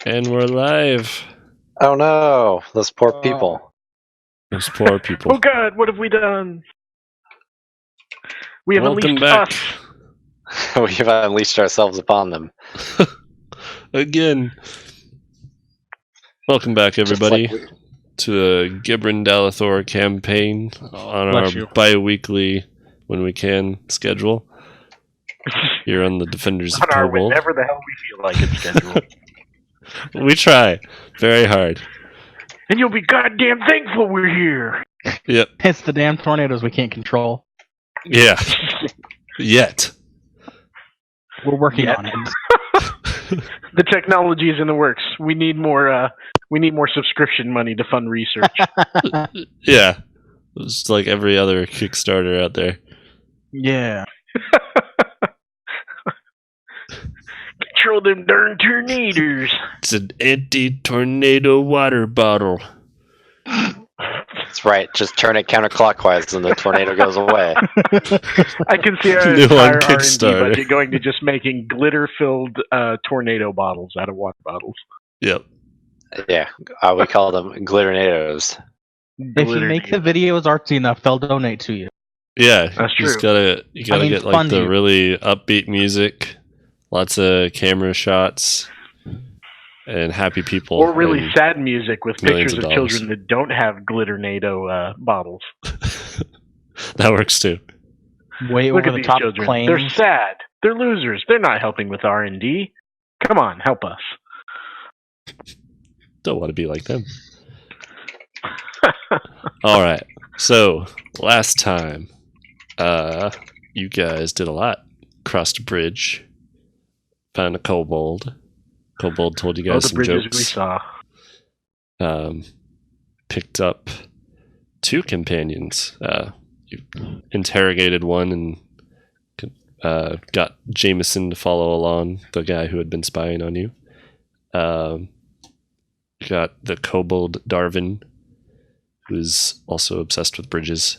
And we're live. Oh no, those poor people. Those poor people. Oh God, what have we done? We have Welcome unleashed back. us. We've unleashed ourselves upon them. Again. Welcome back, everybody, to the Gebrindalethor campaign on our bi-weekly, when we can, schedule. Here on the Defenders of On our Kobold. whenever the hell we feel like it's scheduled. We try very hard. And you'll be goddamn thankful we're here. Yep. It's the damn tornadoes we can't control. Yeah. Yet. We're working on it. The technology is in the works. We need more subscription money to fund research. Yeah. It's like every other Kickstarter out there. Yeah. Control them darn tornadoes. It's an anti-tornado water bottle. That's right. Just turn it counterclockwise and the tornado goes away. I can see our New on entire R&D Kickstarter. budget going to just making glitter-filled tornado bottles out of water bottles. Yep. Yeah, we call them glitternados. If you make the videos artsy enough, they'll donate to you. Yeah, That's you just true. you gotta get like fund the you. really upbeat music, lots of camera shots, and happy people. Or really and sad music with millions pictures of of dollars. children that don't have glitternado bottles. that works too. Way Look over at the these top children. claims. They're sad. They're losers. They're not helping with R&D. Come on, help us. Don't want to be like them. All right. So last time, you guys did a lot. Crossed a bridge, found a kobold. Kobold told you guys the some bridges jokes. we saw. Picked up two companions. You interrogated one and got Jameson to follow along, the guy who had been spying on you. Got the kobold Darwin, who's also obsessed with bridges.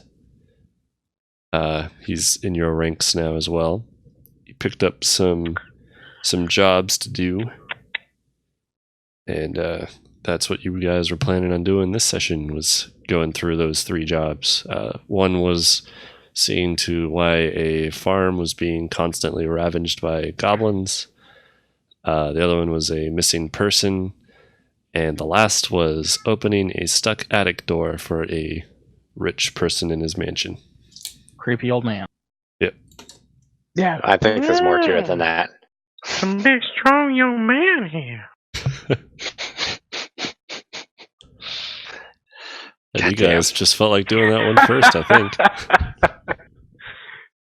He's in your ranks now as well. You picked up some jobs to do, and that's what you guys were planning on doing this session, was going through those three jobs. One was seeing to why a farm was being constantly ravaged by goblins. The other one was a missing person. And the last was opening a stuck attic door for a rich person in his mansion. Creepy old man. Yep. Yeah. I think there's more to it than that. Some big, strong young man here. And you guys just felt like doing that one first, I think.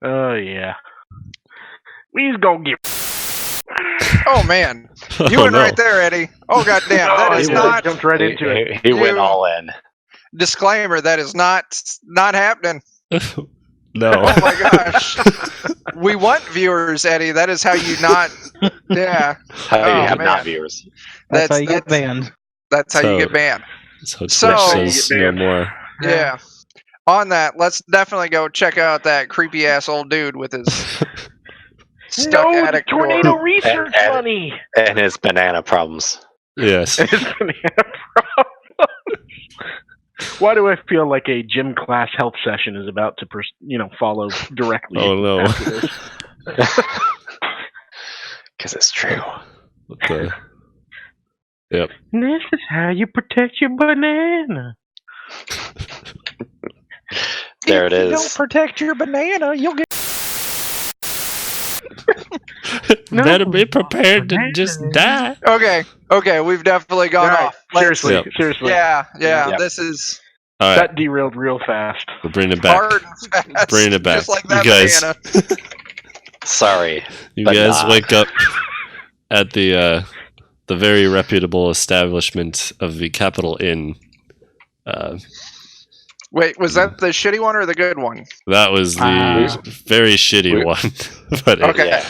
Oh, yeah. We's gonna get... Oh man, you Oh, went no. right there, Eddie. Oh goddamn, that Oh, is he not. jumped right into it. He went You- all in. Disclaimer: that is not happening. No. Oh my gosh, we want viewers, Eddie. That is how you not. Yeah, How Oh, you have man. not viewers. That's how you get banned. That's how So- you get banned. So Twitch So- says no more. Yeah. On that, let's definitely go check out that creepy ass old dude with his stuck No, the attic tornado door. research And- money. And his banana problems. Yes. It's banana problems. Why do I feel like a gym class health session is about to, follow directly? Oh, no. after this? Because it's true. What the- Yep. This is how you protect your banana. There it If you don't is. protect your banana, you'll get. No. Better be prepared to just die. Okay, we've definitely gone All right, off. Let's- seriously, Yep. seriously. Yeah. Yep. This is All right, That derailed real fast. we're bringing it back. hard and fast. Bringing it back. Just like You that guys- banana. Sorry. You But guys nah. wake up at the very reputable establishment of the Capital Inn. Wait, was that the shitty one or the good one? That was the very shitty we- one, but Okay. Yeah.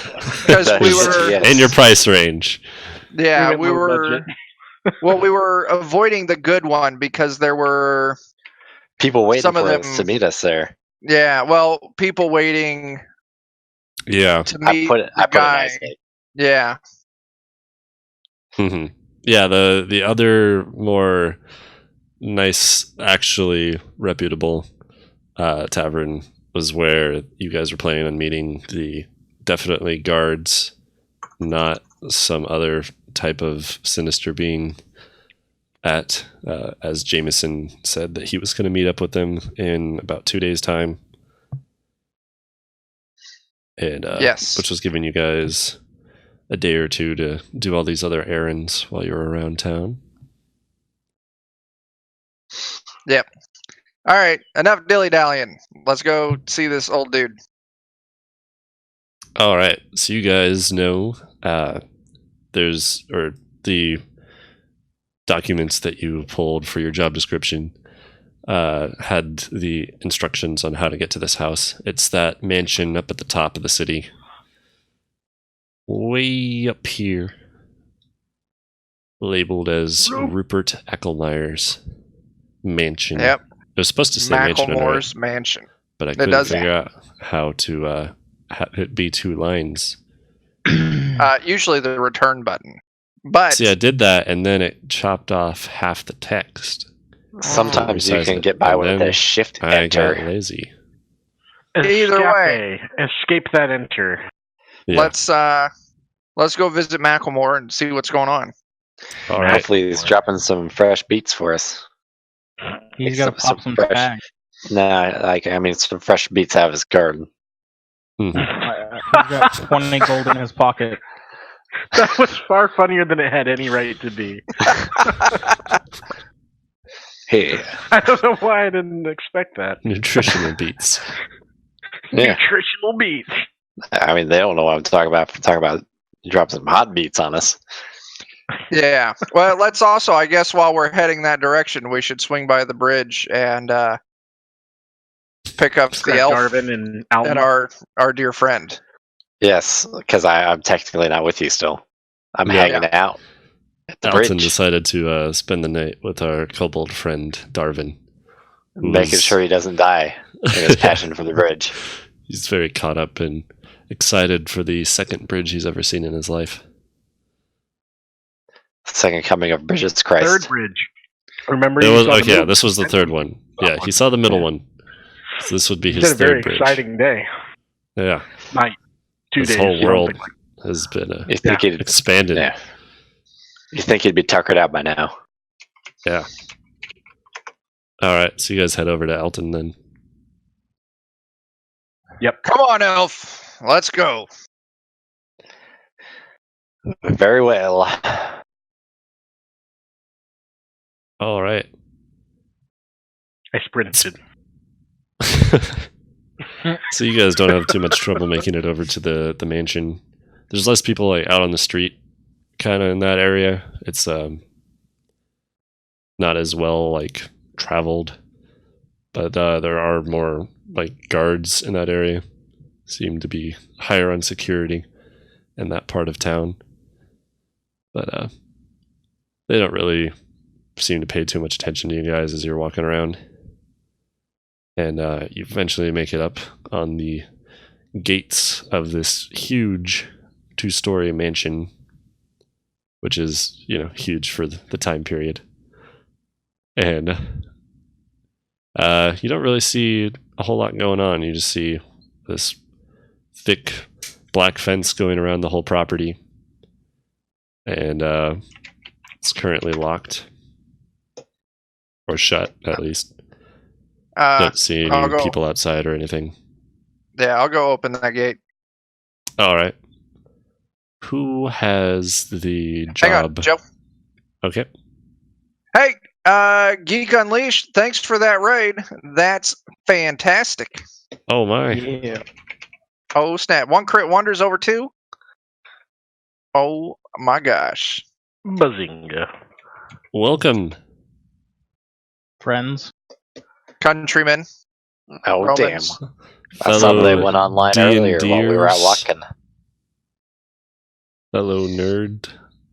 Because That we is- were, yes. in your price range. yeah, went we low were. budget. Well, we were avoiding the good one because there were, People waiting Some of for them- us to meet us there. yeah, well, people waiting Yeah. to I meet put it the guy. nicely. Yeah, hmm Yeah, the other more nice, actually reputable tavern was where you guys were planning on meeting the definitely guards, not some other type of sinister being at, as Jameson said that he was going to meet up with them in about 2 days' time. And Yes. which was giving you guys a day or two to do all these other errands while you were around town. Yep. All right, enough dilly-dallying. Let's go see this old dude. All right, so you guys know the documents that you pulled for your job description had the instructions on how to get to this house. It's that mansion up at the top of the city. Way up here. Labeled as Rupert Eckelmeyer's mansion. Yep. It was supposed to say mansion under it, Macklemore's mansion. but I It couldn't does figure out how to have it be 2 lines. Usually the return button. But See, I did that, and then it chopped off half the text. Sometimes you Resize can it, get by and with then a shift I got enter. lazy. Either way. Escape that enter. Yeah. let's go visit Macklemore and see what's going on. All right. Hopefully he's dropping some fresh beats for us. He's got to Some pop some fresh- tags. Nah, some fresh beats out of his garden. Mhm. He's got 20 gold in his pocket. That was far funnier than it had any right to be. Hey, I don't know why I didn't expect that. Nutritional beats. yeah. Nutritional beats. I mean, they don't know what I'm talking about. I'm talking about drop some hot beats on us. Yeah. Well, let's also, I guess, while we're heading that direction, we should swing by the bridge and pick up the elf Darvin and Alton. and our dear friend. Yes, because I'm technically not with you still. I'm Yeah. hanging out at the Alton bridge, decided to spend the night with our kobold friend, Darvin. making who's- sure he doesn't die in his passion for the bridge. He's very caught up and excited for the second bridge he's ever seen in his life. Second coming of Jesus Christ. Third bridge. Remember, It you was, saw the okay, middle- this was the third one. Yeah, he saw the middle one. So this would be It's his been a very third bridge. exciting day. Yeah, Night. 2 this days. whole world something like- has been You think he'd expanded. yeah. You think he'd be tuckered out by now? Yeah. All right, so you guys head over to Alton then. Come on, elf. Let's go. Very well. All right. I sprinted. So you guys don't have too much trouble making it over to the mansion. There's less people like out on the street, kind of in that area. It's not as well like traveled, but there are more like guards in that area. Seem to be higher on security in that part of town, but they don't really seem to pay too much attention to you guys as you're walking around. And you eventually make it up on the gates of this huge 2-story mansion, which is, huge for the time period. And you don't really see a whole lot going on. You just see this thick black fence going around the whole property. And it's currently locked. Or shut, at least. Don't see I'll any go. people outside or anything. Yeah, I'll go open that gate. All right. Who has the Hang on, job? Joe. Okay. Hey, Geek Unleashed, thanks for that raid. That's fantastic. Oh my. Yeah. Oh, snap. 1 crit wonders over 2? Oh, my gosh. Bazinga. Welcome. Friends. Countrymen. Oh, Romans. damn. I saw they went online earlier while we were out D&Ders. walking. Fellow nerd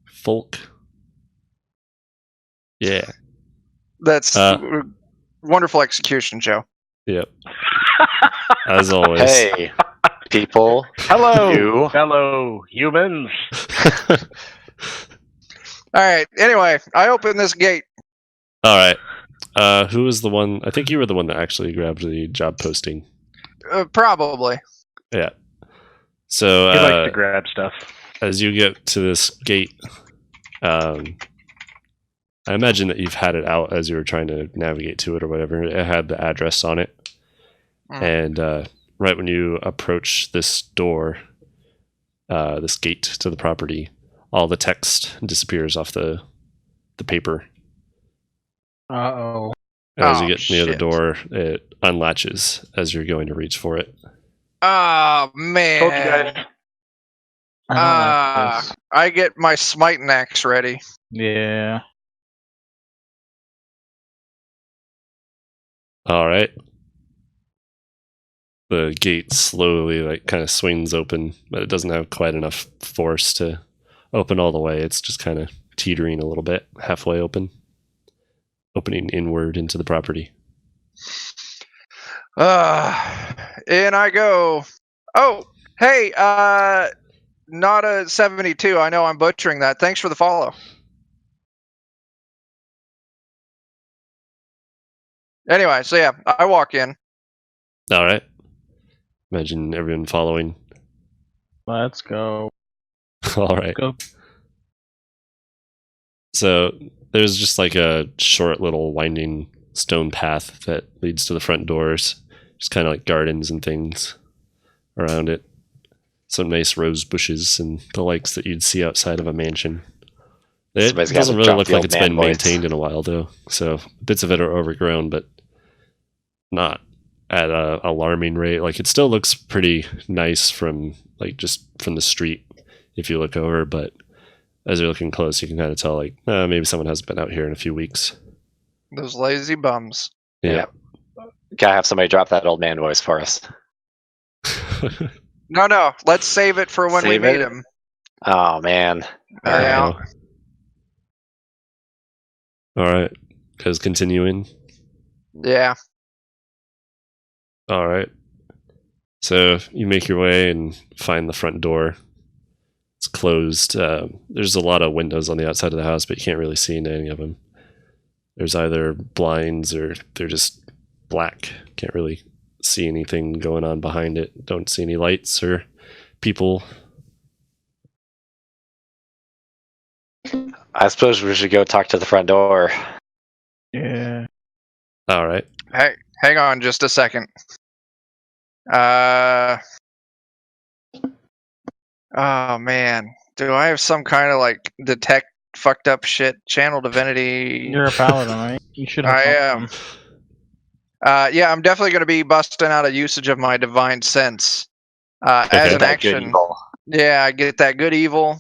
folk. Yeah. That's wonderful execution, Joe. Yep. As always. Hey, people. Hello, You. fellow humans. All right. Anyway, I open this gate. All right. Who was the one? I think you were the one that actually grabbed the job posting. Probably. Yeah. So He likes to grab stuff. as you get to this gate, I imagine that you've had it out as you were trying to navigate to it or whatever. It had the address on it. And right when you approach this door, this gate to the property, all the text disappears off the paper. Uh-oh. And as you Oh, get near the shit. door, it unlatches as you're going to reach for it. Oh man. Told you guys. I don't like this. I get my smiting axe ready. Yeah. All right. The gate slowly, kind of swings open, but it doesn't have quite enough force to open all the way. It's just kind of teetering a little bit, halfway open, opening inward into the property. In I go. Oh, hey, not a 72. I know I'm butchering that. Thanks for the follow. Anyway, so yeah, I walk in. All right. Imagine everyone following. Let's go. All right. Go. So there's just like a short little winding stone path that leads to the front doors. Just kind of like gardens and things around it. Some nice rose bushes and the likes that you'd see outside of a mansion. It Somebody's got doesn't to really drop look the like old it's man been voice. maintained in a while, though. So bits of it are overgrown, but not at a alarming rate. Like it still looks pretty nice from just from the street if you look over, but as you're looking close, you can kind of tell maybe someone hasn't been out here in a few weeks. Those lazy bums. Yeah. Gotta have somebody drop that old man voice for us. No. Let's save it for when we Save meet it? him. Oh man. Yeah. All right. Guys, continuing. Yeah. All right. So you make your way and find the front door. It's closed. There's a lot of windows on the outside of the house, but you can't really see into any of them. There's either blinds or they're just black. Can't really see anything going on behind it. Don't see any lights or people. I suppose we should go talk to the front door. Yeah. All right. Hey, hang on just a second. Oh man. Do I have some kind of detect fucked up shit channel divinity? You're a paladin, right? You should have. I am. Yeah, I'm definitely going to be busting out a usage of my divine sense as Okay. an That good action. evil. Yeah, I get that good evil.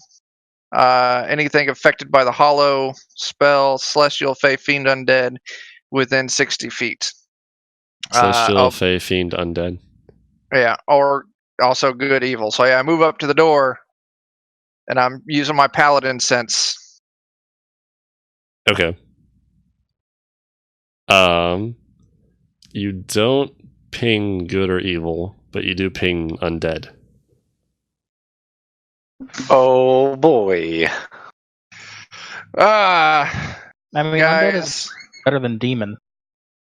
Anything affected by the hollow spell, celestial, fey, fiend, undead, within 60 feet. Celestial, Fey, Fiend, Undead. Yeah, or also good evil. So yeah, I move up to the door, and I'm using my paladin sense. Okay. You don't ping good or evil, but you do ping undead. Oh boy. Ah, I mean, undead is guys. better than demon.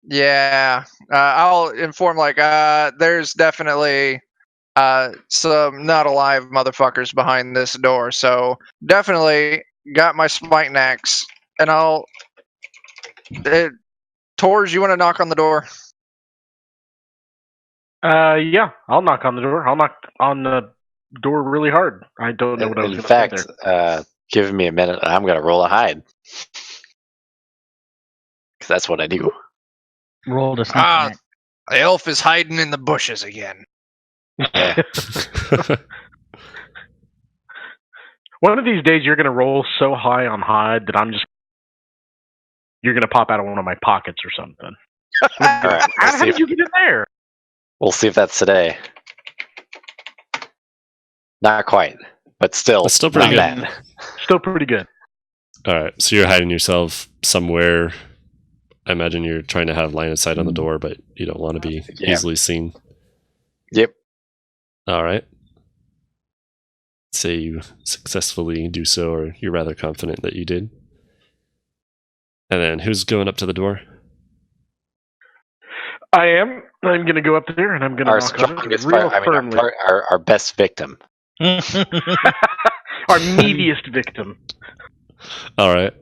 Yeah, I'll inform there's definitely some not alive motherfuckers behind this door. So definitely got my smiting axe, and I'll. Tors, you want to knock on the door? Yeah, I'll knock on the door. I'll knock on the door really hard. I don't know what I was In going to say fact, there. give me a minute. I'm gonna roll a hide. Because that's what I do. Roll to Ah, sneak. the elf is hiding in the bushes again. Yeah. One of these days, you're going to roll so high on hide that you're going to pop out of one of my pockets or something. All right. How did you get in there? We'll see if that's today. Not quite, but still, That's still pretty not good. bad. Still pretty good. All right. So you're hiding yourself somewhere. I imagine you're trying to have line of sight on the door, but you don't want to be Yeah. easily seen. Yep. All right. Say you successfully do so, or you're rather confident that you did. And then who's going up to the door? I am. I'm going to go up there and I'm going to Our knock on it strongest real part, firmly. our best victim. Our meatiest victim. All right.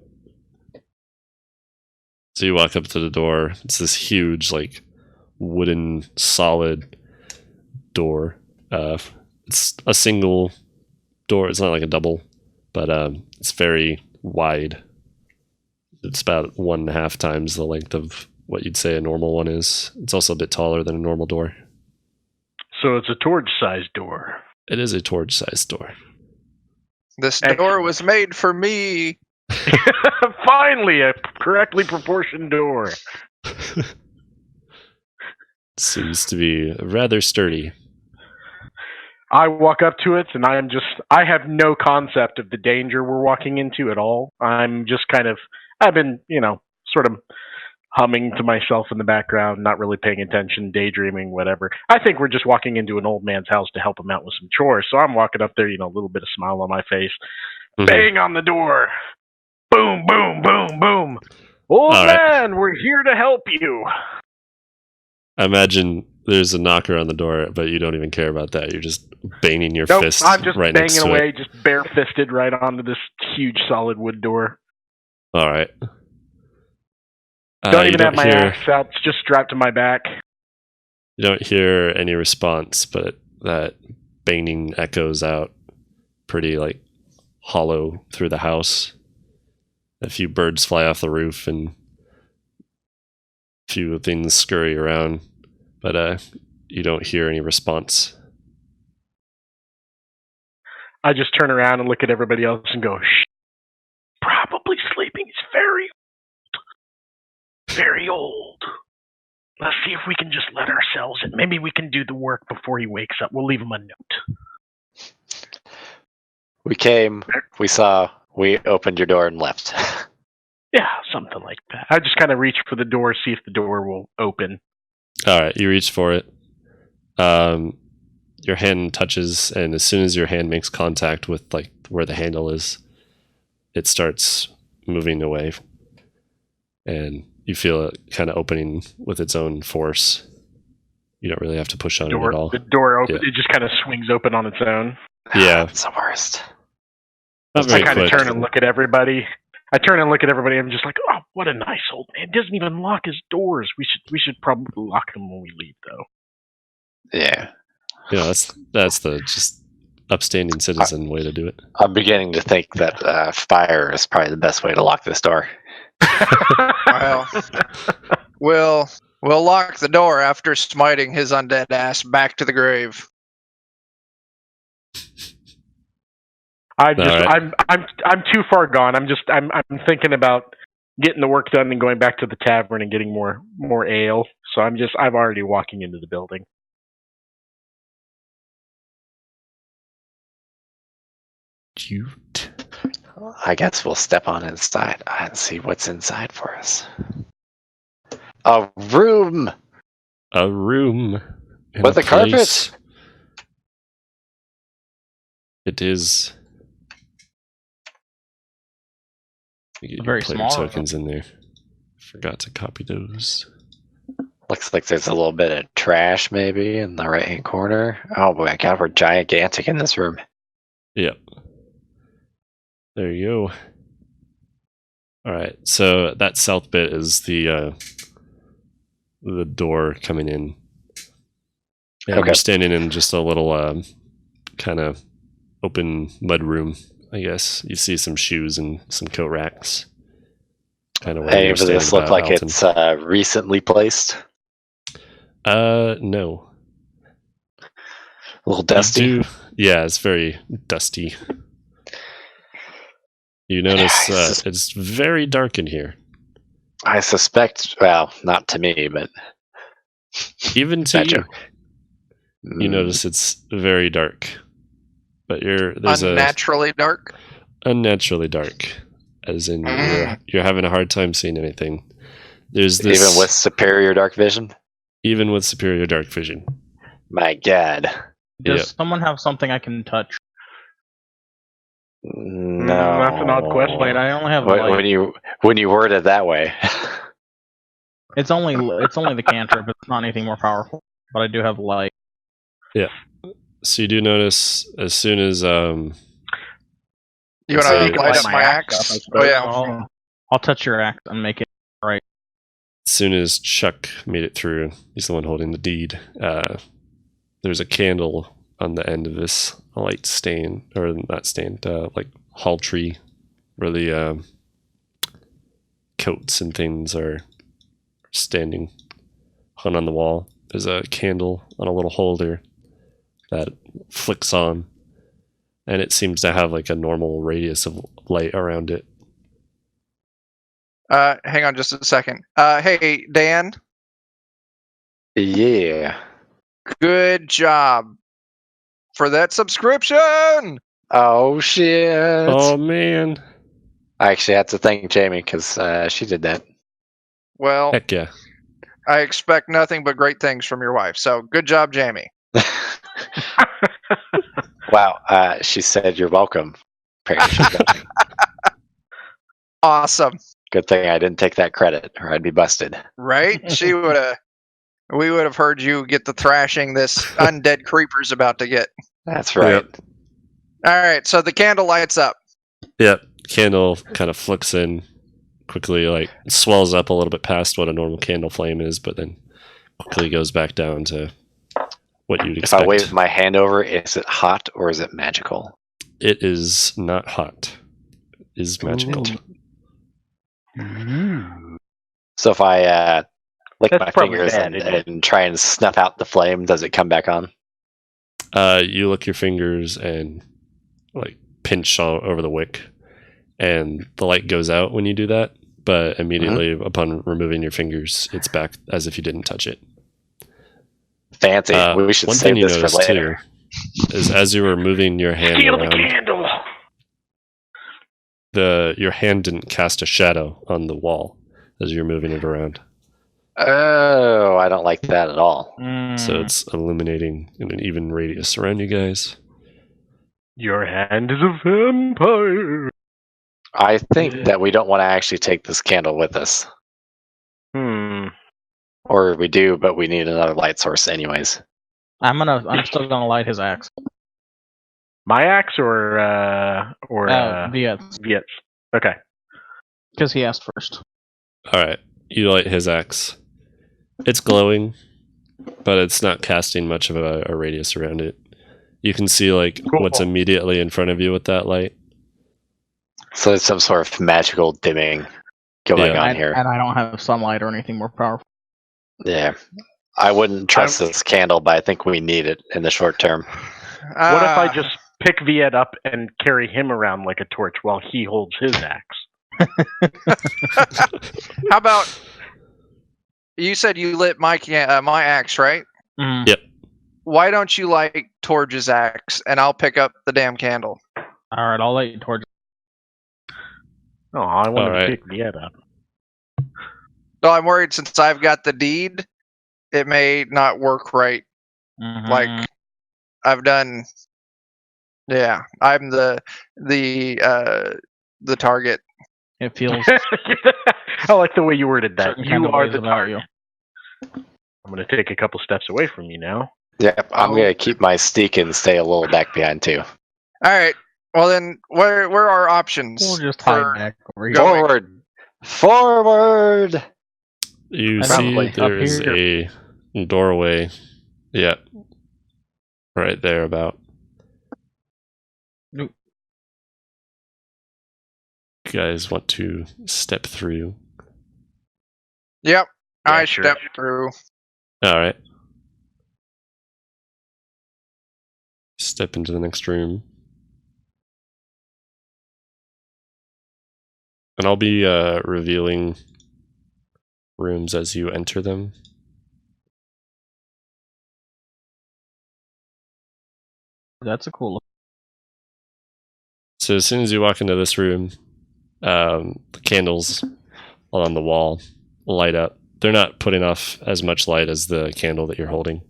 So you walk up to the door. It's this huge, like, wooden, solid door. It's a single door. It's not like a double, but it's very wide. It's about 1.5 times the length of what you'd say a normal one is. It's also a bit taller than a normal door. So it's a torch-sized door. It is a torch-sized door. This door Excellent. was made for me. Finally, a correctly proportioned door. Seems to be rather sturdy. I walk up to it and I have no concept of the danger we're walking into at all. I'm just I've been, sort of humming to myself in the background, not really paying attention, daydreaming, whatever. I think we're just walking into an old man's house to help him out with some chores. So I'm walking up there, a little bit of smile on my face. Mhm. Bang on the door. Boom, boom, boom, boom. Old All right. man, we're here to help you. I imagine there's a knocker on the door, but you don't even care about that. You're just banging your Nope, fist I'm just right next banging to away, it. just bare-fisted right onto this huge solid wood door. All right. Don't you even have my hear, axe out. It's just strapped to my back. You don't hear any response, but that banging echoes out pretty like hollow through the house. A few birds fly off the roof and a few things scurry around, but you don't hear any response. I just turn around and look at everybody else and go, shh. Probably sleeping. He's very old. Let's see if we can just let ourselves in. Maybe we can do the work before he wakes up. We'll leave him a note. We came, we saw, we opened your door and left. Yeah, something like that. I just kind of reach for the door, see if the door will open. All right, you reach for it. Your hand touches, and as soon as your hand makes contact with like where the handle is, it starts moving away, and you feel it kind of opening with its own force. You don't really have to push on it at all. The door open. Yeah. It just kind of swings open on its own. Yeah, It's the worst. not I very kind of quick. turn and look at everybody. I'm just like, oh, what a nice old man. Doesn't even lock his doors. We should probably lock them when we leave, though. Yeah. That's the just upstanding citizen way to do it. I'm beginning to think that fire is probably the best way to lock this door. Well, we'll lock the door after smiting his undead ass back to the grave. I'm too far gone. I'm thinking about getting the work done and going back to the tavern and getting more ale. So I'm already walking into the building. Cute. I guess we'll step on inside and see what's inside for us. A room A room in with a carpet. place. It is. You get A very your player small tokens in there. Forgot to copy those. Looks like there's a little bit of trash maybe in the right hand corner. Oh boy, God, we're gigantic in this room. Yep. There you go. All right. So that south bit is the door coming in. And Okay. We're standing in just a little kind of open mud room, I guess. You see some shoes and some coat racks. Kind of where Any you're of this standing look about, like Alton. it's recently placed? No. A little dusty. You do- yeah, it's very dusty. You notice it's very dark in here. I suspect, well, not to me, but Even to Gotcha. you notice it's very dark. But there's Unnaturally dark. unnaturally dark, as in you're having a hard time seeing anything. There's this even with superior dark vision. even with superior dark vision. My God, Does Yep. someone have something I can touch? no. That's an odd question. Wait, I only have When, light. when you When you word it that way. It's only the cantrip. It's not anything more powerful. But I do have light. So you do notice as soon as You want So to you can light light up my my axe axe? up, I Oh suppose. yeah. I'll touch your axe and make it right. as soon as Chuck made it through, he's the one holding the deed. There's a candle on the end of this light stand, or not stand, like hall tree, where the coats and things are standing hung on the wall. There's a candle on a little holder that flicks on, and it seems to have like a normal radius of light around it. Hang on just a second. Hey, Dan, Yeah. good job for that subscription. Oh, shit. Oh man! I actually have to thank Jamie because she did that. Well, Heck yeah! I expect nothing but great things from your wife. So good job, Jamie. Wow. She said you're welcome. Apparently she's nothing. Awesome, Good thing I didn't take that credit or I'd be busted. right? We would have heard you get the thrashing this undead creeper's about to get. That's right. Yep. All right, so the candle lights up. Yep. Candle kind of flicks in quickly, like swells up a little bit past what a normal candle flame is, but then quickly goes back down to what you'd If expect. I wave my hand over, is it hot or is it magical? It is not hot. It is magical. So if I lick That's my probably fingers bad, isn't it? and try and snuff out the flame, does it come back on? You lick your fingers and like pinch all over the wick, and the light goes out when you do that. But immediately upon removing your fingers, it's back as if you didn't touch it. Fancy. We should one save thing you this for notice later. too is as you were moving your hand Steal the around, candle. your hand didn't cast a shadow on the wall as you're moving it around. Oh, I don't like that at all. So it's illuminating in an even radius around you guys. Your hand is a vampire. I think that we don't want to actually take this candle with us. Or we do, but we need another light source anyways. I'm still gonna light his axe. My axe or Viet's, Viet's? Okay. because he asked first. All right, you light his axe. It's glowing, but it's not casting much of a radius around it. You can see like Cool. what's immediately in front of you with that light. So there's some sort of magical dimming going Yeah. on here. And I don't have sunlight or anything more powerful. Yeah. I wouldn't trust this candle, but I think we need it in the short term. What if I just pick Viet up and carry him around like a torch while he holds his axe? How about you said you lit my my axe, right? Mm. Yep. Why don't you light Torge's axe and I'll pick up the damn candle? All right, I'll light towards. Oh, I want Alright. to pick Viet up. No, I'm worried since I've got the deed, it may not work right. Mhm. Like I've done. Yeah, I'm the target. It feels I like the way you worded that. certain kind You of are ways the about target. you. I'm going to take a couple steps away from you now. Yep, I'm going to keep my stick and stay a little back behind too. All right. Well then, where are our options? We'll just for- hide back over here. Going. Forward! Forward! You I see probably up there's here. a doorway. Yep. Right there about. Nope. You guys want to step through. Yep, Yeah, I sure. stepped through. Alright. Step into the next room. And I'll be revealing rooms as you enter them. That's a cool. So as soon as you walk into this room, the candles on the wall light up. They're not putting off as much light as the candle that you're holding,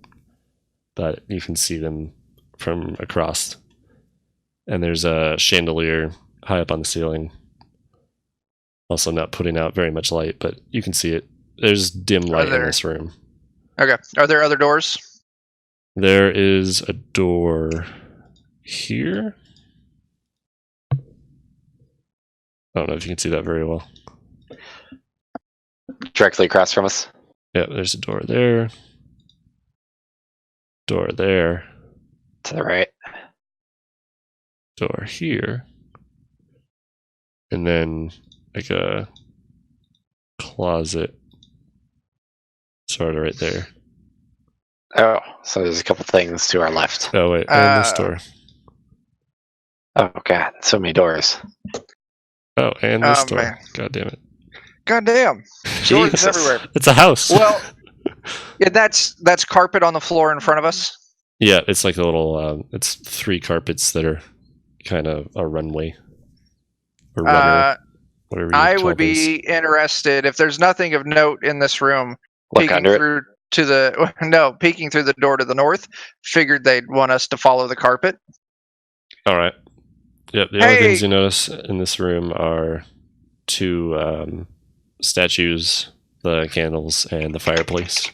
but you can see them from across. And there's a chandelier high up on the ceiling. Also not putting out very much light, but you can see it. There's dim light in this room. Okay. Are there other doors? There is a door here. I don't know if you can see that very well. Directly across from us. Yeah, there's a door there. Door there. To the right. Door here. And then like a closet sort of right there. Oh, so there's a couple things to our left. Oh wait, and this door. Oh god, so many doors. Oh, and this Oh, door. man. God damn it. God damn. Doors Jesus. everywhere. It's a house. Well, yeah, that's carpet on the floor in front of us. Yeah, it's like a little it's 3 carpets that are kind of a runway. Or runner, whatever you I call would those. be interested if there's nothing of note in this room. Look Peeking under it. through to the peeking through the door to the north. Figured they'd want us to follow the carpet. Alright. Yep, the only Hey! things you notice in this room are 2 statues, the candles, and the fireplace.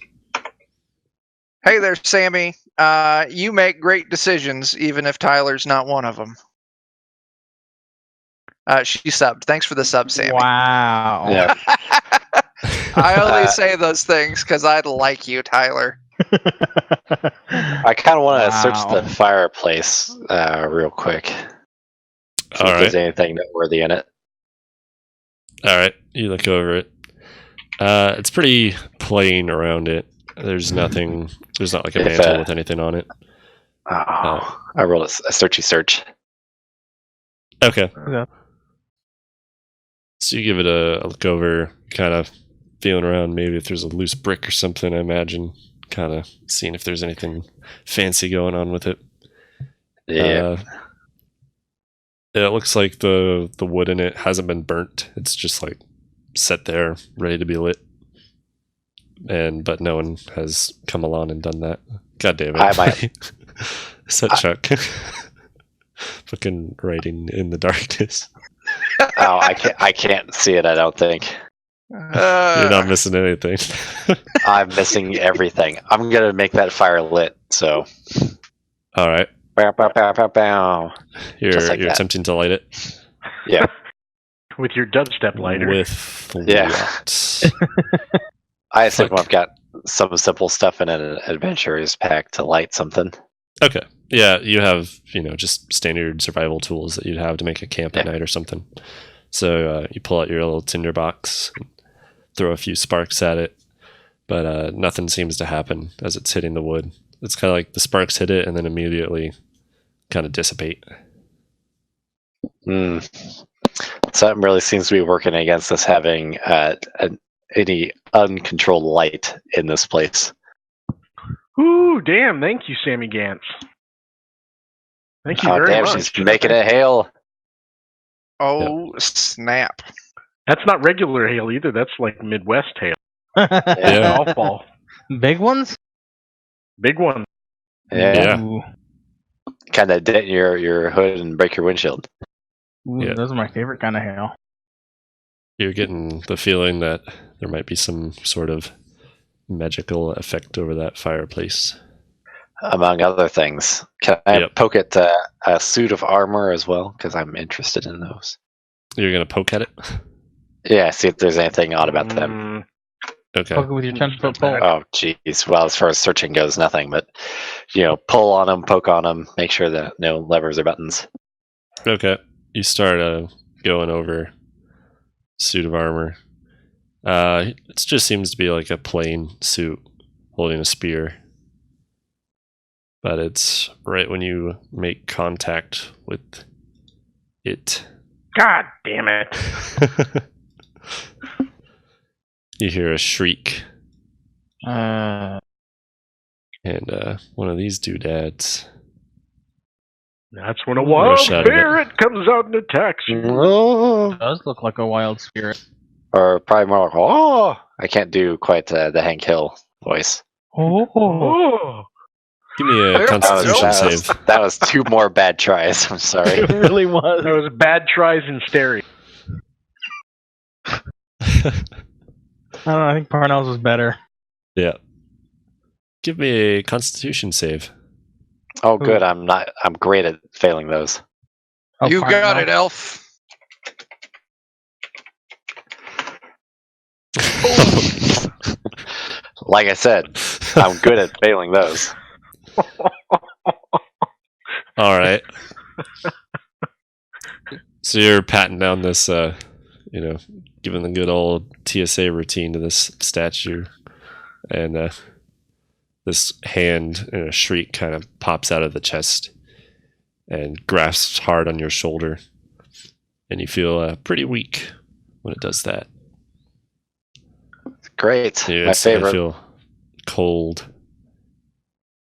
Hey there, Sammy. You make great decisions, even if Tyler's not one of them. She subbed. Thanks for the sub, Sammy. Wow. Yeah. I only say those things because I like you, Tyler. I kind of want to search Wow. the fireplace real quick. See if Alright. there's anything noteworthy in it. Alright, you look over it. It's pretty plain around it. There's nothing, there's not like a If, mantle with anything on it. Oh, I rolled a searchy search. Okay. Okay. So you give it a look over, kind of feeling around, maybe if there's a loose brick or something, I imagine. Kind of seeing if there's anything fancy going on with it. Yeah. It looks like the wood in it hasn't been burnt. It's just like set there, ready to be lit. But no one has come along and done that. God damn it. I might- Is that Chuck? Fucking writing in the darkness. Oh, I can't see it. I don't think. You're not missing anything. I'm missing everything. I'm gonna make that fire lit. So. All right. Bow, bow, bow, bow, bow. You're Just like you're that. attempting to light it Yeah. With your dubstep lighter. with Yeah. what? I assume Fuck. I've got some simple stuff in an adventurer's pack to light something. Okay. Yeah, you have, just standard survival tools that you'd have to make a camp at Yeah. night or something. So you pull out your little tinder box, and throw a few sparks at it, but nothing seems to happen as it's hitting the wood. It's kind of like the sparks hit it and then immediately kind of dissipate. Something really seems to be working against us having any uncontrolled light in this place. Ooh, damn! Thank you, Sammy Gantz. Thank you Oh, very damn, much. she's making it hail. Oh, snap. That's not regular hail either. That's like Midwest hail. Yeah. Golf ball. Big ones? Big one. Yeah. Ooh. Kind of dent your hood and break your windshield. Ooh, Yeah. Those are my favorite kind of hail. You're getting the feeling that there might be some sort of magical effect over that fireplace. Among other things. Can I Yep. poke at a suit of armor as well? Because I'm interested in those. You're going to poke at it? Yeah, see if there's anything odd about them. Okay. Poke it with your 10-foot pole. Oh, geez. Well, as far as searching goes, nothing. But, pull on them, poke on them, make sure that no levers or buttons. Okay. You start going over suit of armor. It just seems to be like a plain suit holding a spear. But it's right when you make contact with it. God damn it. You hear a shriek, Uh, and one of these doodads. That's when a wild shot of it. spirit comes out and attacks you. Oh. does look like a wild spirit. Or probably more like, oh! I can't do quite the Hank Hill voice. Oh. Oh. Give me a That was- Constitution That was, save. that was 2 more bad tries. I'm sorry. It really was. That was bad tries in stereo. I don't know. I think Parnell's was better. Yeah. Give me a Constitution save. Oh, good. I'm great at failing those. Oh, You got Parnell. it, Elf. Like I said, I'm good at failing those. All right. So you're patting down this, giving the good old TSA routine to this statue, and this hand in a shriek kind of pops out of the chest and grasps hard on your shoulder, and you feel pretty weak when it does that. Great. You My instantly favorite. feel cold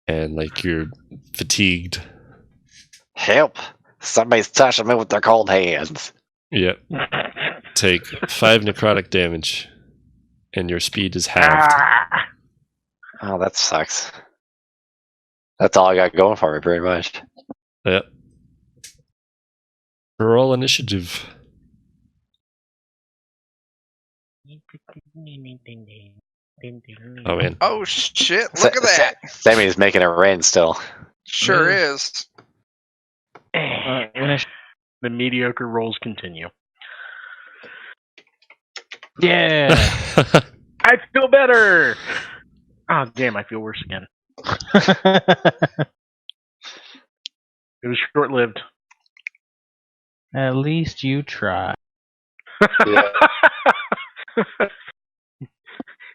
and like you're fatigued. Help! Somebody's touching me with their cold hands. Yep. Take 5 necrotic damage, and your speed is halved. Oh, that sucks. That's all I got going for me, pretty much. Yep. Roll initiative. Oh man. Oh shit! Look at that. Sammy's making it rain still. Sure is. The mediocre rolls continue. Yeah. I feel better. Oh damn! I feel worse again. It was short-lived. At least you try. Yeah.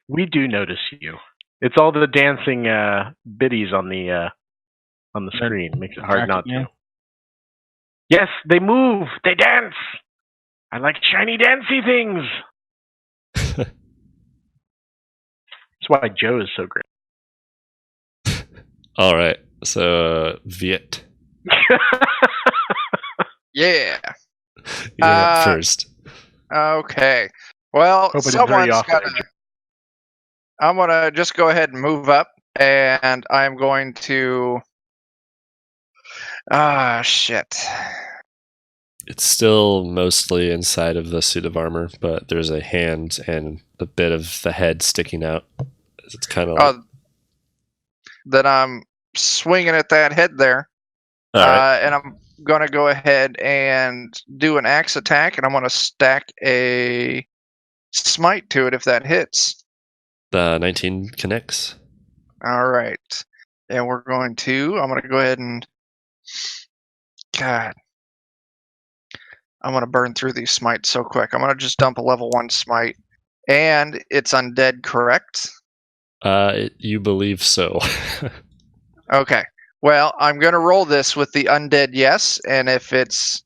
We do notice you. It's all the dancing biddies on the screen. Makes it hard not to. Yes, they move. They dance. I like shiny dancy things. That's why Joe is so great. All right. So Viet, Yeah. you're up first. Okay. Well, Hope I did very someone's often. got to. I'm gonna just go ahead and move up, and I'm going to. Shit. It's still mostly inside of the suit of armor, but there's a hand and a bit of the head sticking out. It's kind of like, Then I'm swinging at that head there, all right. and I'm gonna go ahead and do an axe attack, and I'm gonna stack a smite to it if that hits. The 19 connects. All right, and I'm gonna go ahead and. God. I'm going to burn through these smites so quick. I'm going to just dump a level 1 smite. And it's undead, correct? You believe so. Okay. Well, I'm going to roll this with the undead yes. And if it's,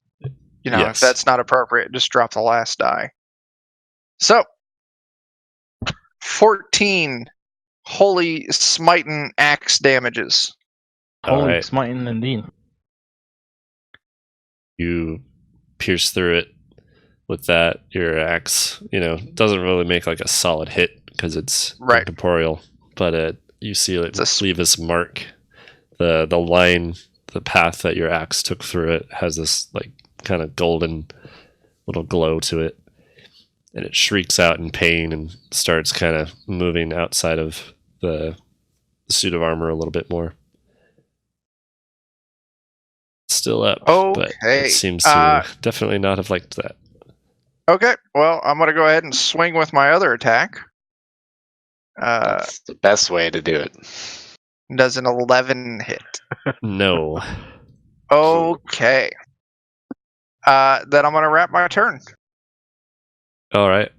Yes. if that's not appropriate, just drop the last die. So, 14 holy smiting axe damages. All Holy right. smiting indeed. You pierce through it with that. Your axe, doesn't really make like a solid hit because it's Right. incorporeal, but you see it It's a leave this mark. The line, the path that your axe took through it has this like kind of golden little glow to it, and it shrieks out in pain and starts kind of moving outside of the suit of armor a little bit more. Still up, but Okay. it seems to definitely not have liked that. Okay. Well, I'm going to go ahead and swing with my other attack. That's the best way to do it. Does an 11 hit? No. Okay. Then I'm going to wrap my turn. All right.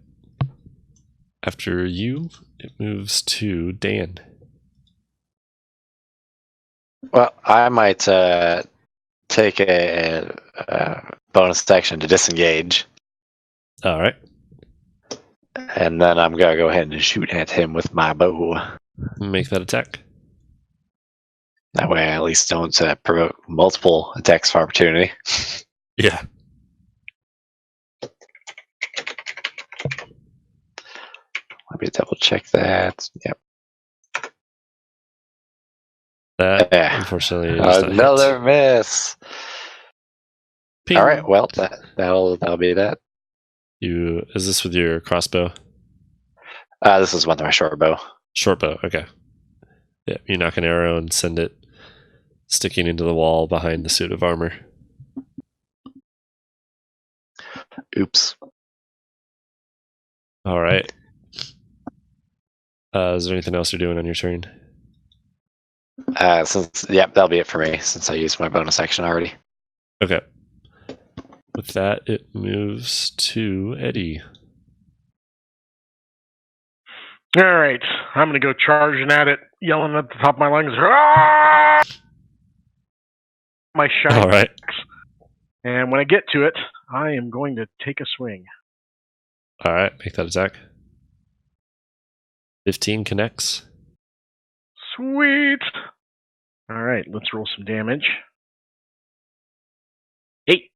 After you, it moves to Dan. Well, I might take a bonus action to disengage, All right. and then I'm gonna go ahead and shoot at him with my bow. Make that attack. That way, I at least don't provoke multiple attacks of opportunity. Yeah. Let me double check that. Yep. That, Yeah. unfortunately, is not Another hit. miss. Ping. All right. Well, that'll be that. Is this with your crossbow? This is with my short bow. Short bow, okay. Yeah, you knock an arrow and send it sticking into the wall behind the suit of armor. Oops. All right. Is there anything else you're doing on your turn? That'll be it for me since I used my bonus action already. Okay. With that, it moves to Eddie. All right, I'm gonna go charging at it, yelling at the top of my lungs. "Ah!" My shiny All right. axe. And when I get to it, I am going to take a swing. All right, make that attack. 15 connects. Sweet. All right, let's roll some damage. 8.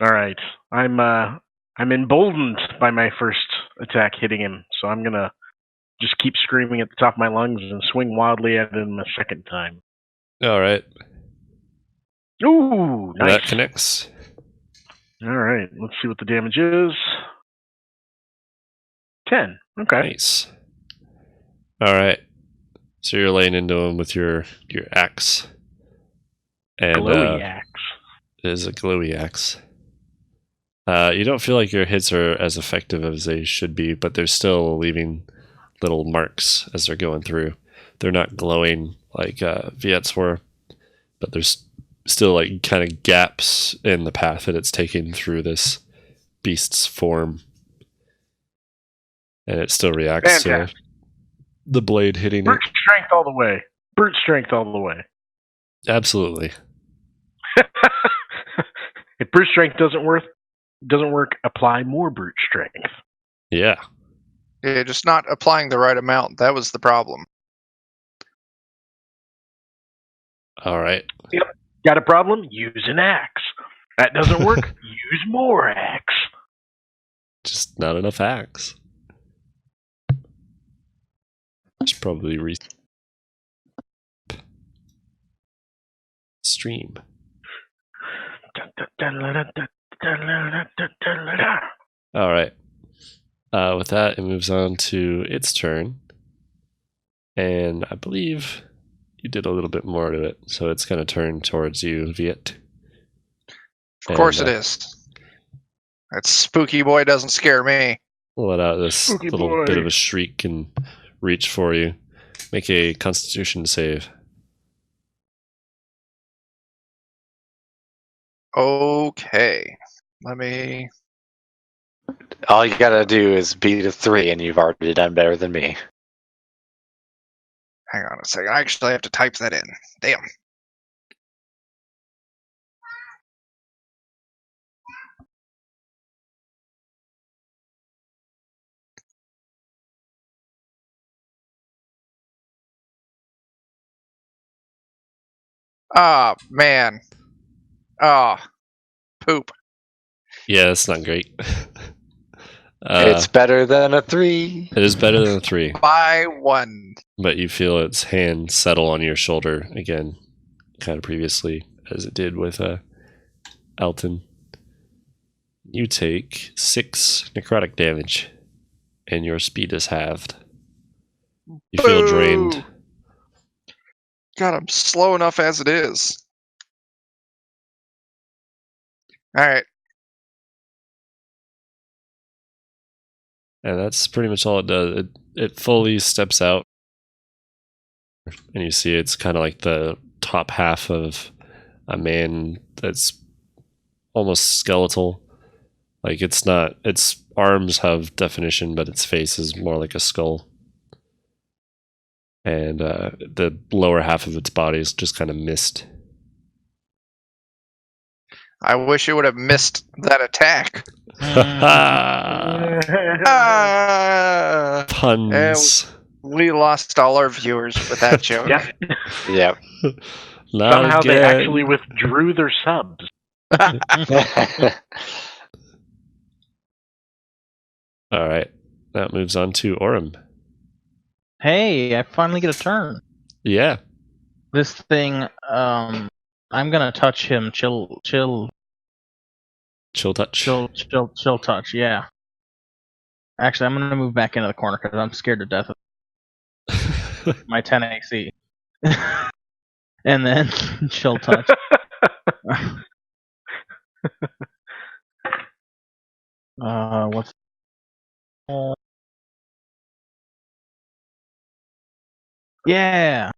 All right, I'm emboldened by my first attack hitting him, so I'm gonna just keep screaming at the top of my lungs and swing wildly at him a second time. All right. Ooh, nice. That connects. All right, let's see what the damage is. 10. Okay. Nice. All right. So you're laying into him with your axe. And Glowy axe. it is a glowy axe. You don't feel like your hits are as effective as they should be, but they're still leaving little marks as they're going through. They're not glowing like Viet's were, but there's still like kind of gaps in the path that it's taking through this beast's form. And it still reacts to the blade hitting Brute strength all the way. Brute strength all the way. it. Absolutely. If brute strength doesn't work, apply more brute strength. Yeah. Yeah, just not applying the right amount. That was the problem. All right. Got a problem? Use an axe. That doesn't work? Use more axe. Just not enough axe. Should probably stream. All right. With that, it moves on to its turn. And I believe you did a little bit more to it. So it's going to turn towards you, Viet. Of course it is. That spooky boy doesn't scare me. Let out this Spooky little boy. bit of a shriek and reach for you. Make a Constitution save. Okay. Let me... All you gotta do is beat a 3, and you've already done better than me. Hang on a second. I actually have to type that in. Damn. Ah, man. Ah, poop. Yeah, that's not great. It's better than a 3. It is better than a 3, By 1. but you feel its hand settle on your shoulder again, kind of previously, as it did with Alton. You take 6 necrotic damage, and your speed is halved. You feel Boo! drained. God, I'm slow enough as it is. Alright. And that's pretty much all it does. It fully steps out, and you see it's kind of like the top half of a man that's almost skeletal. Like it's not, its arms have definition, but its face is more like a skull. And the lower half of its body is just kind of mist. I wish it would have missed that attack. Ah! Puns. We lost all our viewers with that joke. Yeah. Yep. Not Somehow they again. actually withdrew their subs. All right. That moves on to Orem. Hey, I finally get a turn. Yeah. This thing, I'm gonna touch him. Chill. Chill touch. Chill touch. Yeah. Actually, I'm gonna move back into the corner because I'm scared to death of my 10 AC. And then chill touch. What's yeah?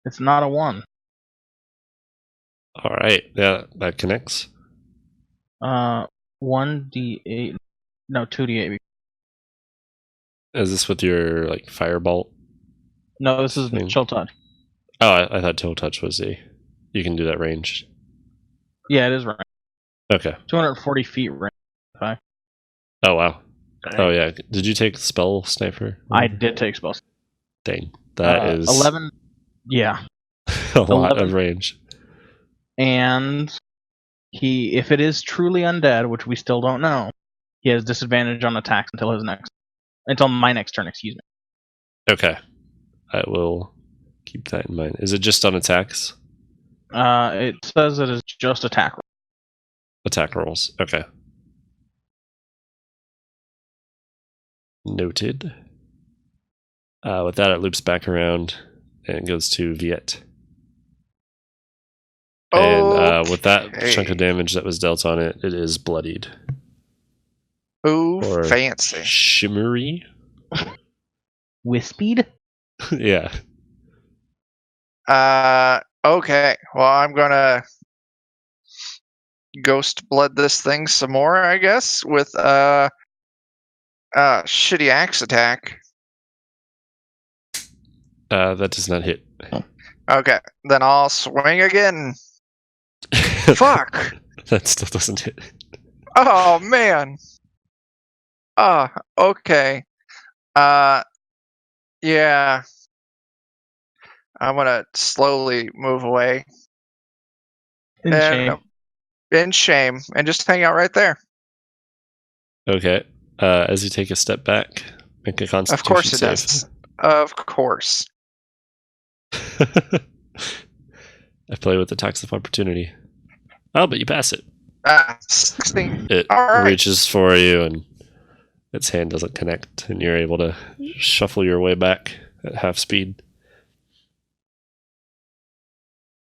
It's not a 1. All right. Yeah, that connects. 1d8. No, 2d8. Is this with your like firebolt? No, this is Thing? chill touch. Oh, I thought chill touch was you can do that ranged. Yeah, it is range. Okay. 240 feet range. Okay. Oh wow. Oh yeah. Did you take spell sniper? I did take spells. Dang, that is 11. Yeah, a lot 11. of range. And if it is truly undead, which we still don't know, he has disadvantage on attacks until my next turn. Excuse me. Okay, I will keep that in mind. Is it just on attacks? It says it is just attack. Attack rolls. Okay. Noted. With that, it loops back around and goes to Viet. And with that chunk of damage that was dealt on it, it is bloodied. Ooh, Or fancy. Shimmery? Wispied? Yeah. Okay. Well, I'm gonna ghost blood this thing some more, I guess, with shitty axe attack. That does not hit. Okay, then I'll swing again. Fuck. That still doesn't hit. Oh man. Okay. Yeah. I'm gonna slowly move away. In shame, and just hang out right there. Okay. As you take a step back, make a Constitution Of course it save. does. Of course. I play with attacks of opportunity. Oh, but you pass it. 16. It All right. reaches for you, and its hand doesn't connect, and you're able to shuffle your way back at half speed.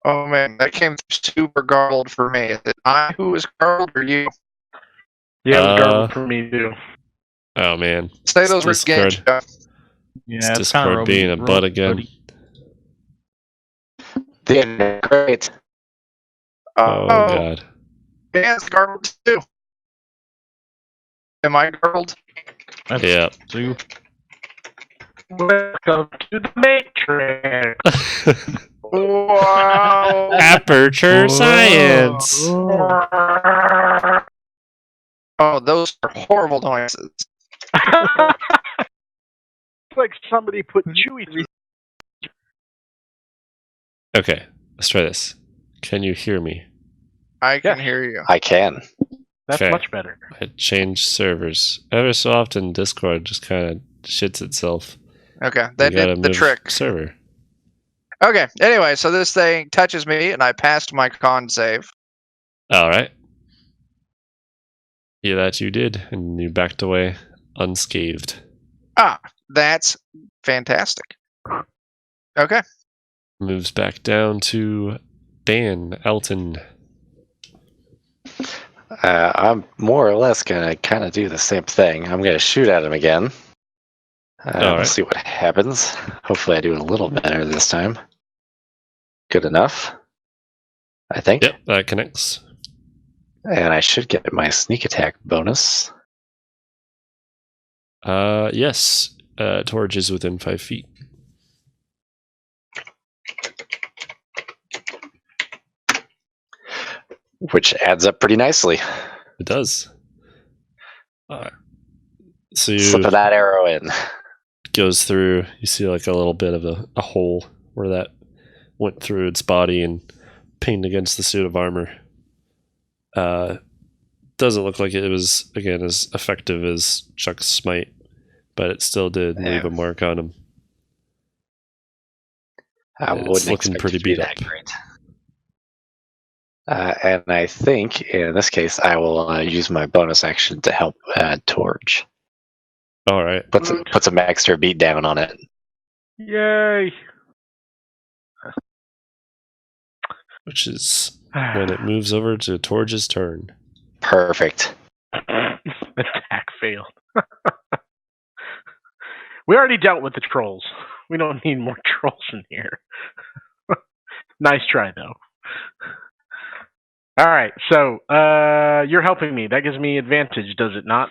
Oh man, that came super garbled for me. Is it I who was garbled or you? Yeah, it was garbled for me too. Oh man. Say those words again, Jeff. Yeah, It's Discord being a butt again. The great. Oh god. Dan's garbled too. Am I garbled? Yeah. So Welcome to the Matrix. Wow. Aperture science. Oh, those are horrible noises. It's like somebody put Chewy through. Okay, let's try this. Can you hear me? I can hear you. I can. That's Okay. much better. I changed servers. Ever so often, Discord just kind of shits itself. Okay, that You gotta did the move trick. Server. Okay, anyway, so this thing touches me, and I passed my con save. All right. Yeah, that you did, and you backed away unscathed. That's fantastic. Okay. Moves back down to Dan Elton. I'm more or less going to kind of do the same thing. I'm going to shoot at him again. All right. See what happens. Hopefully I do a little better this time. Good enough, I think. Yep, that connects. And I should get my sneak attack bonus. Yes. Torch is within 5 feet. Which adds up pretty nicely. It does. So you Slip that arrow in. goes through. You see like a little bit of a hole where that went through its body and pinged against the suit of armor. Doesn't look like it was, again, as effective as Chuck's smite, but it still did leave a mark on him. I It's wouldn't looking expect pretty it to be beat that up. great. And I think in this case, I will use my bonus action to help Torch. All right. Put some extra beat down on it. Yay! Which is when it moves over to Torge's turn. Perfect. Attack failed. We already dealt with the trolls. We don't need more trolls in here. Nice try, though. All right, so you're helping me. That gives me advantage, does it not?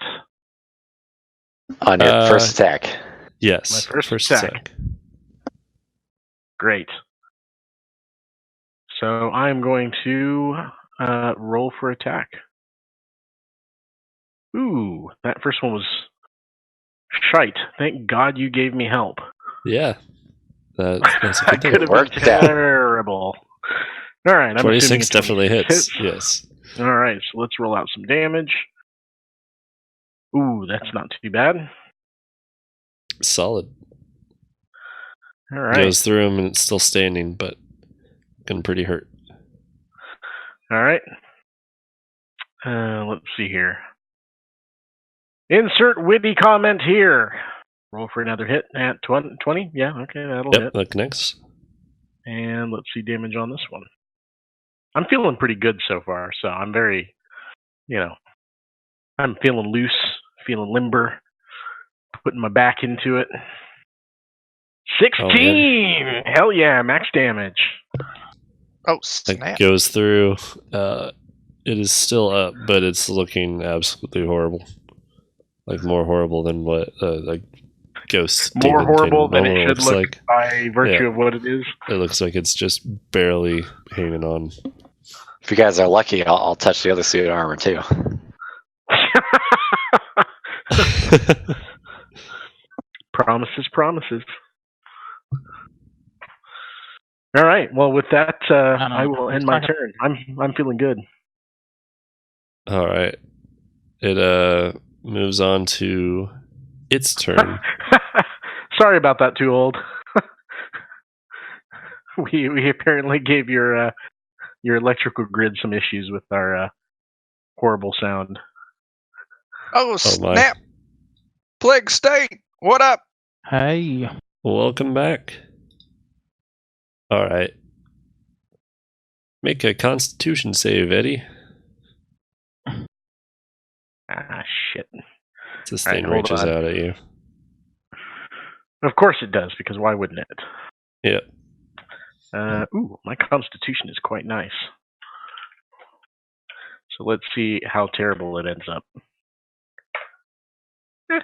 On your first attack. Yes. My first attack. Great. So I'm going to roll for attack. Ooh, that first one was shite. Thank God you gave me help. Yeah. That's a I good thing. could have been terrible. All right, I'm 26 definitely hits. Yes. All right, so let's roll out some damage. Ooh, that's not too bad. Solid. All right. Goes through him and it's still standing, but getting pretty hurt. All right. Let's see here. Insert witty comment here. Roll for another hit at 20. Yeah, okay, that'll hit. Yep, that connects. And let's see damage on this one. I'm feeling pretty good so far, so I'm very, I'm feeling loose, feeling limber, putting my back into it. 16! Hell yeah, max damage. Oh, snap. It goes through. It is still up, but it's looking absolutely horrible. Like more horrible than what like Ghost More Demon horrible than it should looks look like. by virtue of what it is. It looks like it's just barely hanging on. If you guys are lucky, I'll touch the other suit of armor too. Promises. All right. Well, with that, I will end my turn. I'm feeling good. All right. It moves on to its turn. Sorry about that, Too Old. we apparently gave your electrical grid some issues with our horrible sound. Oh, snap! Plague State, what up? Hey. Welcome back. All right. Make a Constitution save, Eddie. Ah, shit. This thing reaches out at you. Of course it does, because why wouldn't it? Yep. Ooh, my Constitution is quite nice. So let's see how terrible it ends up.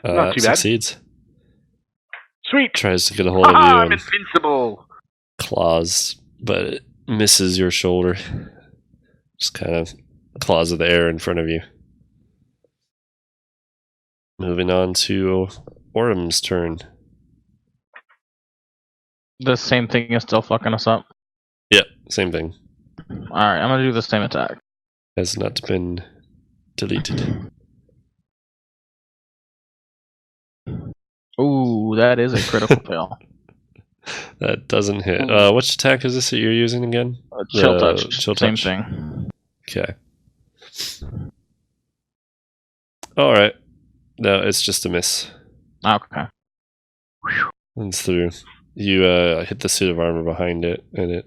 Not too bad. Succeeds. Sweet. Tries to get a hold of you. I'm invincible. Claws, but it misses your shoulder. Just kind of claws of the air in front of you. Moving on to Orm's turn. The same thing is still fucking us up. Yep, same thing. Alright, I'm gonna do the same attack. Has not been deleted. Ooh, that is a critical fail. That doesn't hit. Which attack is this that you're using again? Chill touch. Chill same touch. thing. Okay. Alright. No, it's just a miss. Okay. It's through. You hit the suit of armor behind it, and it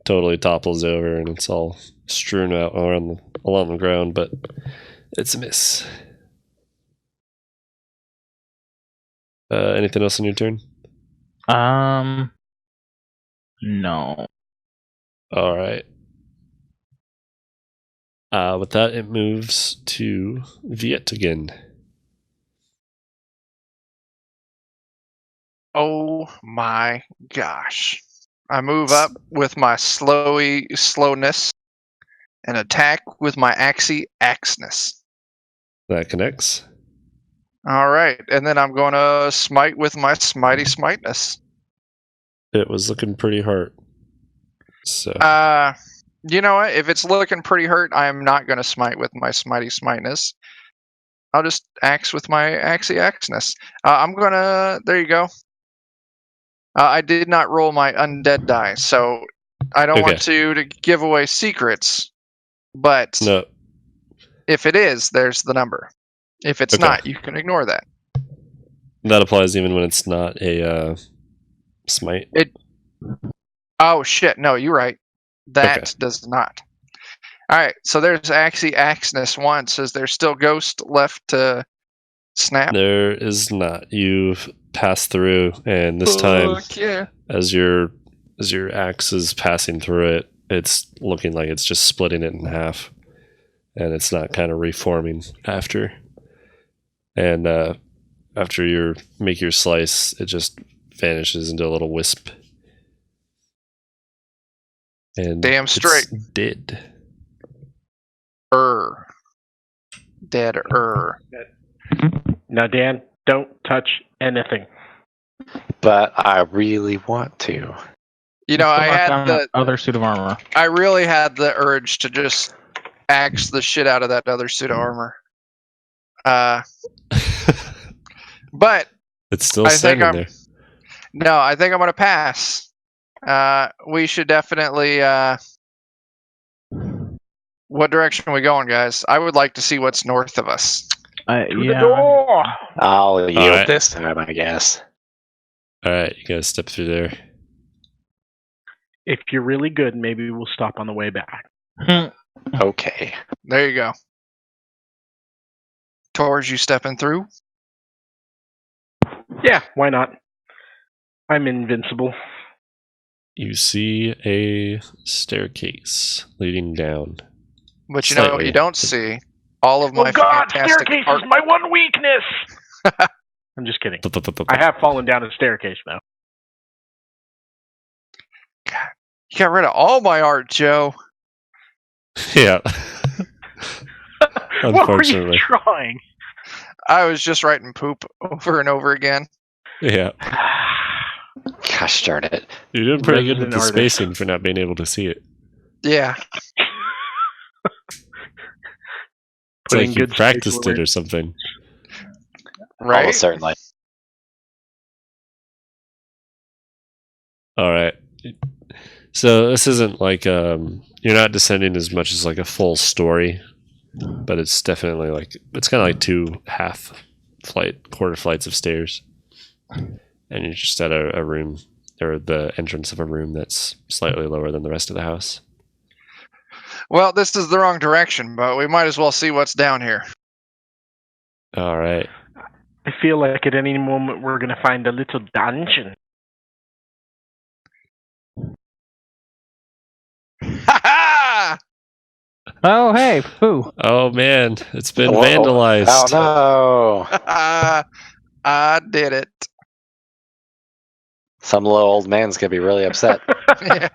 totally topples over, and it's all strewn out along the ground, but it's a miss. Anything else on your turn? No. Alright. With that, it moves to Viet again. Oh my gosh. I move up with my slowness and attack with my axeness. That connects. Alright, and then I'm going to smite with my smiteness. It was looking pretty hard. So. You know what? If it's looking pretty hurt, I am not going to smite with my smiteness. I'll just axe with my axeness. I'm going to... There you go. I did not roll my undead die, so I don't want to give away secrets. But No. if it is, there's the number. If it's Okay. not, you can ignore that. That applies even when it's not a smite. Oh shit! No, you're right. That Okay. does not. All right. So there's Axness once. Is there still ghost left to snap? There is not. You've passed through, and this time, Fuck yeah. as your axe is passing through it, it's looking like it's just splitting it in half, and it's not kind of reforming after. And after you make your slice, it just vanishes into a little wisp. And Damn straight. it's dead. Dead. Now, Dan, don't touch anything. But I really want to. You know, Let's I go knock had down the. that other suit of armor. I really had the urge to just axe the shit out of that other suit of armor. But It's still I think standing I'm. there. No, I think I'm gonna pass. We should definitely. What direction are we going, guys? I would like to see what's north of us. To the Yeah. door! I'll yield Alright. this time, I guess. All right, you guys step through there. If you're really good, maybe we'll stop on the way back. Okay. There you go. Towards you stepping through. Yeah, why not? I'm invincible. You see a staircase leading down. But you know what Slightly. you don't see? All of my Oh God, fantastic staircase art. is my one weakness! I'm just kidding. I have fallen down a staircase now. You got rid of all my art, Joe. Yeah. What were Unfortunately. you trying? I was just writing poop over and over again. Yeah. Gosh darn it. You're doing pretty good with Resident the artist. spacing for not being able to see it. Yeah. It's Putting like you good practiced spatial it or something. Right? Almost certainly. All right. So this isn't like you're not descending as much as like a full story, but it's definitely like it's kind of like 2 quarter flights of stairs, and you're just at a room or the entrance of a room that's slightly lower than the rest of the house. Well, this is the wrong direction, but we might as well see what's down here. All right. I feel like at any moment we're going to find a little dungeon. Ha ha! Oh, hey, poo. Oh man, it's been Whoa. vandalized. Oh no. I did it. Some little old man's gonna be really upset. Yeah.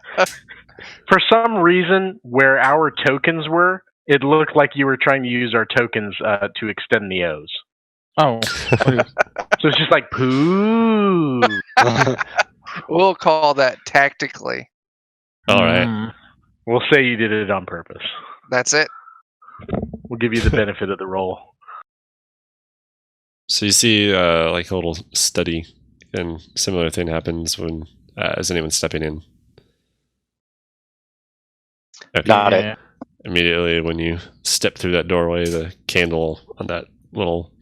For some reason, where our tokens were, it looked like you were trying to use our tokens to extend the O's. Oh, So it's just like, poo. We'll call that tactically. All right. We'll say you did it on purpose. That's it. We'll give you the benefit of the roll. So you see like a little study, and similar thing happens when is anyone stepping in? Okay. Got it. Immediately when you step through that doorway, the candle on that little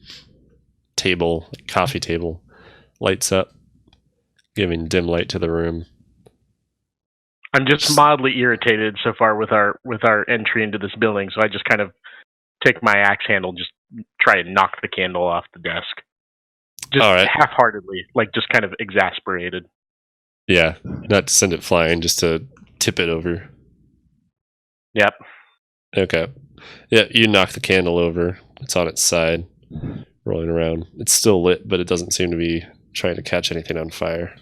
table, coffee table, lights up, giving dim light to the room. I'm just mildly irritated so far with our entry into this building, so I just kind of take my axe handle, just try and knock the candle off the desk. Just All right. half-heartedly, like just kind of exasperated. Yeah, not to send it flying, just to tip it over. Yep. Okay. Yeah, you knock the candle over. It's on its side, rolling around. It's still lit, but it doesn't seem to be trying to catch anything on fire.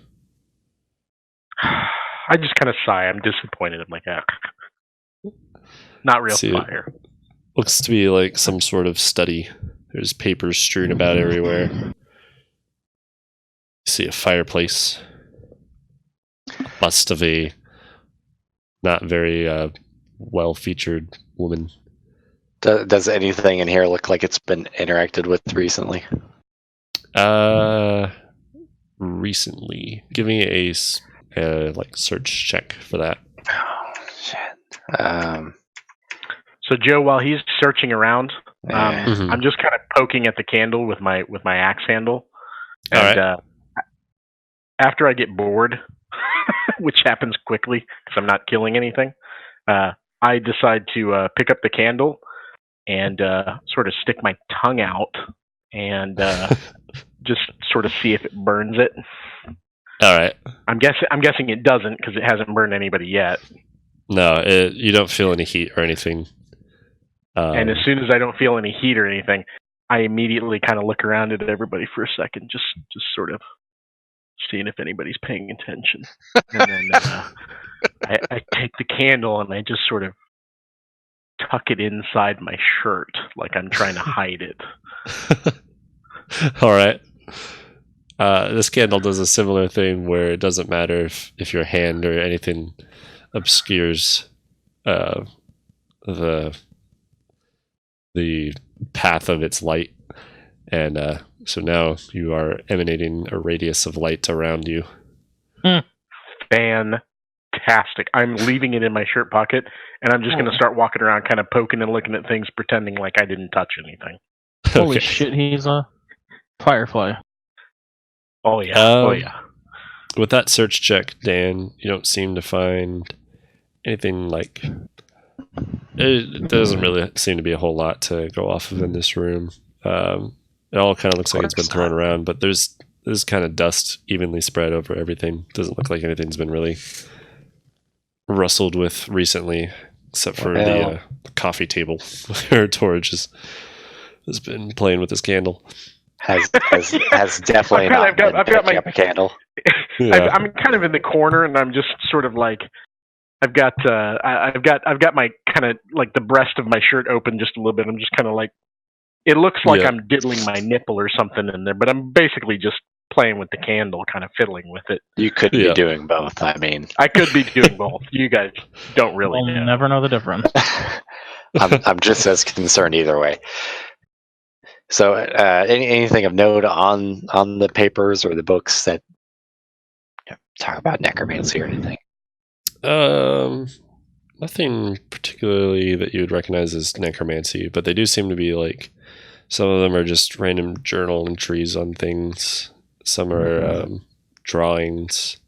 I just kind of sigh. I'm disappointed. I'm like, not real See, fire. Looks to be like some sort of study. There's papers strewn about everywhere. You see a fireplace. A bust of a not very well-featured woman. Does anything in here look like it's been interacted with recently? Recently. Give me a like search check for that. Oh shit. So Joe, while he's searching around, Mhm. I'm just kind of poking at the candle with my axe handle, All and right. after I get bored, which happens quickly because I'm not killing anything, I decide to pick up the candle and sort of stick my tongue out and just sort of see if it burns it. All right. I'm guessing it doesn't because it hasn't burned anybody yet. No, you don't feel any heat or anything. And as soon as I don't feel any heat or anything, I immediately kind of look around at everybody for a second, just sort of seeing if anybody's paying attention. And then I take the candle and I just sort of tuck it inside my shirt like I'm trying to hide it. All right. This candle does a similar thing where it doesn't matter if your hand or anything obscures the path of its light, and so now you are emanating a radius of light around you. Fantastic. I'm leaving it in my shirt pocket, and I'm just going to start walking around kind of poking and looking at things, pretending like I didn't touch anything. Holy Okay. shit, he's a firefly. Oh, yeah. With that search check, Dan, you don't seem to find anything like... It doesn't really seem to be a whole lot to go off of in this room. It all kind of looks like it's been thrown around, but there's kind of dust evenly spread over everything. Doesn't look like anything's been really rustled with recently, except for the coffee table where Torch has been playing with his candle. Has definitely not been picking up a candle. Yeah. I'm kind of in the corner, and I'm just sort of like, I've got my kind of like the breast of my shirt open just a little bit. I'm just kind of like, it looks like I'm diddling my nipple or something in there, but I'm basically just playing with the candle, kind of fiddling with it. You could be doing both. I mean, I could be doing both. You guys don't really We'll know. never know the difference. I'm just as concerned either way. So, anything of note on the papers or the books that talk about necromancy or anything? Nothing particularly that you would recognize as necromancy, but they do seem to be like, some of them are just random journal entries on things. Some are drawings,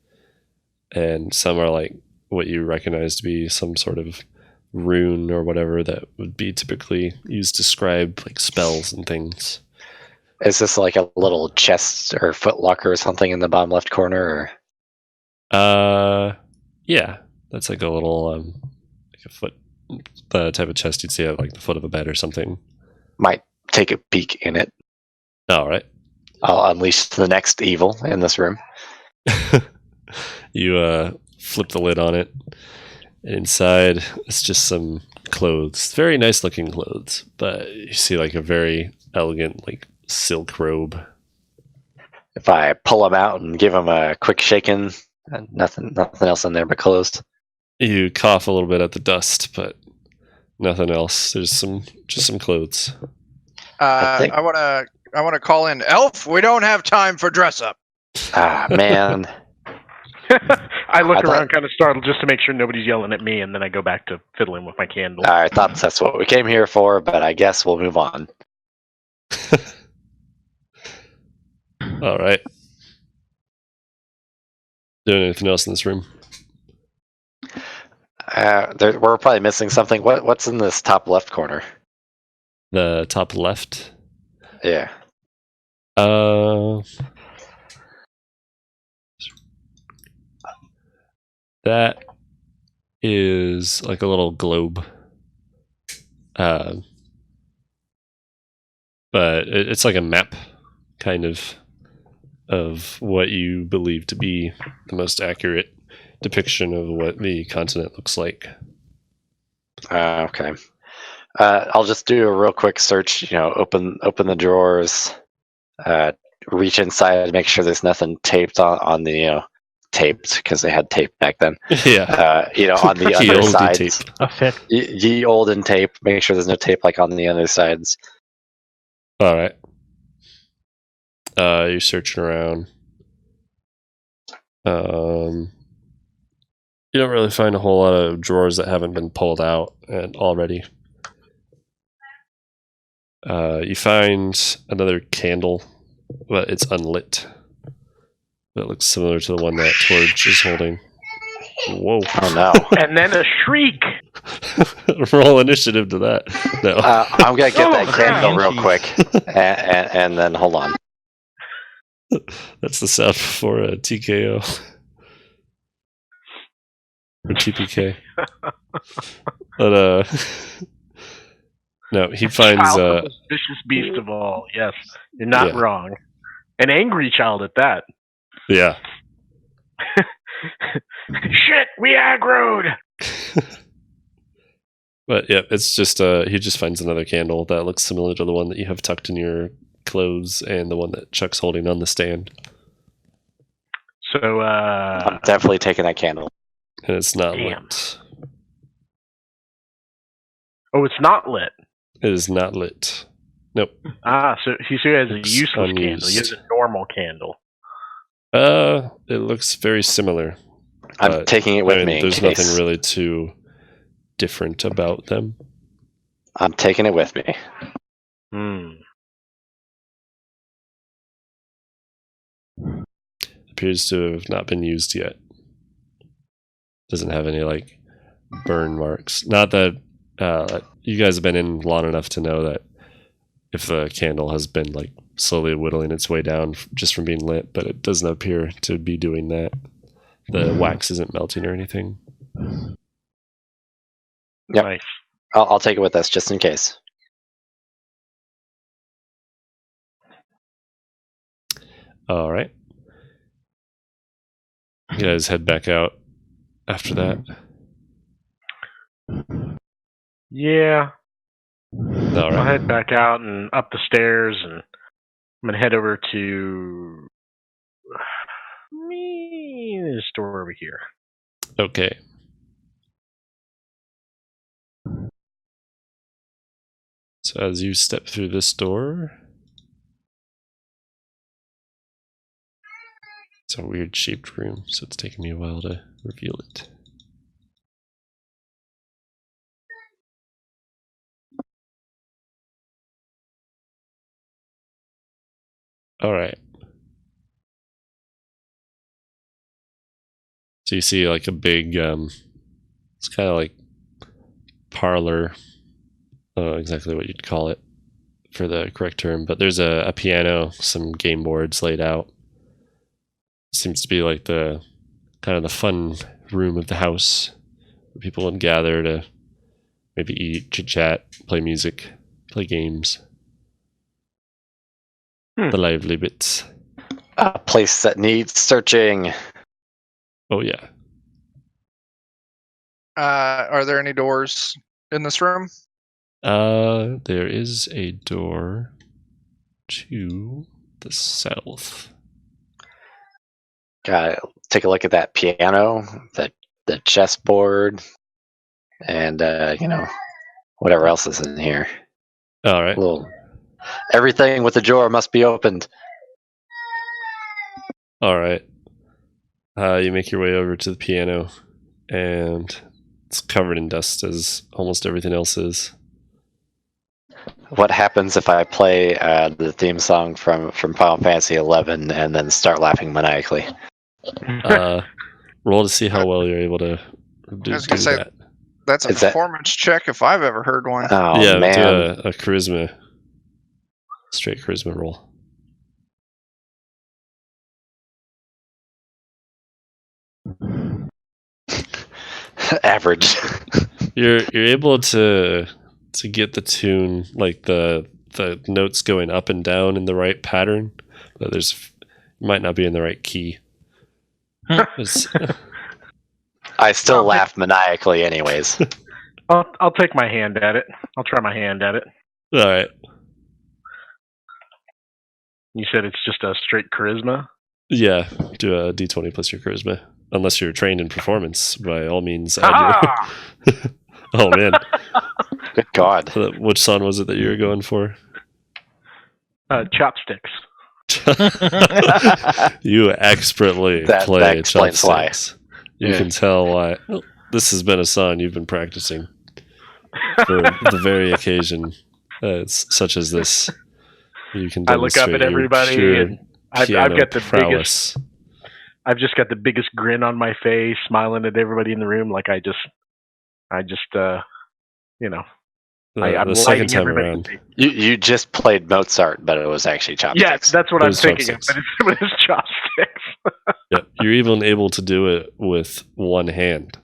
and some are like what you recognize to be some sort of rune or whatever that would be typically used to scribe like spells and things. Is this like a little chest or footlocker or something in the bottom left corner? Or? Yeah, that's like a little like a foot, the type of chest you'd see at like the foot of a bed or something. Might take a peek in it. All right. I'll unleash the next evil in this room. You flip the lid on it, and inside it's just some clothes. Very nice looking clothes, but you see like a very elegant like silk robe. If I pull them out and give them a quick shaking, nothing else in there but clothes. You cough a little bit at the dust, but nothing else. There's just some clothes. I want to call in Elf. We don't have time for dress up. Ah, man. I look around kind of startled just to make sure nobody's yelling at me, and then I go back to fiddling with my candle. I thought that's what we came here for, but I guess we'll move on. All right. Doing anything else in this room? We're probably missing something. What's in this top left corner? The top left? Yeah. That is like a little globe. But it's like a map, kind of what you believe to be the most accurate depiction of what the continent looks like. Okay. I'll just do a real quick search. Open the drawers, reach inside, make sure there's nothing taped on the taped because they had tape back then. Yeah. On the other sides, tape. A fit. ye olden tape. Make sure there's no tape like on the other sides. All right. You're searching around. You don't really find a whole lot of drawers that haven't been pulled out and already. You find another candle, but it's unlit. That looks similar to the one that Torch is holding. Whoa. Oh no. And then a shriek. Roll initiative to that. No. I'm gonna get that Oh, candle real jeez. quick, and then hold on. That's the sound for a TKO. Or TPK. But, no, he finds, Child, the most vicious beast of all. Yes, you're not Yeah. wrong. An angry child at that. yeah. Shit, we aggroed. But, yeah, it's just, he just finds another candle that looks similar to the one that you have tucked in your clothes and the one that Chuck's holding on the stand. So, I'm definitely taking that candle. And it's not Damn. lit. oh, it's not lit. It is not lit. Nope. Ah, so he has a Looks useless candle. He has unused. a normal candle. It looks very similar. I'm But, taking it with I mean, me in there's case. nothing really too different about them. I'm taking it with me. Appears to have not been used yet. Doesn't have any like burn marks. Not that you guys have been in long enough to know that if the candle has been like slowly whittling its way down just from being lit, but it doesn't appear to be doing that. The wax isn't melting or anything. Yep. Nice. I'll take it with us just in case. All right. You guys head back out after that. Yeah, All I'll right. head back out and up the stairs, and I'm gonna head over to this door over here. Okay. So as you step through this door, it's a weird shaped room, so it's taking me a while to reveal it. All right. So you see like a big, it's kind of like parlor. I don't know exactly what you'd call it for the correct term, but there's a piano, some game boards laid out. Seems to be like the kind of the fun room of the house where people would gather to maybe eat, chit chat, play music, play games. The lively bits. A place that needs searching. Oh yeah. Are there any doors in this room? There is a door to the south. Gotta take a look at that piano, the chessboard, and whatever else is in here. All right. Everything with the drawer must be opened. All right. You make your way over to the piano, and it's covered in dust as almost everything else is. What happens if I play the theme song from Final Fantasy XI and then start laughing maniacally? Roll to see how well you're able to do I was gonna say, that. That's a Is that- performance check if I've ever heard one. Oh Yeah, man! do a charisma, straight charisma roll. Average. You're able to get the tune, like the notes going up and down in the right pattern, but you might not be in the right key. It's- I still laugh maniacally, anyways. I'll take my hand at it. I'll try my hand at it. all right. You said it's just a straight charisma. Yeah, do a d20 plus your charisma. Unless you're trained in performance, by all means, add Ah! your... Oh man, Good God. which song was it that you were going for? Chopsticks. You expertly That play explains why. chopsticks. You Yeah. can tell why. This has been a song you've been practicing for the very occasion. It's such as this. You can I look up demonstrate at your everybody, pure and I've piano got the prowess. I've just got the biggest grin on my face, smiling at everybody in the room, like I just, you know, I'm The second lighting time everybody. around, You just played Mozart, but it was actually Yeah, chopsticks. that's what It I'm was thinking chopsticks. of, but it's chopsticks. yeah, you're even able to do it with one hand.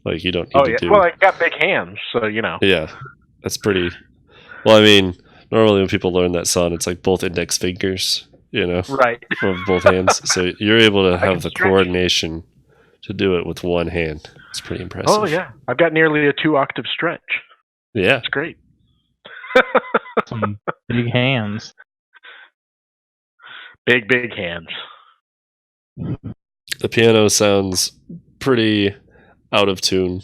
Like you don't need Oh to yeah, do. well I got big hands, so you know. Yeah, that's pretty. Well, I mean, normally when people learn that song, it's like both index fingers, Right. from both hands. So you're able to can have the stretch. coordination to do it with one hand. It's pretty impressive. Oh yeah, I've got nearly a 2-octave stretch. Yeah. It's great. Some big hands. Big hands. The piano sounds pretty out of tune.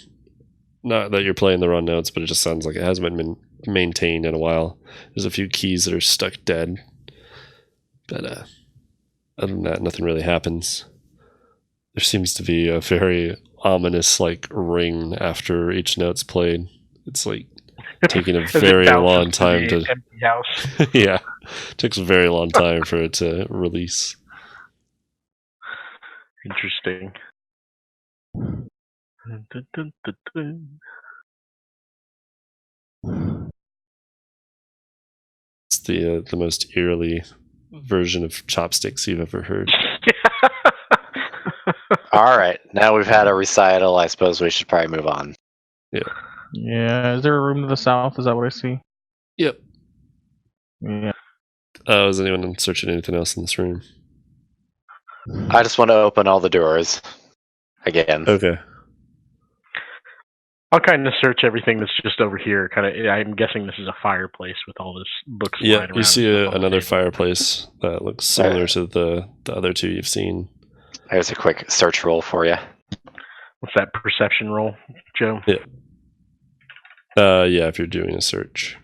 Not that you're playing the wrong notes, but it just sounds like it hasn't been maintained in a while. There's a few keys that are stuck dead. But other than that, nothing really happens. There seems to be a very ominous ring after each note's played. It's like taking a As it very bounces long time the to empty house. yeah. It takes a very long time for it to release. Interesting. Dun, dun, dun, dun. It's the most eerily version of chopsticks you've ever heard. All right, now we've had a recital. I suppose we should probably move on. Yeah, is there a room to the south? Is that what I see? Yep. Yeah. Is anyone searching anything else in this room? I just want to open all the doors again. Okay. I'll kind of search everything that's just over here. I'm guessing this is a fireplace with all this books Yeah, lying around. you see and stuff on the another table. fireplace that looks similar to the other two you've seen. There's a quick search roll for you. What's that perception roll, Joe? Yeah, if you're doing a search.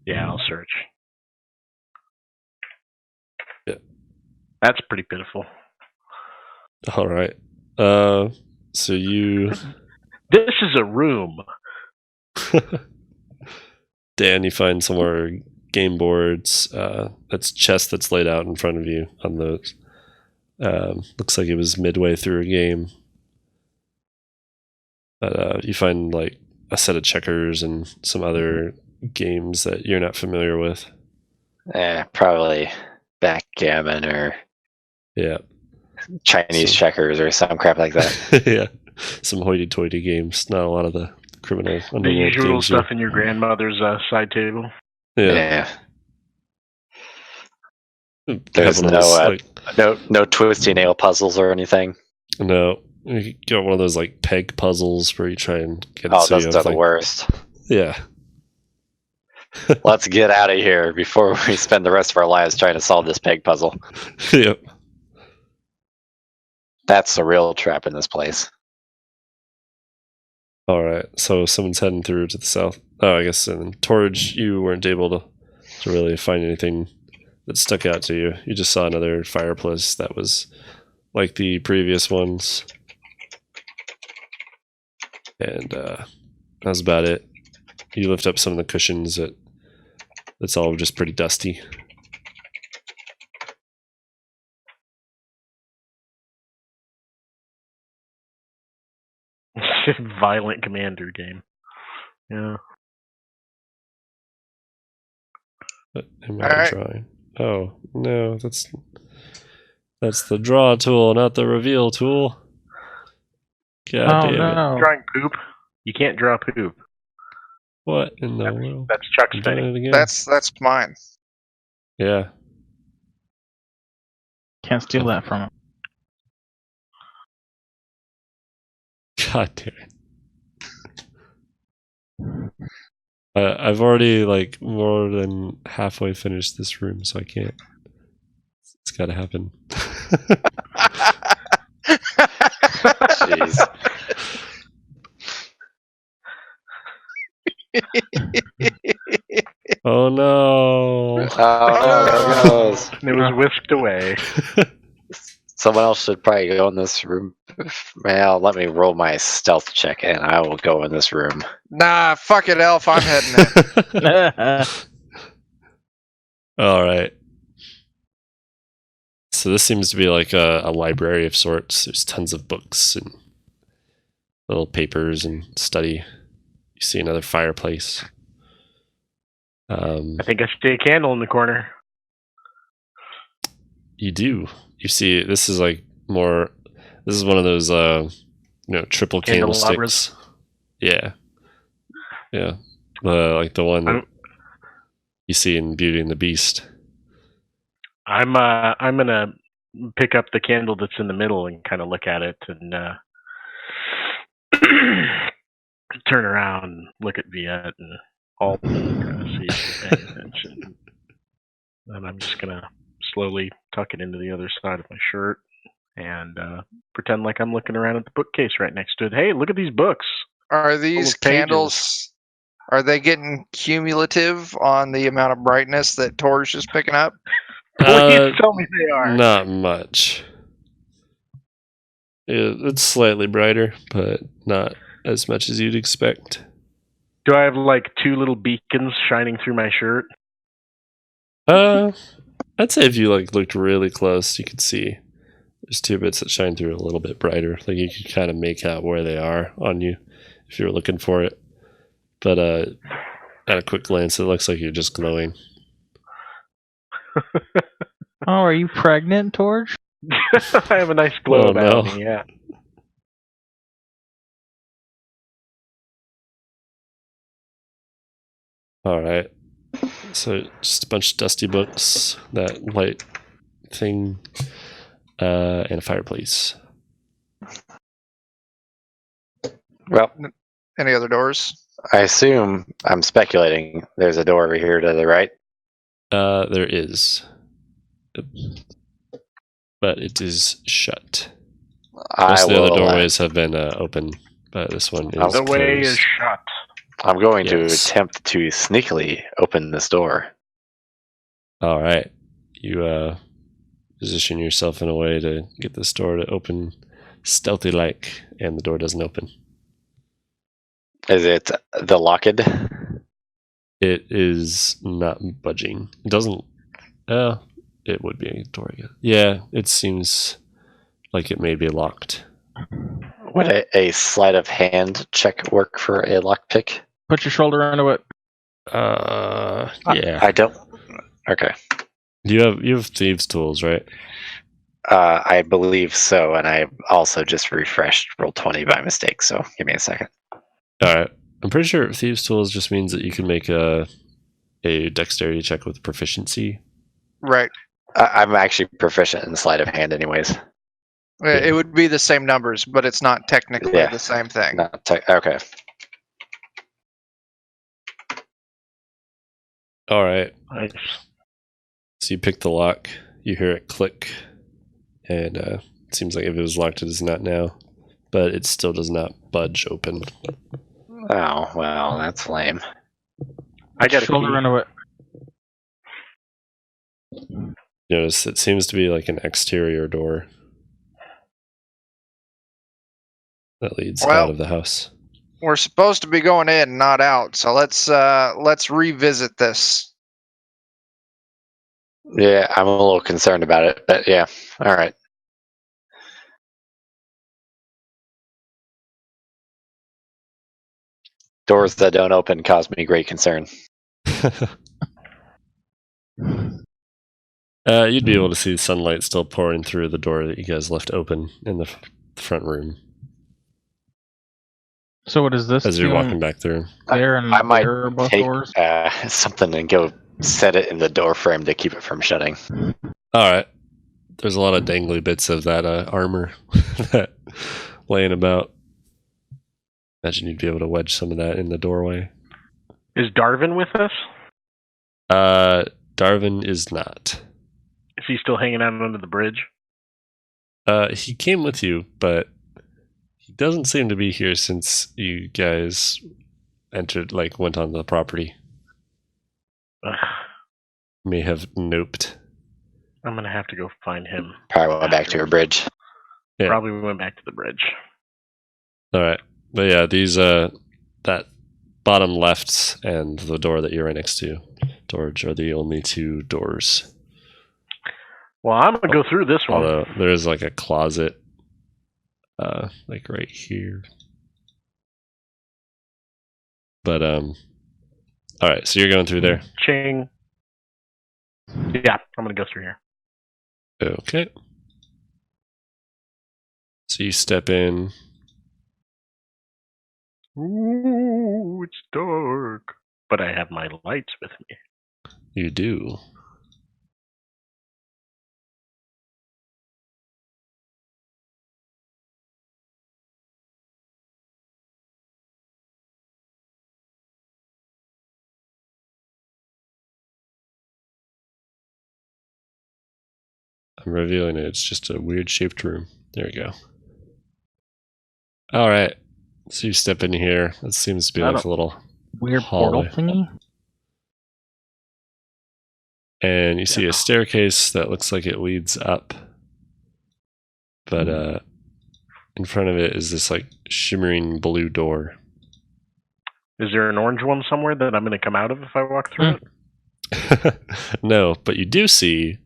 Yeah, I'll search. Yeah. That's pretty pitiful. All right. So you, This is a room. Dan, you find some more game boards. That's chess that's laid out in front of you on those. Looks like it was midway through a game. But you find a set of checkers and some other games that you're not familiar with. Probably backgammon or Yeah. Chinese checkers or some crap like that. Yeah. Some hoity-toity games. Not a lot of the criminal The underworld usual games. stuff in your grandmother's side table. Yeah. There's Have one of those, no twisty nail puzzles or anything. no. You got one of those peg puzzles where you try and get Oh, so those you are have, the worst. Yeah. Let's get out of here before we spend the rest of our lives trying to solve this peg puzzle. Yep. That's the real trap in this place. All right. So someone's heading through to the south. Oh, I guess in Torridge, you weren't able to really find anything that stuck out to you. You just saw another fireplace that was like the previous ones. And that was about it. You lift up some of the cushions. It's all just pretty dusty. Violent Commander game. Yeah. What am I All right. drawing? Oh, no, that's the draw tool, not the reveal tool. God Oh damn it. no! Drawing poop. You can't draw poop. What in the world? That's Chuck's I'm doing thing. it again. That's mine. Yeah. Can't steal that from him. God damn it. I've already more than halfway finished this room, so I can't. It's gotta happen. Jeez. Oh no. Oh, there it goes. And it was whisked away. Someone else should probably go in this room. Well, let me roll my stealth check and I will go in this room. Nah, fuck it, Elf. I'm heading in. All right. So this seems to be like a library of sorts. There's tons of books and little papers and study. You see another fireplace. I think I see a candle in the corner. You do. You see, this is like more. This is one of those, triple Candelabras? candlesticks. Yeah. Like the one that you see in Beauty and the Beast. I'm gonna pick up the candle that's in the middle and kind of look at it and turn around and look at Viet and Alton, kind of see if she's paying attention. And I'm just gonna slowly tuck it into the other side of my shirt and pretend like I'm looking around at the bookcase right next to it. Hey, look at these books. Are these Little pages. candles? Are they getting cumulative on the amount of brightness that Torch is picking up? Please tell me they are. Not much. It's slightly brighter, but not as much as you'd expect. Do I have like two little beacons shining through my shirt? I'd say if you looked really close, you could see there's two bits that shine through a little bit brighter. Like you could kind of make out where they are on you if you were looking for it. But at a quick glance, it looks like you're just glowing. Oh, are you pregnant, Torch? I have a nice glow about me, yeah. Alright. So just a bunch of dusty books, that light thing, and a fireplace. Well, Any other doors? I assume, I'm speculating, there's a door over here to the right. There is. But it is shut. Most of the other doorways have been open, but this one is The way closed. is shut. I'm going to Yes. attempt to sneakily open this door. All right. You position yourself in a way to get this door to open stealthy-like, and the door doesn't open. Is it the locked? It is not budging. It doesn't... it would be a door, I guess. Yeah, it seems like it may be locked. Would a sleight of hand check work for a lockpick? Put your shoulder into it. Yeah. I don't. Okay. You have thieves' tools, right? I believe so, and I also just refreshed roll 20 by mistake, so give me a second. All right. I'm pretty sure thieves' tools just means that you can make a dexterity check with proficiency. Right. I'm actually proficient in sleight of hand anyways. It would be the same numbers, but it's not technically Yeah. the same thing. Okay. All right. Nice. So you pick the lock. You hear it click, and it seems like if it was locked, it is not now, but it still does not budge open. Oh, well, that's lame. I got a Shoulder key. into it. Notice it seems to be like an exterior door that leads out of the house. We're supposed to be going in, not out. So let's revisit this. Yeah, I'm a little concerned about it, but yeah, all right. Doors that don't open cause me great concern. You'd be able to see sunlight still pouring through the door that you guys left open in the front room So what is this? as you're doing walking back through. there and I might there are both take doors? something and go set it in the door frame to keep it from shutting. All right. There's a lot of dangly bits of that armor that laying about. Imagine you'd be able to wedge some of that in the doorway. Is Darvin with us? Darvin is not. Is he still hanging out under the bridge? He came with you, but he doesn't seem to be here since you guys went on the property. Ugh, May have noped. I'm gonna have to go find him. Probably went back to her bridge. Yeah. Probably went back to the bridge. All right. But yeah, these that bottom left and the door that you're right next to storage are the only two doors. Well, I'm gonna go through this one. Although there is like a closet, like right here. But all right, so you're going through there. Ching. Yeah, I'm gonna go through here. Okay. So you step in. Ooh, it's dark. But I have my lights with me. You do. I'm revealing it. It's just a weird shaped room. There we go. All right. So you step in here. It seems to be like a little weird hallway. portal thingy. And you see a staircase that looks like it leads up. But in front of it is this like shimmering blue door. Is there an orange one somewhere that I'm going to come out of if I walk through it? No, but you do see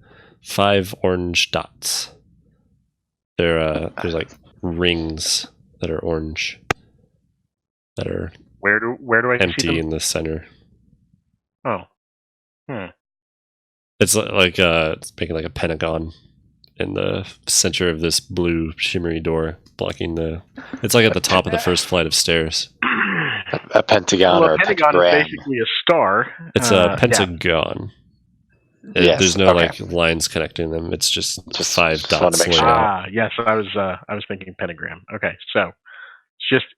5 orange dots. There's like rings that are orange that are Where do I see empty them? in the center. Oh. It's like it's making like a pentagon in the center of this blue shimmery door, blocking the. It's like at the top of the first flight of stairs. A pentagon Well, or a a pentagon pentagram. is basically a star. It's a pentagon. Yes, There's no okay. like lines connecting them. It's just 5 just wanted dots to make laid sure. out. Yes, I was thinking pentagram. Okay, so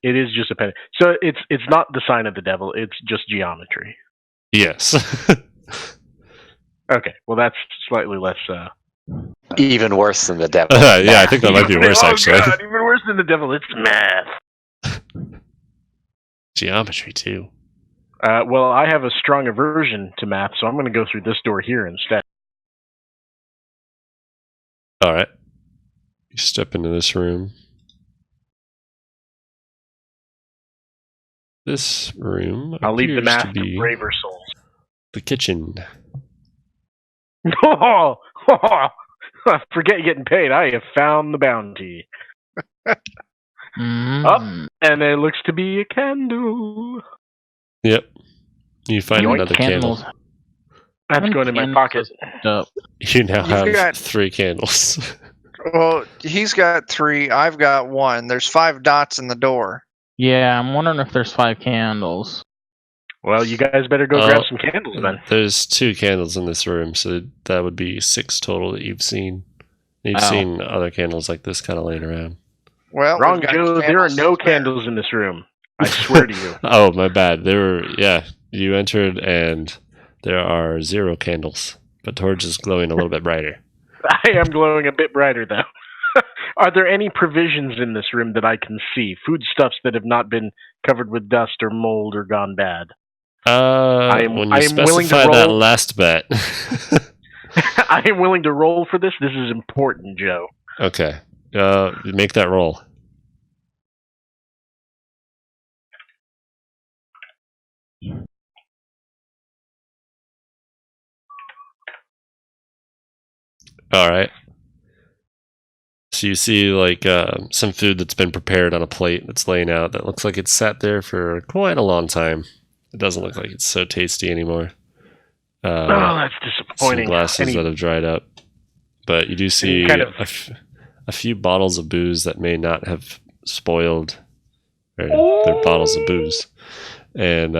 it is just a pen. So it's not the sign of the devil. It's just geometry. Yes. Okay, well that's slightly less. Even worse than the devil. Yeah, I think that might be worse actually. God, even worse than the devil. It's math. Geometry too. Well, I have a strong aversion to math, so I'm going to go through this door here instead. All right. You step into this room. This room I'll leave the appears math to to be braver souls. the kitchen. Oh, forget getting paid. I have found the bounty. Mm. And it looks to be a candle. Yep. You find Yoink. another candle. Candles. That's going in my pocket. Up. You now You've have got- 3 candles. Well, he's got 3. I've got 1. There's 5 dots in the door. Yeah, I'm wondering if there's 5 candles. Well, you guys better go Oh, grab some candles then. There's 2 candles in this room, so that would be 6 total that you've seen. You've Oh. seen other candles like this kind of laying around. Well, Wrong, we've got Joe. There are candles no to spare. candles in this room. I swear to you. Oh, my bad. You entered and there are 0 candles, but Torch is glowing a little bit brighter. I am glowing a bit brighter, though. Are there any provisions in this room that I can see? Foodstuffs that have not been covered with dust or mold or gone bad? When you I am willing to specify that roll- last bet. I am willing to roll for this. This is important, Joe. Okay. Make that roll. All right. So you see like some food that's been prepared on a plate that's laying out that looks like it's sat there for quite a long time. It doesn't look like it's so tasty anymore. Oh, that's Some disappointing. glasses that have dried up. But you do see kind of- a few bottles of booze that may not have spoiled. Or they're bottles of booze. And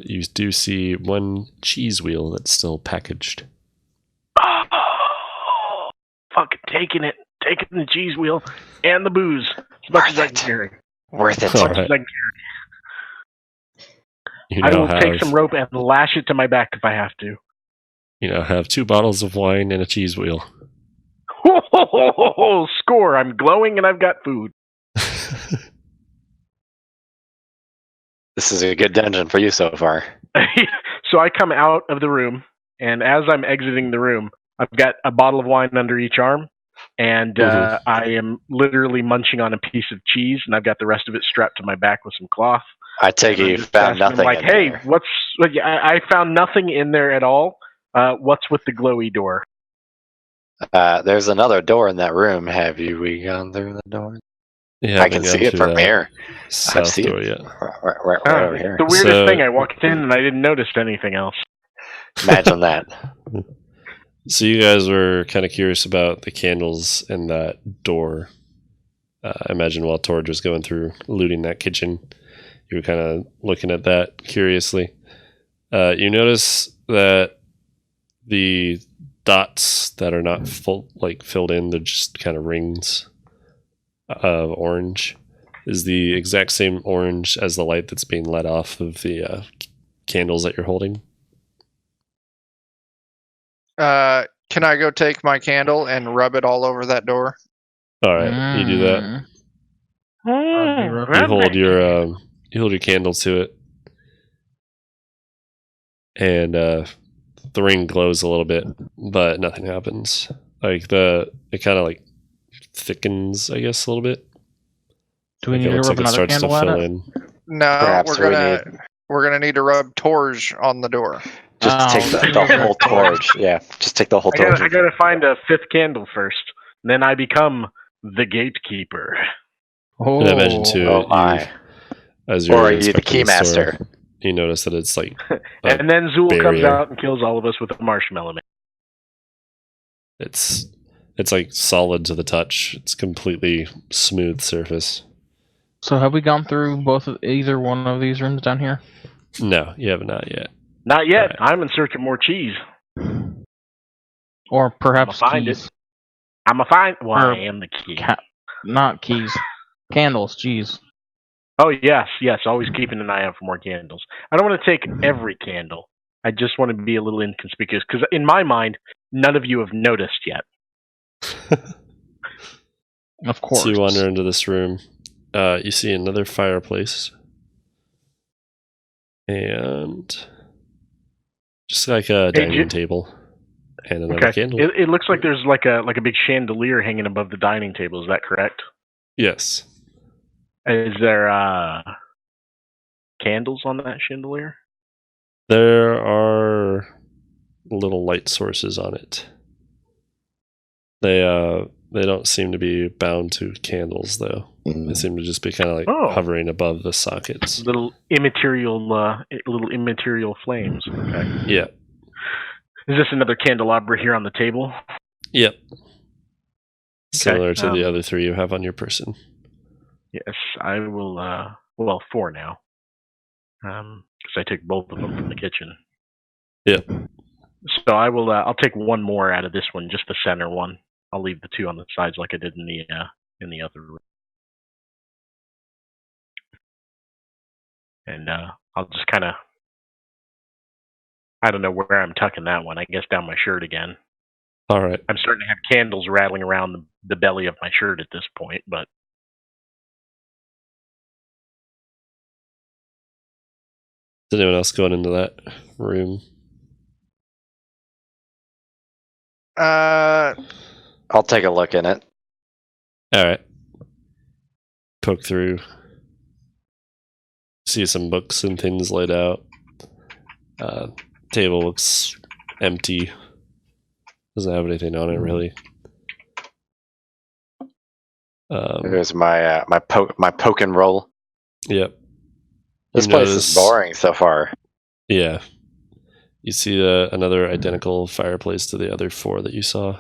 you do see 1 cheese wheel that's still packaged. Oh, fucking taking it. Taking the cheese wheel and the booze. As much as I can carry. Worth it. All As much as right. I can carry. You I now will take have some rope and lash it to my back if I have to. you now have 2 bottles of wine and a cheese wheel. Score! I'm glowing and I've got food. This is a good dungeon for you so far. So I come out of the room, and as I'm exiting the room, I've got a bottle of wine under each arm, and I am literally munching on a piece of cheese, and I've got the rest of it strapped to my back with some cloth. I take it And you I'm just found asking him, nothing like, in hey, there. what's? I found nothing in there at all. What's with the glowy door? There's another door in that room. We gone through the door? Yeah, I can see it from here. South see door it. yet. Right over here. The weirdest So- thing, I walked in and I didn't notice anything else. Imagine that. So you guys were kind of curious about the candles in that door. I imagine while Torge was going through looting that kitchen, you were kind of looking at that curiously. You notice that the dots that are not filled in, they're just kind of rings of orange, is the exact same orange as the light that's being let off of the candles that you're holding. Can I go take my candle and rub it all over that door? All right, you do that. You hold your candle to it, and the ring glows a little bit, but nothing happens. It kind of like thickens, I guess, a little bit. Do we Like need it to looks rub like it another starts to candle at fill it? in. No, Perhaps we're gonna need to rub Torge on the door. Just take the whole torch. Yeah, just take the whole torch. I gotta find a fifth candle first. And then I become the gatekeeper. Oh, And I imagine too, Oh my! as you're Or are you the inspecting keymaster? store, you notice that it's like And then Zool comes barrier. out and kills all of us with a marshmallow man. it's like solid to the touch. It's completely smooth surface. So have we gone through either one of these rooms down here? No, you have not yet. Not yet. Alright. I'm in search of more cheese. Or perhaps I'ma find keys? I'm a fine. Well, Or I am the key. Not keys. Candles, jeez. Oh yes. Always keeping an eye out for more candles. I don't want to take every candle. I just want to be a little inconspicuous because in my mind, none of you have noticed yet. Of course. So you wander into this room. You see another fireplace. And just like a dining table. And another candle. It looks like there's like a big chandelier hanging above the dining table. Is that correct? Yes. Is there candles on that chandelier? There are little light sources on it. They don't seem to be bound to candles though. They seem to just be kind of like hovering above the sockets. Little immaterial flames. Okay. Yeah. Is this another candelabra here on the table? Yep. Similar Okay, to the other three you have on your person. Yes, I will. Well, 4 now. Because I took both of them from the kitchen. Yep. So I will. I'll take one more out of this one, just the center one. I'll leave the 2 on the sides like I did in the other room. And I'll just kind of. I don't know where I'm tucking that one. I guess down my shirt again. All right. I'm starting to have candles rattling around the belly of my shirt at this point, but. Is anyone else going into that room? I'll take a look in it. All right. Poke through. See some books and things laid out. Table looks empty. Doesn't have anything on it really. There's my my poke and roll. Yep. This place is boring so far. Yeah. You see another identical fireplace to the other 4 that you saw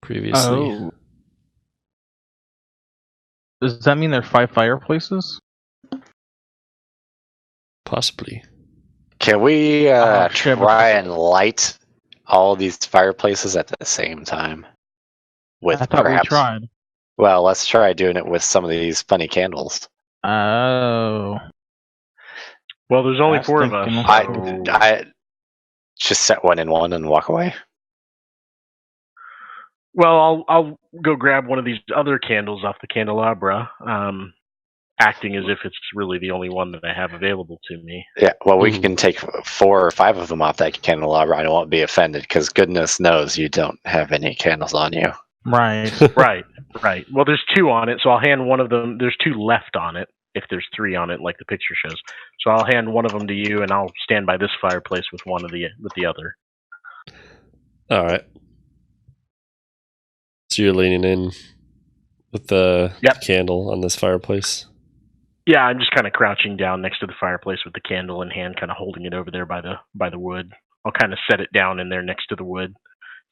previously. Oh. Does that mean there are 5 fireplaces? Possibly. Can we shit, try and light all these fireplaces at the same time? With I thought perhaps, we tried. Well, let's try doing it with some of these funny candles. Oh. Well, there's only That's 4 of us. thinking. I just set one in one and walk away. Well, I'll go grab one of these other candles off the candelabra, acting as if it's really the only one that I have available to me. Yeah, well, we can take 4 or 5 of them off that candelabra. I won't be offended because goodness knows you don't have any candles on you. Right. Right. Well, there's 2 on it, so I'll hand one of them. There's 2 left on it. if there's 3 on it, like the picture shows. So I'll hand one of them to you, and I'll stand by this fireplace with the other. All right. So you're leaning in with the Yep. candle on this fireplace. Yeah, I'm just kind of crouching down next to the fireplace with the candle in hand, kind of holding it over there by the wood. I'll kind of set it down in there next to the wood,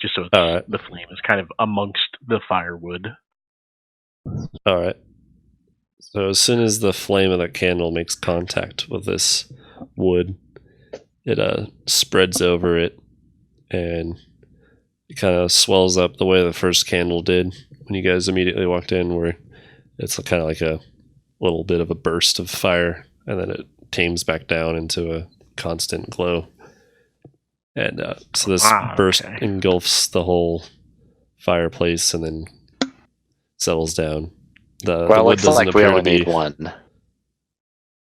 just so All right. the flame is kind of amongst the firewood. All right. So as soon as the flame of the candle makes contact with this wood, it spreads over it, and it kind of swells up the way the first candle did when you guys immediately walked in, where it's kind of like a little bit of a burst of fire, and then it tames back down into a constant glow. And so this burst engulfs the whole fireplace and then settles down. The wood looks doesn't like we appear only to be. need one.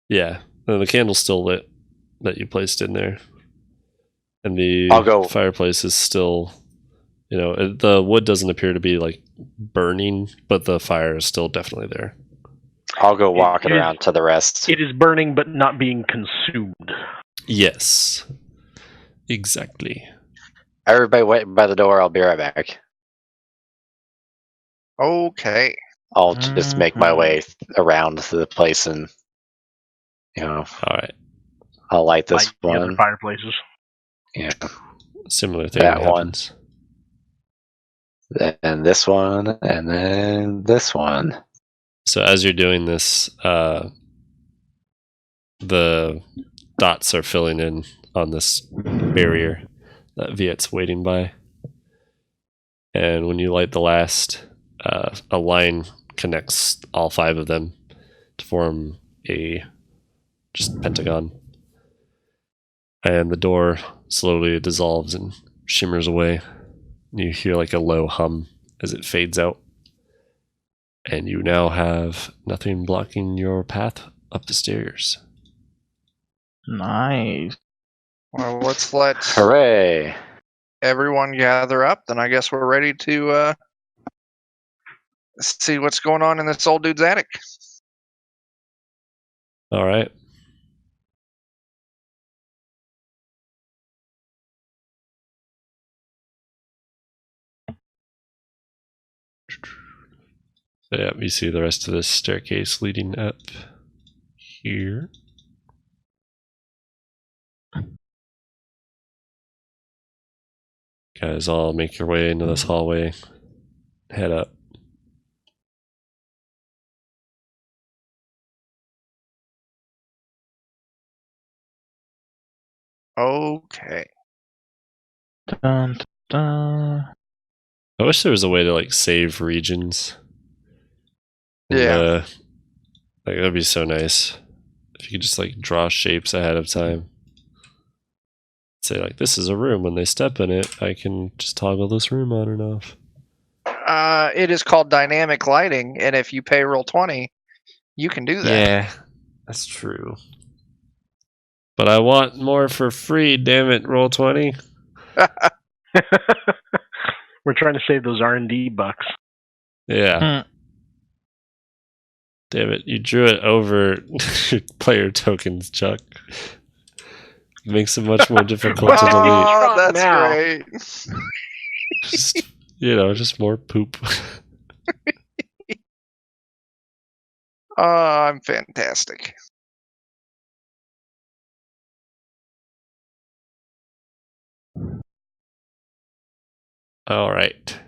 Yeah, and the candle's still lit that you placed in there, and the I'll go- fireplace is still. The wood doesn't appear to be like burning, but the fire is still definitely there. I'll go walk it It is- around to the rest. It is burning, but not being consumed. Yes, exactly. Everybody wait by the door. I'll be right back. Okay. I'll just make my way around to the place, and All right, I'll light this Like the other one. fireplaces. Yeah, similar thing That one. happens. and this one, and then this one. So as you're doing this, the dots are filling in on this barrier that Viet's waiting by. And when you light the last, a line connects all 5 of them to form a just pentagon. And the door slowly dissolves and shimmers away. You hear like a low hum as it fades out. And you now have nothing blocking your path up the stairs. Nice. Well, let's let Hooray! everyone gather up. Then I guess we're ready to see what's going on in this old dude's attic. All right. So yeah, you see the rest of this staircase leading up here. Guys all make your way into this hallway. Head up. Okay. Dun, dun, dun. I wish there was a way to like save regions. Yeah. Like that'd be so nice if you could just like draw shapes ahead of time. Say like this is a room. When they step in it, I can just toggle this room on and off. It is called dynamic lighting, and if you pay roll 20, you can do that. Yeah, that's true. But I want more for free. Damn it! Roll 20. We're trying to save those R&D bucks. Yeah. Damn it! You drew it over player tokens, Chuck. Makes it much more difficult to delete. Oh, that's Now. great. Just, just more poop. I'm fantastic. All right.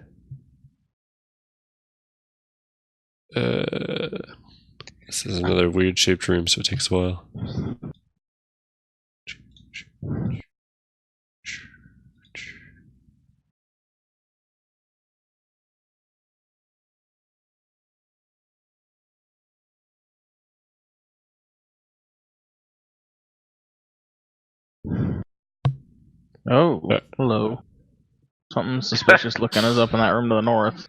This is another weird shaped room, so it takes a while. Oh, hello. Something suspicious looking is up in that room to the north.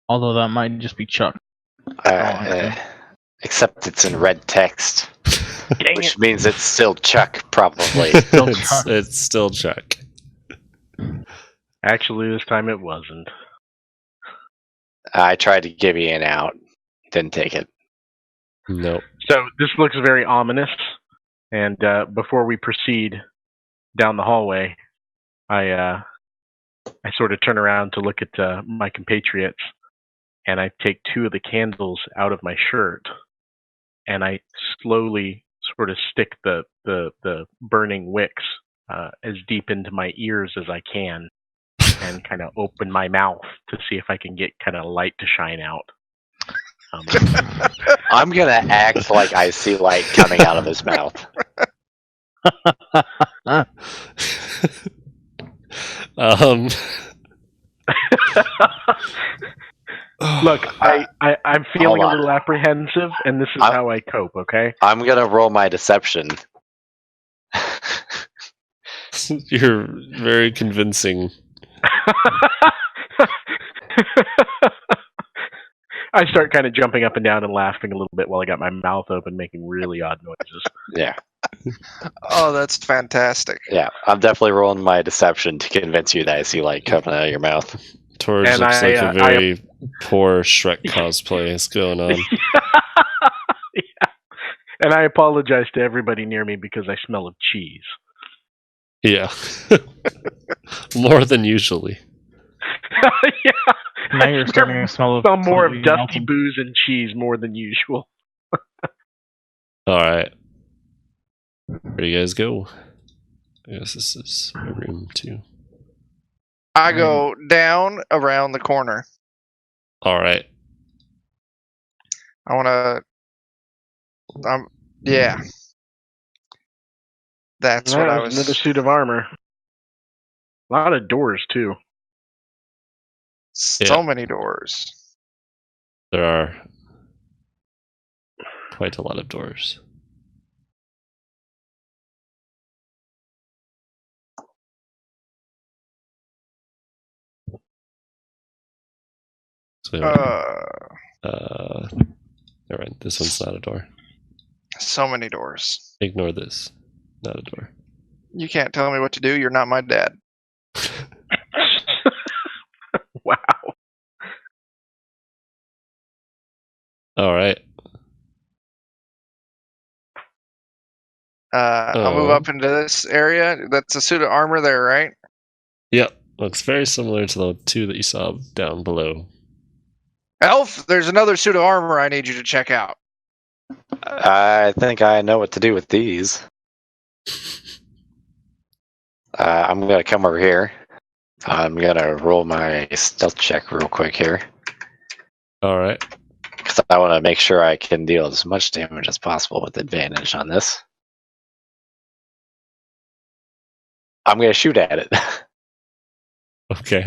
Although that might just be Chuck. Except it's in red text, Dang which it. means it's still Chuck, probably. It's still Chuck. Actually, this time it wasn't. I tried to give you an out. Didn't take it. Nope. So this looks very ominous. And before we proceed down the hallway, I sort of turn around to look at my compatriots, and I take 2 of the candles out of my shirt, and I slowly sort of stick the burning wicks as deep into my ears as I can, and kind of open my mouth to see if I can get kind of light to shine out. I'm gonna act like I see light coming out of his mouth. Look, I'm feeling Hold a on. little apprehensive, and this is how I cope, okay? I'm gonna roll my deception. You're very convincing. I start kind of jumping up and down and laughing a little bit while I got my mouth open, making really odd noises. Yeah, Oh, that's fantastic. yeah. I'm definitely rolling my deception to convince you that I see light coming out of your mouth. Torge And looks I, like a very poor Shrek cosplay is going on. Yeah. And I apologize to everybody near me because I smell of cheese. Yeah. More than usually. Yeah. Now you're starting to smell Smell more of completely dusty melted. booze and cheese more than usual. Alright. Where do you guys go? I guess this is room 2. I go down around the corner. Alright. I want to. Yeah. That's what I was. Another suit of armor. A lot of doors too. So many doors. There are quite a lot of doors. So, never mind. This one's not a door. So many doors. Ignore this. Not a door. You can't tell me what to do. You're not my dad. Wow. Alright. I'll move up into this area. That's a suit of armor there, right? Yep. Looks very similar to the 2 that you saw down below. Elf, there's another suit of armor I need you to check out. I think I know what to do with these. I'm gonna come over here. I'm gonna roll my stealth check real quick here, Alright. because I want to make sure I can deal as much damage as possible with advantage on this. I'm gonna shoot at it. Okay.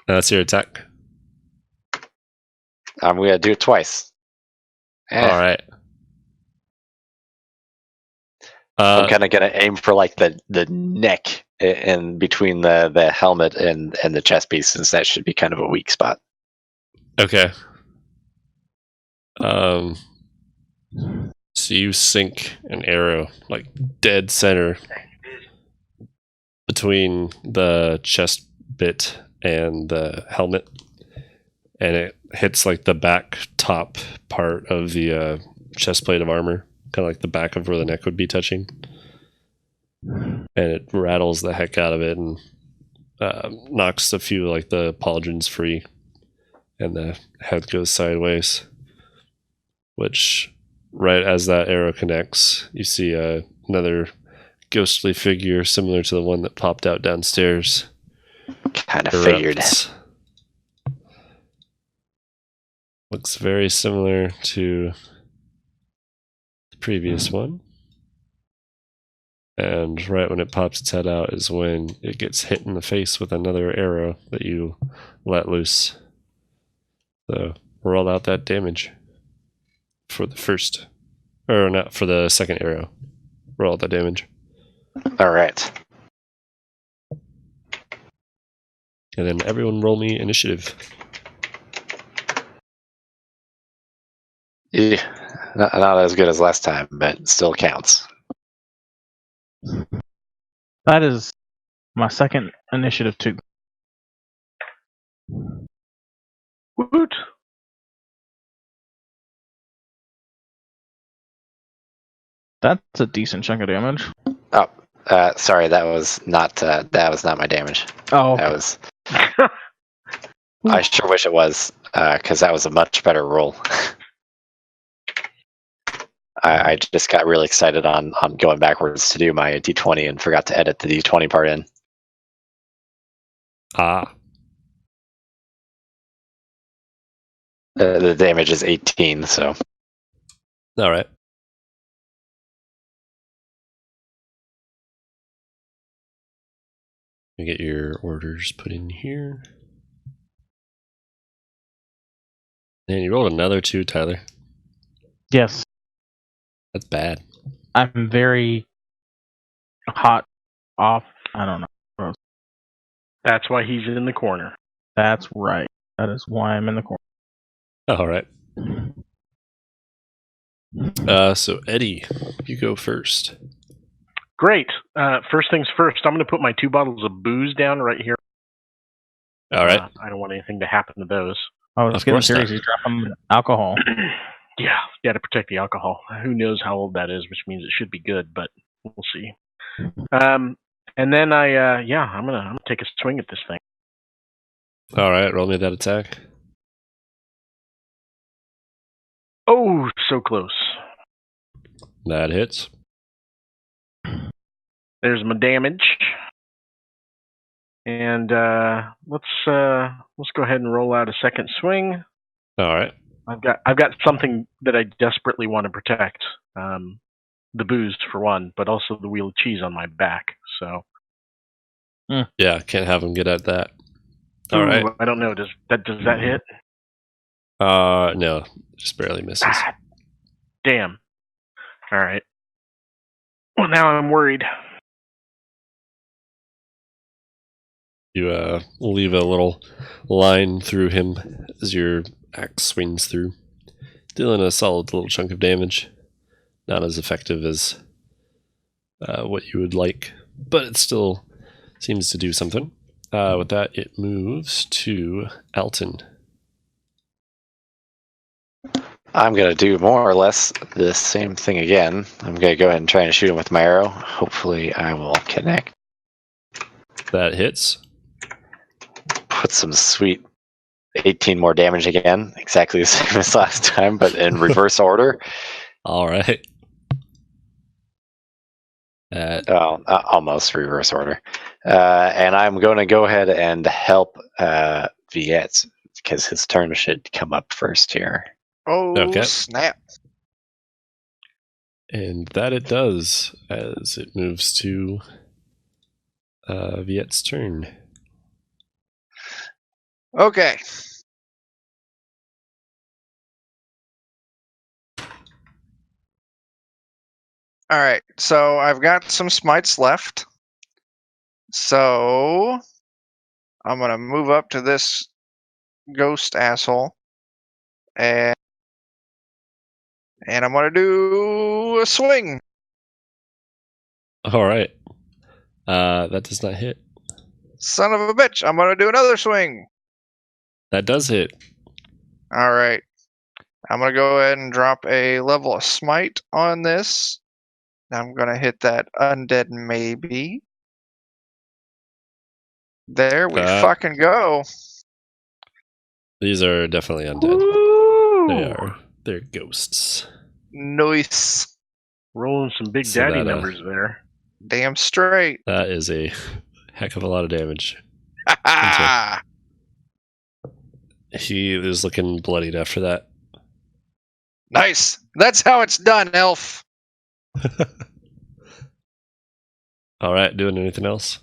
That's your attack. I'm gonna do it twice. Alright. I'm kind of gonna aim for like the neck in between the helmet and the chest piece, since that should be kind of a weak spot. Okay. So you sink an arrow like dead center between the chest bit and the helmet, and it hits like the back top part of the chest plate of armor, kind of like the back of where the neck would be touching, and it rattles the heck out of it and knocks a few like the pauldrons free, and the head goes sideways, which right as that arrow connects, you see another ghostly figure similar to the one that popped out downstairs. Kind of figured. Looks very similar to the previous one. And right when it pops its head out is when it gets hit in the face with another arrow that you let loose. So roll out that damage for the first, or not, for the second arrow. Roll out that damage. All right. And then everyone roll me initiative. Yeah, not as good as last time, but still counts. That is my second initiative too. Woot. That's a decent chunk of damage. Oh, sorry, that was not my damage. Oh, That was. I sure wish it was, because that was a much better roll. I just got really excited on going backwards to do my d20 and forgot to edit the d20 part in. Ah. The damage is 18, so. All right. You get your orders put in here. And you rolled another 2, Tyler. yes. That's bad. I'm very hot off. I don't know. That's why he's in the corner. That's right. That is why I'm in the corner. All right. So Eddie, you go first. Great. First things first, I'm going to put my 2 bottles of booze down right here. All right. I don't want anything to happen to those. I was Of getting course serious. not. He's dropping alcohol. Yeah, got to protect the alcohol. Who knows how old that is, which means it should be good, but we'll see. And then I'm gonna take a swing at this thing. All right. Roll me that attack. Oh, so close. That hits. There's my damage. And let's go ahead and roll out a second swing. All right. I've got something that I desperately want to protect. The booze for one, but also the wheel of cheese on my back. So Yeah, can't have him get at that. All right. I don't know. Does that hit? No, just barely misses. Ah, damn. All right. Well, now I'm worried. You leave a little line through him as your axe swings through, dealing a solid little chunk of damage. Not as effective as what you would like, but it still seems to do something. With that, it moves to Alton. I'm going to do more or less the same thing again. I'm going to go ahead and try and shoot him with my arrow. Hopefully I will connect. That hits. Put some sweet 18 more damage again. Exactly the same as last time, but in reverse order. All right. Almost reverse order. And I'm going to go ahead and help Viet, because his turn should come up first here. Oh, Okay. snap. And that it does, as it moves to Viet's turn. Okay. All right. So I've got some smites left. So I'm going to move up to this ghost asshole. And I'm going to do a swing. All right. That does not hit. Son of a bitch. I'm going to do another swing. That does hit. All right. I'm going to go ahead and drop a level of smite on this. I'm going to hit that undead maybe. There we fucking go. These are definitely undead. They're ghosts. Nice. Rolling some big So daddy that, numbers there. Damn straight. That is a heck of a lot of damage. He is looking bloodied after that. Nice. That's how it's done, elf. All right, doing anything else?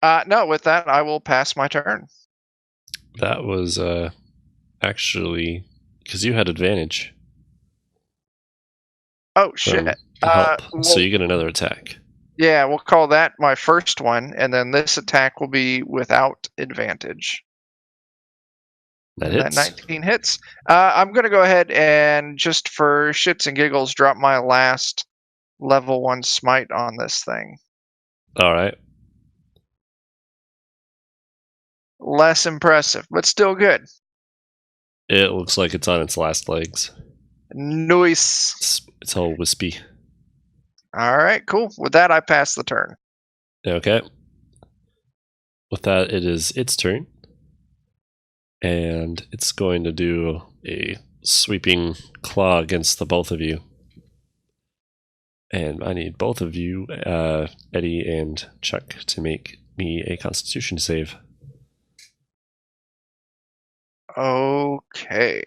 No, with that, I will pass my turn. That was actually because you had advantage. Oh, shit. Help. Well, So you get another attack. yeah, we'll call that my first one, and then this attack will be without advantage. That That hits. 19 hits. I'm going to go ahead and just for shits and giggles drop my last level 1 smite on this thing. All right. Less impressive, but still good. It looks like it's on its last legs. Nice. It's all wispy. All right, cool. With that, I pass the turn. Okay. With that, it is its turn. And it's going to do a sweeping claw against the both of you. And I need both of you, Eddie and Chuck, to make me a Constitution save. Okay.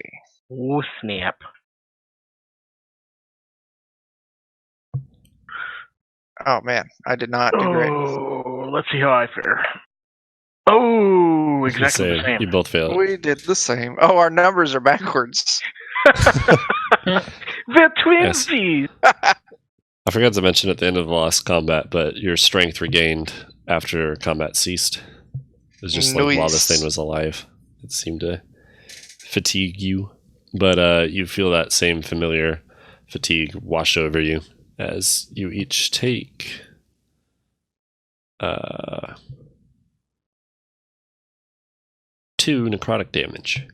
Oh, snap. Oh man, I did not do great. Oh, let's see how I fare. Oh, exactly the same. You both failed. We did the same. Oh, our numbers are backwards. The twinsies! I forgot to mention at the end of the last combat, but your strength regained after combat ceased. It was just like while this Nice. thing was alive. It seemed to fatigue you. But you feel that same familiar fatigue wash over you as you each take 2 necrotic damage.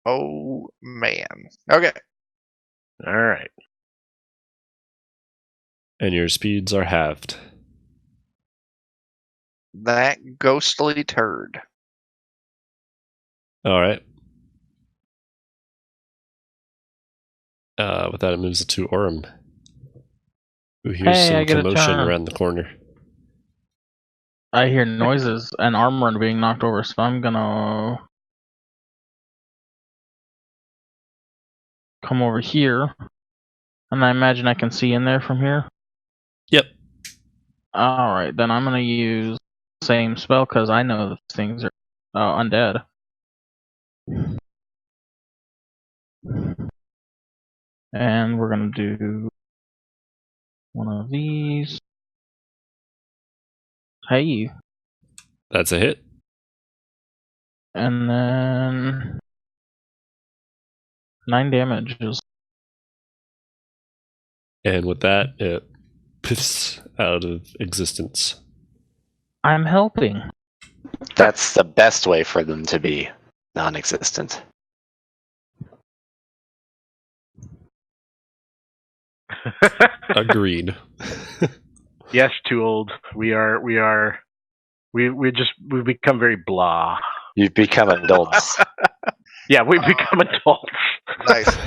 Oh man. Okay. All right. And your speeds are halved. That ghostly turd. Alright. With that, it moves to Orem, who hears Hey, I some get a commotion turn. around the corner. I hear noises and armor being knocked over, so I'm gonna come over here. And I imagine I can see in there from here. Yep. Alright, then I'm gonna use the same spell because I know that things are undead. And we're gonna do one of these. Hey. That's a hit. And then 9 damages. And with that, it piffs out of existence. I'm helping. That's the best way for them to be non-existent. Agreed. Yes, too old. We've become very blah. You've become adults. Yeah, we've become adults. Nice.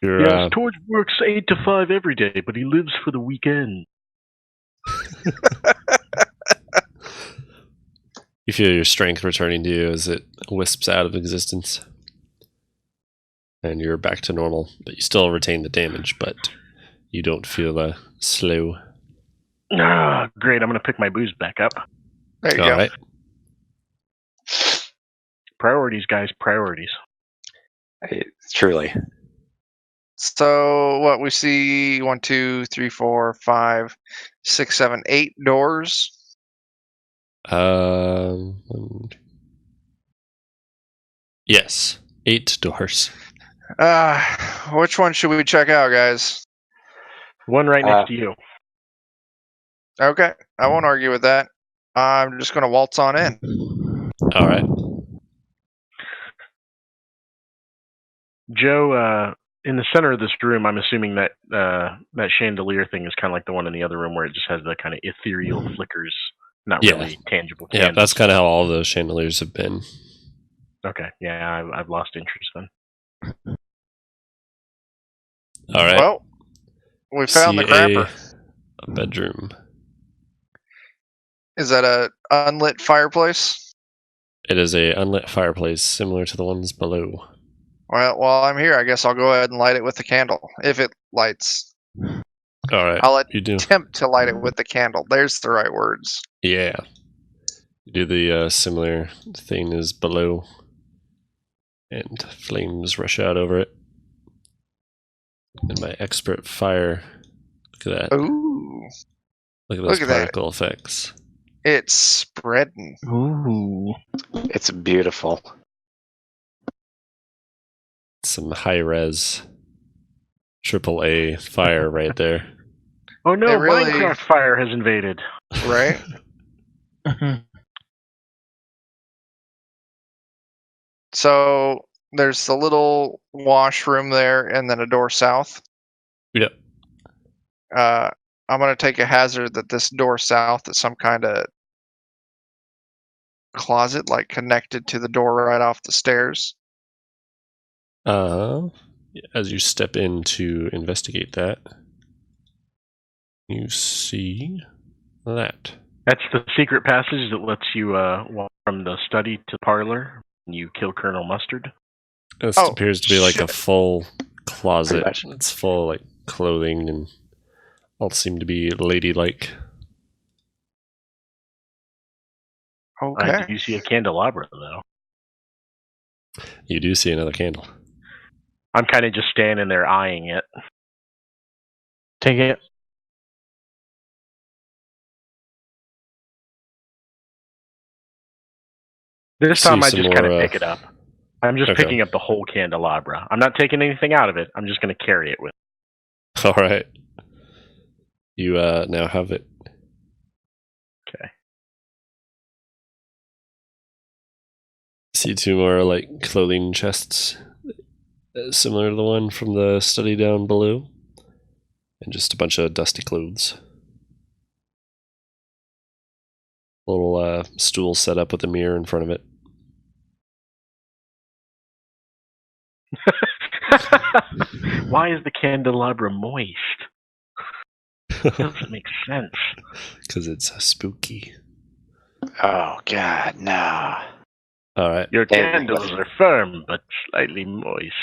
Yes, Torch works 8 to 5 every day, but he lives for the weekend. You feel your strength returning to you as it wisps out of existence. And you're back to normal, but you still retain the damage, but you don't feel slow. Ah, great. I'm going to pick my booze back up. There you All go. right. Priorities, guys, priorities. Truly. So what we see 1, 2, 3, 4, 5, 6, 7, 8 doors. Yes, 8 doors. Which one should we check out, guys? One right next to you. Okay, I won't argue with that. I'm just gonna waltz on in. All right. Joe, in the center of this room, I'm assuming that that chandelier thing is kind of like the one in the other room where it just has the kind of ethereal flickers, not Yeah. really tangible Yeah, candles. that's kind of how all those chandeliers have been. Okay, yeah, I've lost interest then. All right. Well, we found the See crapper. a bedroom. Is that a unlit fireplace? It is a unlit fireplace similar to the ones below. Well, while I'm here, I guess I'll go ahead and light it with the candle. If it lights. All right. I'll You do. attempt to light it with the candle. There's the right words. Yeah. You do the similar thing as below. And flames rush out over it. And my expert fire. Look at that. Ooh. Look at those Look at that. particle effects. It's spreading. Ooh. It's beautiful. Some high res AAA fire right there. Oh no, It really- Minecraft fire has invaded. Right? So there's the little washroom there, and then a door south. Yep. I'm gonna take a hazard that this door south is some kind of closet, like connected to the door right off the stairs. As you step in to investigate that, you see that. That's the secret passage that lets you walk from the study to the parlor. And you kill Colonel Mustard. This Oh, appears to be like a shit. full closet. much. It's full like clothing and all seem to be ladylike. Okay. I do see a candelabra, though. You do see another candle. I'm kind of just standing there eyeing it. Take it. This See time I some just kind more, of pick it up. I'm just okay. picking up the whole candelabra. I'm not taking anything out of it. I'm just going to carry it with me. All right. You now have it. Okay. See two more like clothing chests, similar to the one from the study down below, and just a bunch of dusty clothes. Little stool set up with a mirror in front of it. Why is the candelabra moist? Doesn't make sense. Because it's spooky. Oh God, no. All right. Your candles are firm but slightly moist.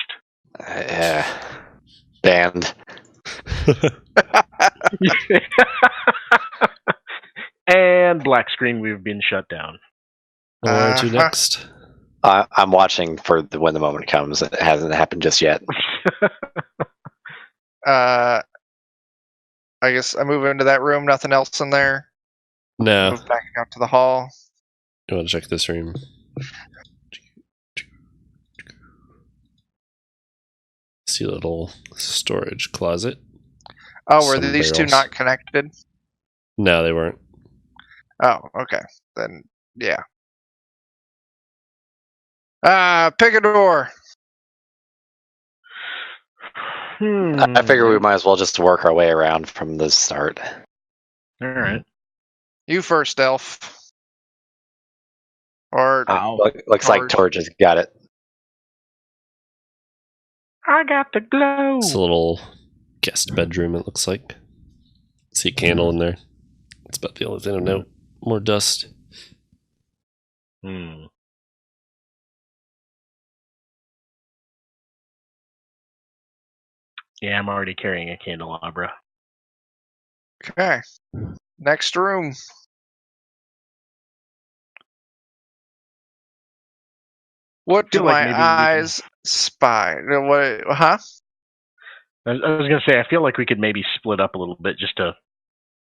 Banned. And black screen, we've been shut down. Where to next? I'm watching for when the moment comes. It hasn't happened just yet. I guess I move into that room. Nothing else in there. No. Move back out to the hall. You want to check this room? See a little storage closet. Oh, were Some these two barrels. not connected? No, they weren't. Oh, okay. Then, yeah. Pick a door. I figure we might as well just work our way around from the start. All right. You first, Elf. Or Looks like Torch has got it. I got the glow. It's a little guest bedroom, it looks like. See a candle in there. It's about the only thing I know. More dust. Hmm. Yeah, I'm already carrying a candelabra. okay. Next room. What do Feel like my maybe we can- eyes spy? What? Huh? I was going to say, I feel like we could maybe split up a little bit just to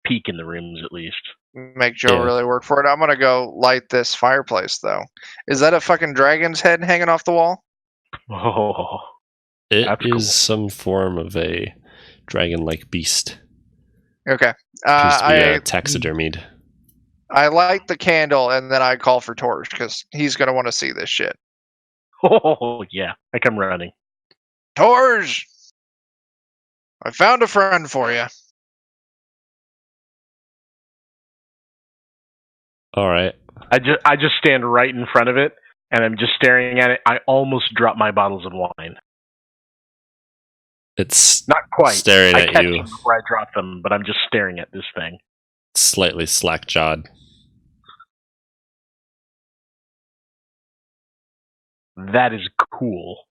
peek in the rooms at least. Make Joe Yeah. really work for it. I'm gonna go light this fireplace though. Is that a fucking dragon's head hanging off the wall? Oh, It That's is cool. some form of a dragon-like beast. Okay. Appears to be I taxidermied. I light the candle and then I call for Torch because he's gonna want to see this shit. oh yeah, I come running. Torch, I found a friend for you. All right. I just stand right in front of it, and I'm just staring at it. I almost drop my bottles of wine. It's Not quite. staring I at catch you, them before I drop them, but I'm just staring at this thing. slightly slack-jawed. That is cool.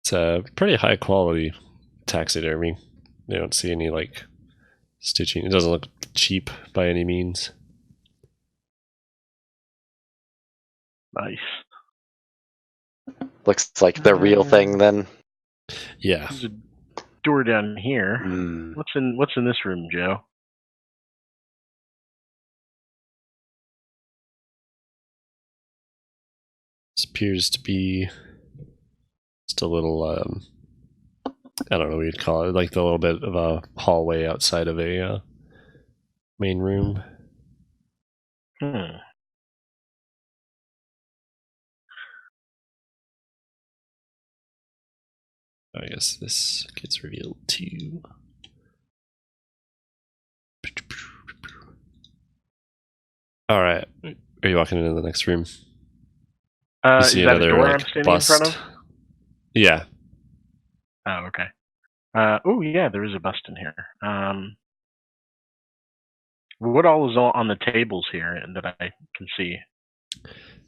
It's a pretty high-quality taxidermy. You don't see any, like, stitching. It doesn't look cheap by any means. Nice. Looks like the real thing then. Yeah. There's a door down here. Hmm. What's in this room, Joe? This appears to be just a little, I don't know what you'd call it, like the little bit of a hallway outside of a main room. Hmm. I guess this gets revealed too. All right. Are you walking into the next room? You Is see that a another door I'm like standing bust. in front of? Yeah. Oh, okay. Oh, yeah, there is a bust in here. What all is on the tables here that I can see?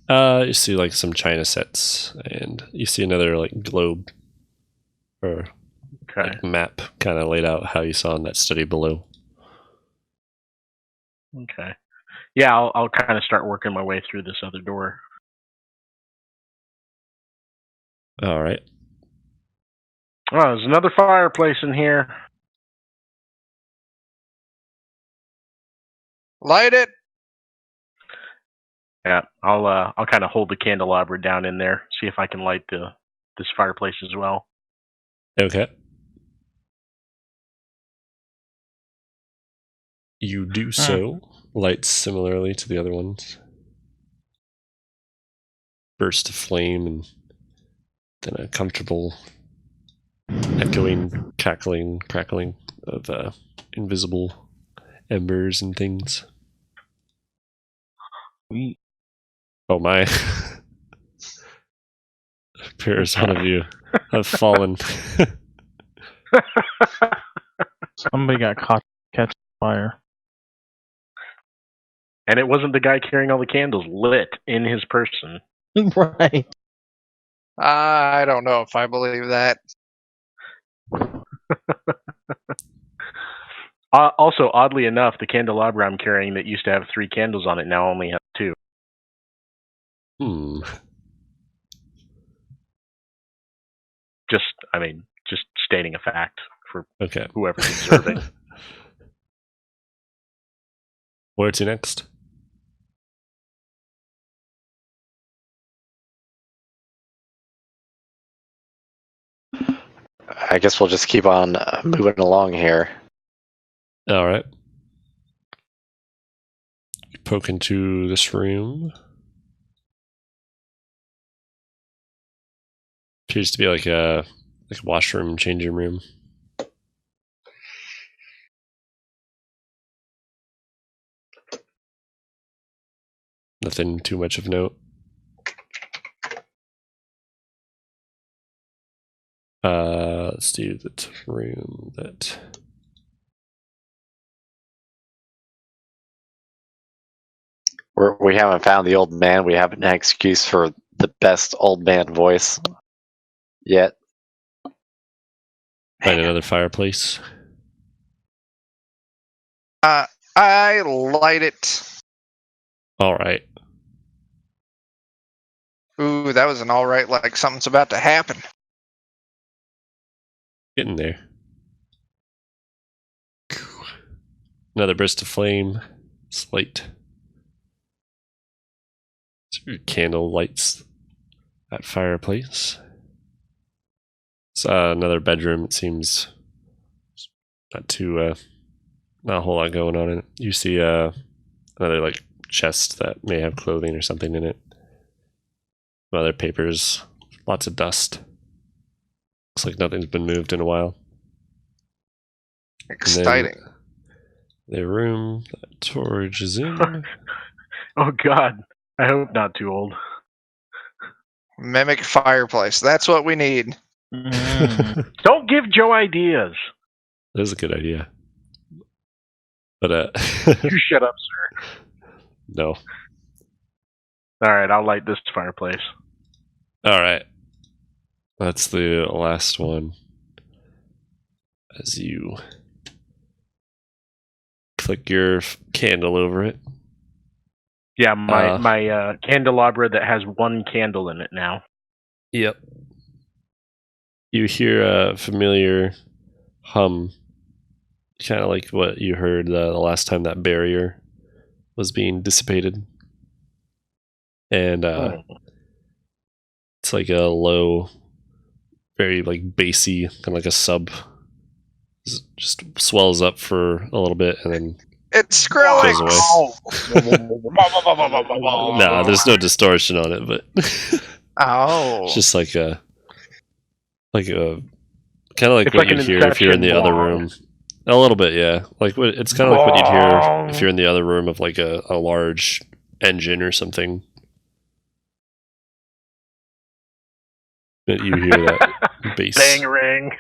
You see like some china sets, and you see another like globe or Okay. like map kind of laid out how you saw in that study below. Okay. Yeah, I'll kind of start working my way through this other door. All right. Oh, there's another fireplace in here. Light it. Yeah, I'll kind of hold the candelabra down in there, see if I can light this fireplace as well. Okay. You do so. Lights similarly to the other ones. Burst of flame and then a comfortable echoing, crackling of invisible embers and things. Oh my. Appears one of you have fallen. Somebody got caught catching fire. And it wasn't the guy carrying all the candles lit in his person. Right. I don't know if I believe that. Also, oddly enough, the candelabra I'm carrying that used to have 3 candles on it now only has 2. Just stating a fact for Okay. whoever's observing. Where to next? I guess we'll just keep on moving along here. All right. You poke into this room. Appears to be like a washroom, changing room. Nothing too much of note. Let's do the room that. We haven't found the old man. We haven't an excuse for the best old man voice yet. Find another fireplace. I light it. All right. Ooh, that was an all right, like something's about to happen. Getting there. Another burst of flame. Slight. Candle lights that fireplace. It's another bedroom. It seems not a whole lot going on in it. You see another like chest that may have clothing or something in it. Other papers, lots of dust. Looks like nothing's been moved in a while. Exciting. The room that Torridge is in. Oh God, I hope not too old. Mimic fireplace. That's what we need. Don't give Joe ideas. That is a good idea. But You shut up, sir. no. All right, I'll light this fireplace. All right. That's the last one. As you click your candle over it. Yeah, my candelabra that has 1 candle in it now. Yep. You hear a familiar hum, kind of like what you heard the last time that barrier was being dissipated. And it's like a low, very like bassy, kind of like a sub. Just swells up for a little bit and then It's goes Skrillex. away. No, there's no distortion on it, but Oh. it's just like a Kind of like It's what like you'd an hear if you're in the Inception. other room. A little bit, yeah. It's kind of like what you'd hear if you're in the other room of like a large engine or something. That you hear that bass. Bang-a-ring.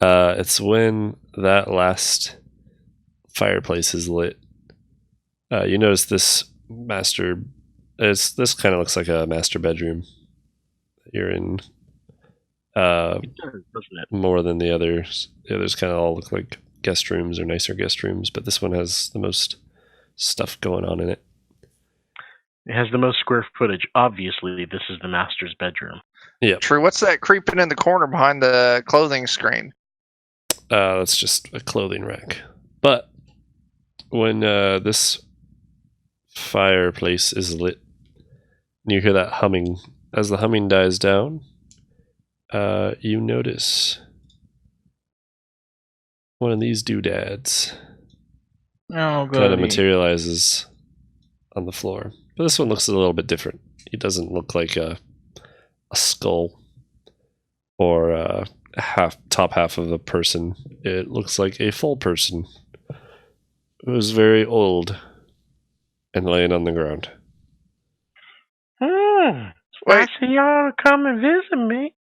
It's when that last fireplace is lit. You notice this master. This kind of looks like a master bedroom. You're in. It does, doesn't it? More than the others. The others kind of all look like guest rooms or nicer guest rooms, but this one has the most stuff going on in it. It has the most square footage. Obviously, this is the master's bedroom. Yeah, True. What's that creeping in the corner behind the clothing screen? that's just a clothing rack. But when this fireplace is lit, and you hear that humming, as the humming dies down, you notice one of these doodads Oh, good. kind of materializes on the floor. But this one looks a little bit different. It doesn't look like a skull or top half of a person. It looks like a full person who's very old and laying on the ground. I Wait. see y'all to come and visit me.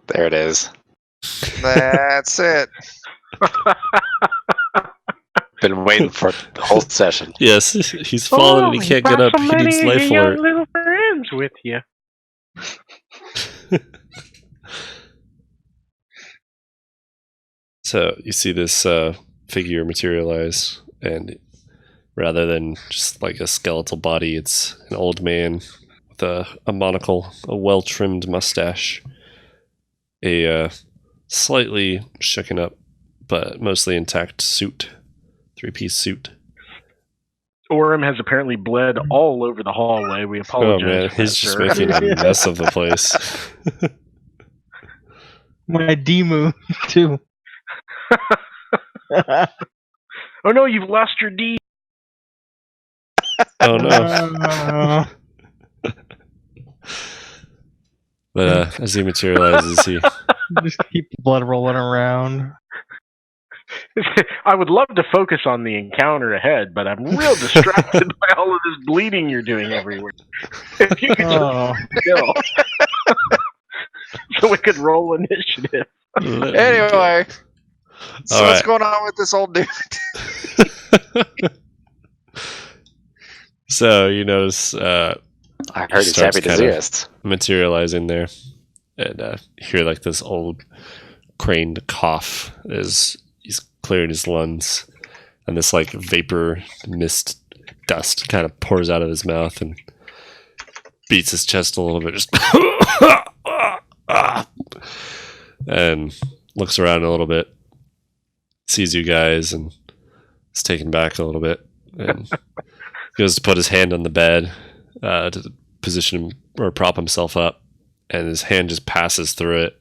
There it is. That's it. Been waiting for the whole session. Yes, he's fallen and he can't get up. He needs life for alert. little friends with you. So you see this figure materialize, and rather than just like a skeletal body, it's an old man with a monocle, a well-trimmed mustache, a slightly shooken up but mostly intact suit, 3-piece suit. Orem has apparently bled all over the hallway. We apologize. Oh man, for he's that, just sir. making a mess of the place. My D-move, too. Oh no, you've lost your D. Oh no. But as he materializes, he Just keep the blood rolling around. I would love to focus on the encounter ahead, but I'm real distracted by all of this bleeding you're doing everywhere. If you could Oh. just chill. So we could roll initiative. Anyway, so All what's right. going on with this old dude? So you notice I heard he's Starts happy to kinda- see us. materializing there, and you hear like this old craned cough as he's clearing his lungs, and this like vapor mist dust kind of pours out of his mouth and beats his chest a little bit, just and looks around a little bit, sees you guys, and is taken back a little bit, and goes to put his hand on the bed to position him or prop himself up, and his hand just passes through it,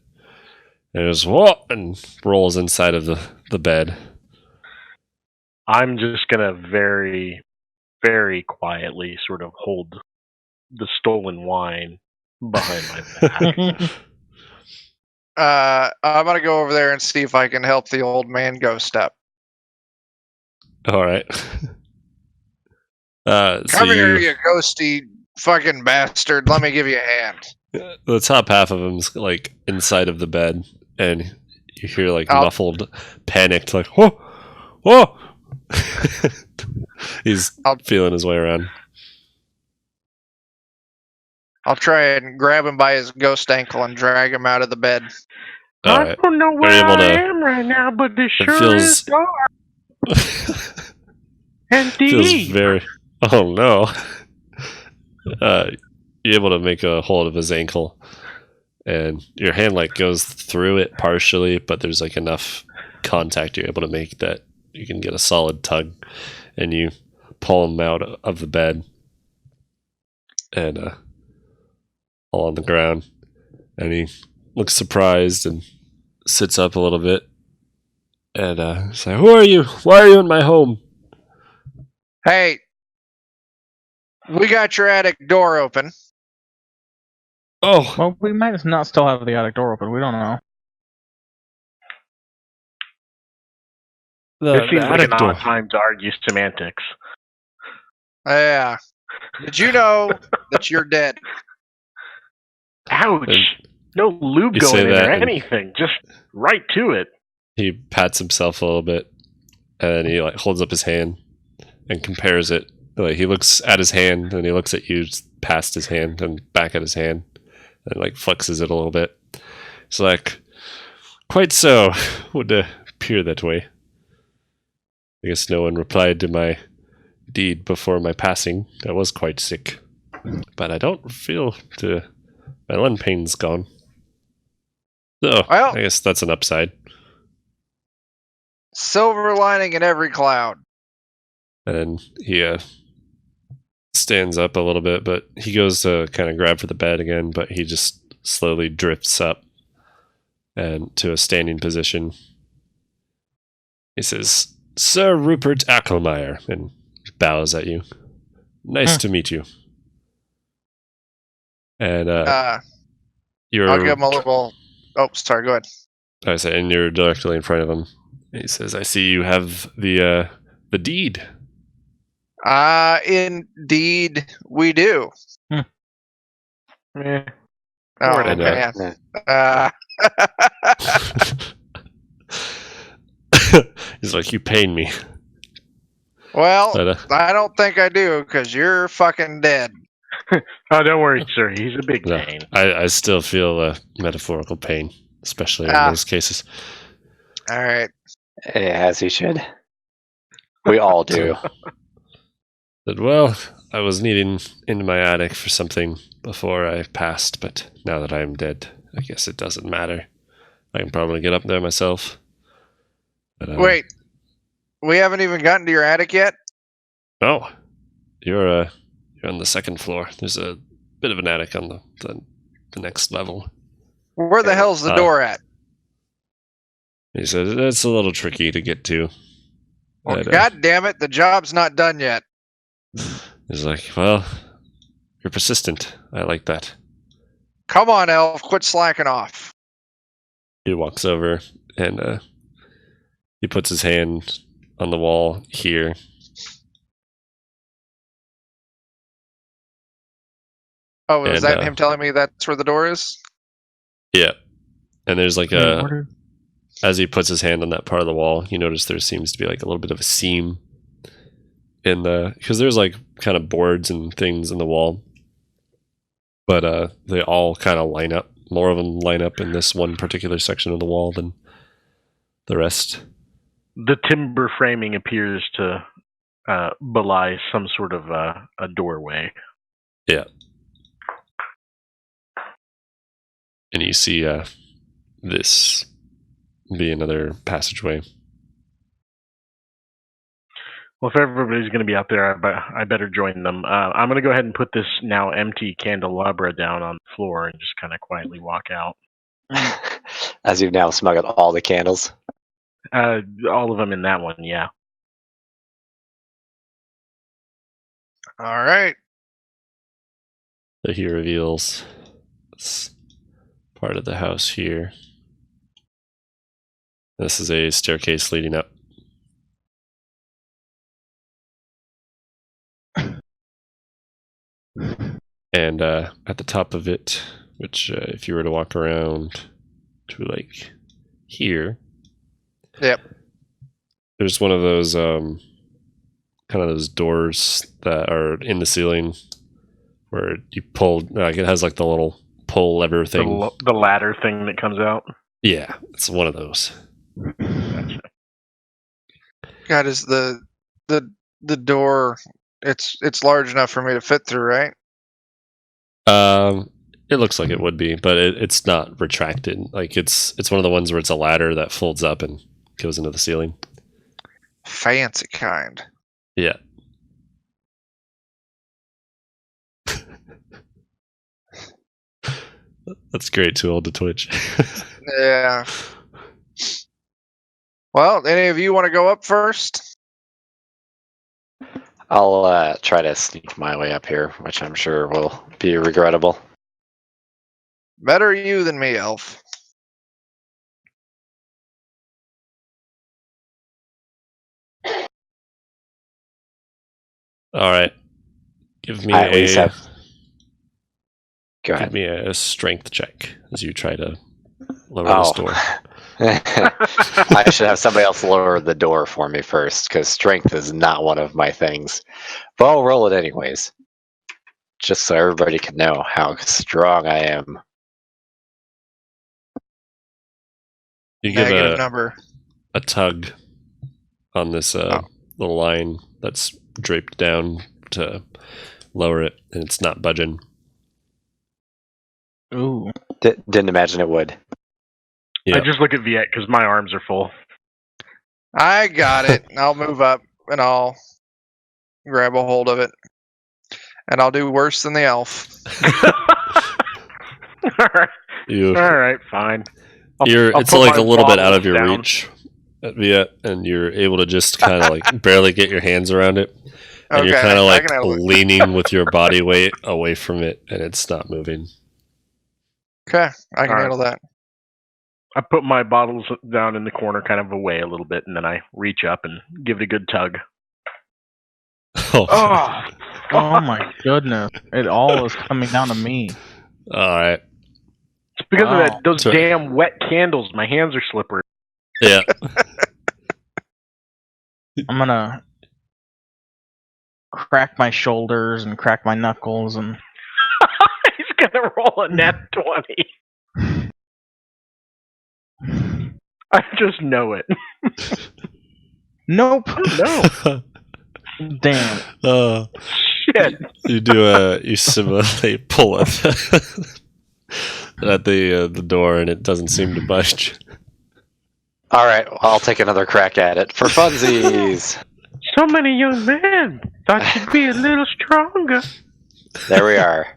and it just whoa, and rolls inside of the bed. I'm just gonna very, very quietly sort of hold the stolen wine behind my back. I'm gonna go over there and see if I can help the old man go step. All right. So Come here, you ghosty fucking bastard. Let me give you a hand. the top half of him's like inside of the bed, and you hear like I'll- muffled, panicked, like whoa, whoa. He's feeling his way around. I'll try and grab him by his ghost ankle and drag him out of the bed. All I right. don't know where able I to- am right now, but this It sure feels- is dark and Feels deep. very. Oh no. You're able to make a hold of his ankle, and your hand like goes through it partially, but there's like enough contact you're able to make that you can get a solid tug, and you pull him out of the bed and all on the ground, and he looks surprised and sits up a little bit, and he's like, "Who are you? Why are you in my home?" Hey, we got your attic door open. Oh, Well, we might not still have the attic door open. We don't know. This seems like attic an door. odd time to argue semantics. Yeah. Did you know that you're dead? Ouch! And No lube you say going in that or and- anything. Just right to it. He pats himself a little bit, and then he like holds up his hand and compares it. Like he looks at his hand, and he looks at you just past his hand and back at his hand, and like flexes it a little bit. It's like, quite so. Would appear that way. I guess no one replied to my deed before my passing. I was quite sick, but I don't feel my lung pain's gone. So Well- I guess that's an upside. Silver lining in every cloud. And then he stands up a little bit, but he goes to kind of grab for the bed again, but he just slowly drifts up and to a standing position. He says, "Sir Rupert Ackelmeyer," and bows at you. "Nice to meet you." And you're, I'll give him a little. Oh, sorry. Go ahead. I say, and you're directly in front of him. He says, "I see you have the deed." Indeed, we do. Eh. Oh Sort of. man. Yeah. He's like, "You pain me." Well, But, I don't think I do because you're fucking dead. Oh, don't worry, sir. He's a big no, pain. I still feel metaphorical pain, especially in those cases. All right. As he should. We all do. But, well, I was needing into my attic for something before I passed, but now that I am dead, I guess it doesn't matter. I can probably get up there myself. But, Wait. We haven't even gotten to your attic yet? Oh, you're on the second floor. There's a bit of an attic on the next level. Where the hell's the door at? He said it's a little tricky to get to. Well, But, God damn it, the job's not done yet. he's like, "Well, you're persistent. I like that." Come on, Elf, quit slacking off. He walks over and he puts his hand on the wall here. Oh, is And, that him telling me that's where the door is? Yeah. And there's like Yeah, a, where did- as he puts his hand on that part of the wall, you notice there seems to be like a little bit of a seam in because there's like kind of boards and things in the wall. But they all kind of line up. More of them line up in this one particular section of the wall than the rest. The timber framing appears to belie some sort of a doorway. Yeah. And you see this be another passageway. Well, if everybody's going to be out there, I better join them. I'm going to go ahead and put this now empty candelabra down on the floor and just kind of quietly walk out. As you've now smuggled all the candles. All of them in that one, yeah. All right. So he reveals this part of the house here. This is a staircase leading up. And at the top of it, which if you were to walk around to like here, Yep. there's one of those kind of those doors that are in the ceiling where you pull, like it has like the little pull lever thing. The ladder thing that comes out. Yeah, it's one of those. God, is the door? It's large enough for me to fit through, right? It looks like it would be, but it's not retracted. Like it's one of the ones where it's a ladder that folds up and goes into the ceiling. Fancy kind. Yeah. That's great. Too old to twitch. Yeah. Well, any of you want to go up first? I'll try to sneak my way up here, which I'm sure will be regrettable. Better you than me, elf. All right. Give me I at least have. Go give ahead. me a strength check as you try to lower this door. I should have somebody else lower the door for me first, because strength is not one of my things. But I'll roll it anyways, just so everybody can know how strong I am. You give Negative number. a tug on this little line that's draped down to lower it, and it's not budging. Ooh. Didn't imagine it would. Yeah. I just look at Viet because my arms are full. I got it. I'll move up and I'll grab a hold of it. And I'll do worse than the elf. All right. You, All right, fine. it's put like my a little bit out of bottles your down. reach at Viet, and you're able to just kind of like barely get your hands around it. And you're Okay, kind of I like can handle it. leaning with your body weight away from it, and it's not moving. Okay, I can All right. handle that. I put my bottles down in the corner, kind of away a little bit, and then I reach up and give it a good tug. Oh, Oh my goodness. It all is coming down to me. all right. It's because of Wow. that. Those So- damn wet candles. My hands are slippery. Yeah. I'm gonna crack my shoulders and crack my knuckles and He's gonna roll a net 20. I just know it. nope. No. Damn. Shit. You simulate pull up at the door, and it doesn't seem to budge. All right, I'll take another crack at it for funsies. So many young men thought you'd be a little stronger. There we are.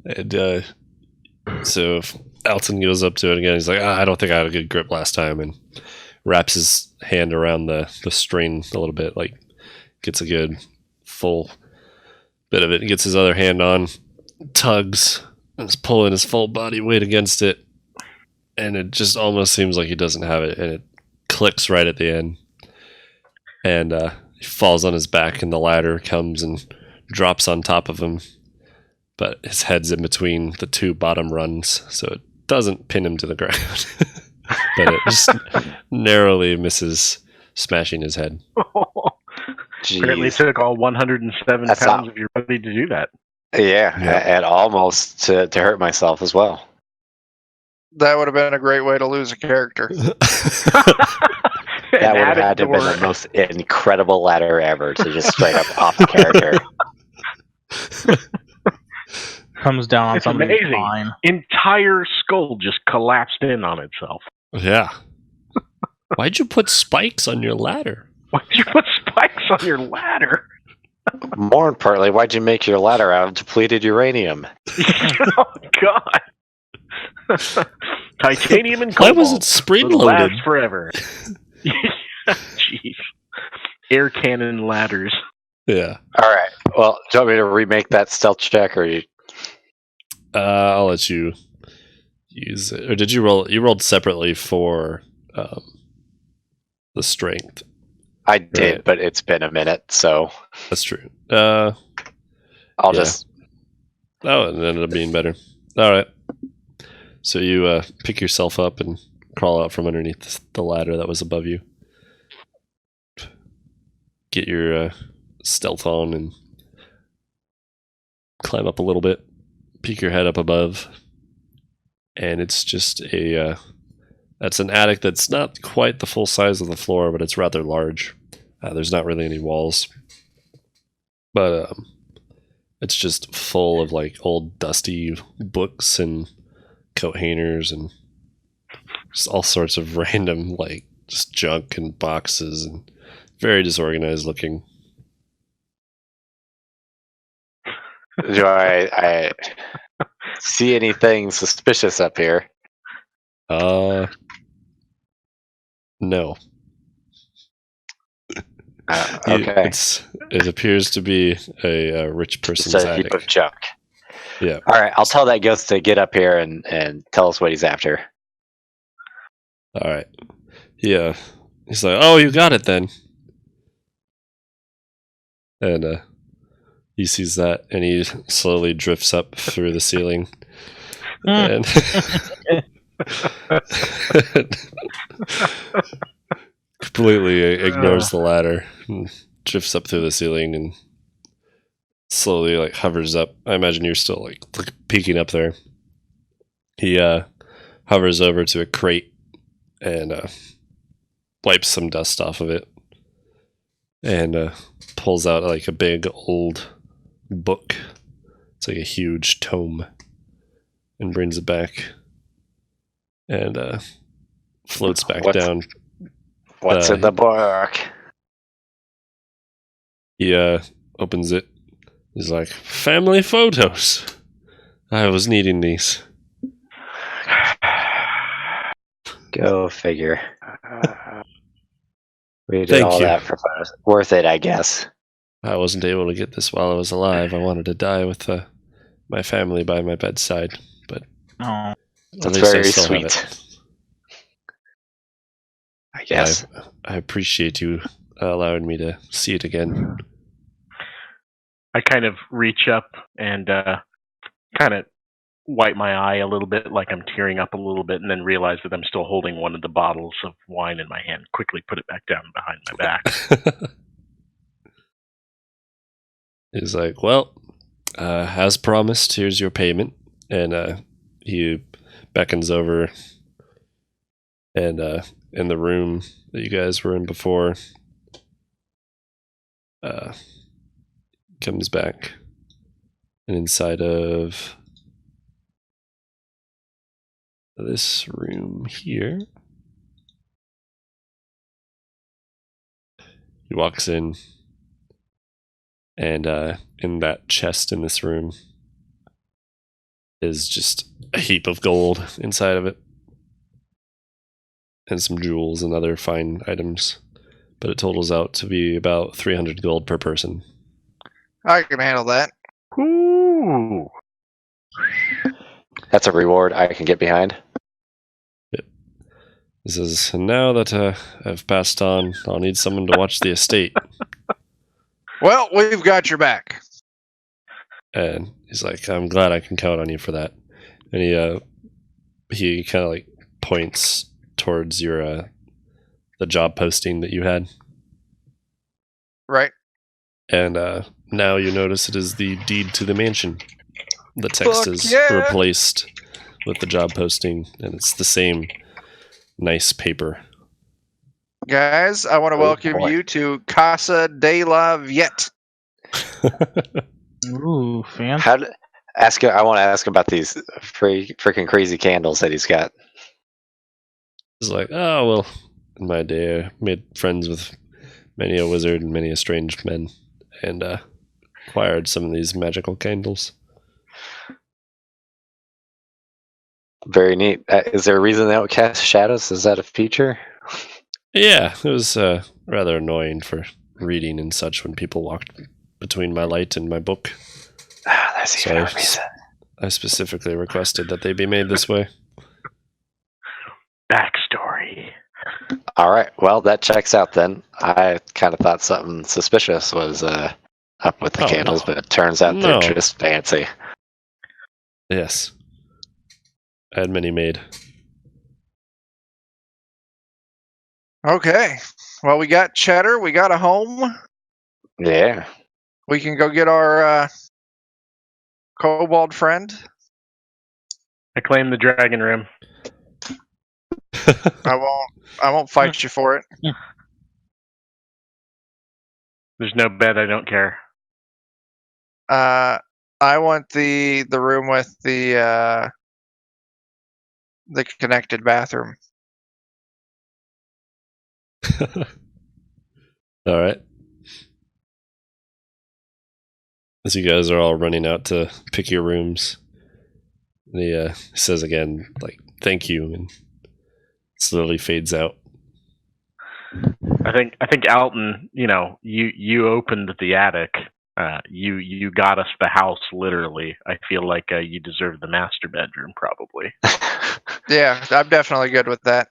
And so if Alton goes up to it again, he's like, I don't think I had a good grip last time, and wraps his hand around the string a little bit, like gets a good full bit of it, and gets his other hand on, tugs, and is pulling his full body weight against it, and it just almost seems like he doesn't have it, and it clicks right at the end, and he falls on his back, and the ladder comes and drops on top of him, but his head's in between the two bottom rungs, so it doesn't pin him to the ground. But it just narrowly misses smashing his head. Apparently it Jeez. took all 107 That's pounds not- of your body to do that. Yeah, and almost to hurt myself as well. That would have been a great way to lose a character. That would have had to have been the most incredible ladder ever to just straight up off the character. Comes down on It's somebody's amazing. spine. Entire skull just collapsed in on itself. Yeah. Why'd you put spikes on your ladder? Why did you put spikes on your ladder? More importantly, why'd you make your ladder out of depleted uranium? Oh God! Titanium and Why cobalt. was it spring It'll loaded? last forever. Jeez. Air cannon ladders. Yeah. All right. Well, do you want me to remake that stealth check, or you? I'll let you use it. Or did you roll? You rolled separately for the strength. I did, Right. but it's been a minute, so That's true. I'll Yeah. just. Oh, it ended up being better. All right. So you pick yourself up and crawl out from underneath the ladder that was above you. Get your stealth on and climb up a little bit. Peek your head up above. And it's just that's an attic that's not quite the full size of the floor, but it's rather large. There's not really any walls. But it's just full of like old dusty books and coat hangers and just all sorts of random like just junk and boxes and very disorganized looking. Do I see anything suspicious up here? No. Okay. It appears to be a rich Just person's a heap attic. of junk. Yeah. All right, I'll tell that ghost to get up here and tell us what he's after. All right. Yeah. He's like, oh, you got it then. And he sees that, and he slowly drifts up through the ceiling, and completely ignores the ladder, and drifts up through the ceiling, and slowly like hovers up. I imagine you're still like peeking up there. He hovers over to a crate and wipes some dust off of it, and pulls out like a big old book. It's like a huge tome, and brings it back, and floats back down. What's in the book? He opens it. He's like, family photos. I was needing these. Go figure. We did Thank all you. that for photos. Worth it, I guess. I wasn't able to get this while I was alive. I wanted to die with my family by my bedside, but Oh, That's at least very I still have sweet. it. I guess. I appreciate you allowing me to see it again. I kind of reach up and kind of wipe my eye a little bit, like I'm tearing up a little bit, and then realize that I'm still holding one of the bottles of wine in my hand. Quickly put it back down behind my back. He's like, well, as promised, here's your payment. And he beckons over, and in the room that you guys were in before, comes back, and inside of this room here, he walks in, and in that chest in this room is just a heap of gold inside of it, and some jewels and other fine items, but it totals out to be about 300 gold per person. I can handle that. Ooh. That's a reward I can get behind. He says, and now that I've passed on, I'll need someone to watch the estate. Well, we've got your back. And he's like, I'm glad I can count on you for that. And he kind of like points towards your the job posting that you had. Right. And now you notice it is the deed to the mansion. The text Fuck is yeah. replaced with the job posting, and it's the same nice paper. Guys, I want to Oh, welcome boy. you to Casa de la Viette. ooh, fancy. I want to ask about these freaking crazy candles that he's got. It's like, oh, well, in my day, I made friends with many a wizard and many a strange men, and acquired some of these magical candles. Very neat. Is there a reason they don't cast shadows? Is that a feature? Yeah, it was rather annoying for reading and such when people walked between my light and my book. That's So even a reason. I specifically requested that they be made this way. Backstory. All right. Well, that checks out then. I kind of thought something suspicious was up with the Oh, candles, no. but it turns out No. they're just fancy. Yes. I had many made. Okay. Well, we got cheddar. We got a home. Yeah. We can go get our kobold friend. I claim the dragon room. I won't fight you for it. There's no bed. I don't care. I want the room with the connected bathroom. All right. As you guys are all running out to pick your rooms, he says again, like, thank you, and slowly fades out. I think Alton, you opened the attic. You got us the house, literally. I feel like you deserve the master bedroom, probably. Yeah, I'm definitely good with that.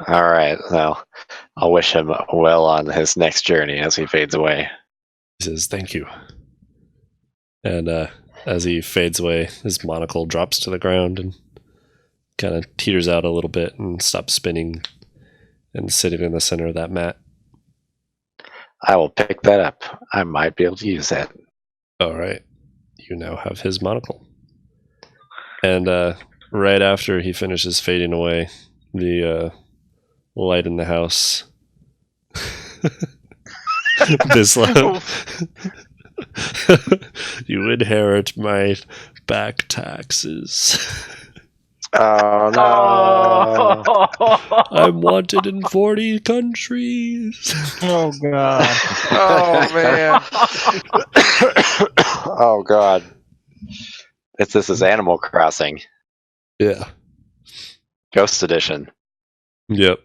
All right. Well, I'll wish him well on his next journey as he fades away. He says, "Thank you." And as he fades away, his monocle drops to the ground and kind of teeters out a little bit and stops spinning and sitting in the center of that mat. I will pick that up. I might be able to use that. All right. You now have his monocle. And right after he finishes fading away, the light in the house. Bislow. You inherit my back taxes. Oh no! I'm wanted in 40 countries. Oh god. Oh man. Oh god! This is Animal Crossing, Yeah. Ghost Edition. Yep.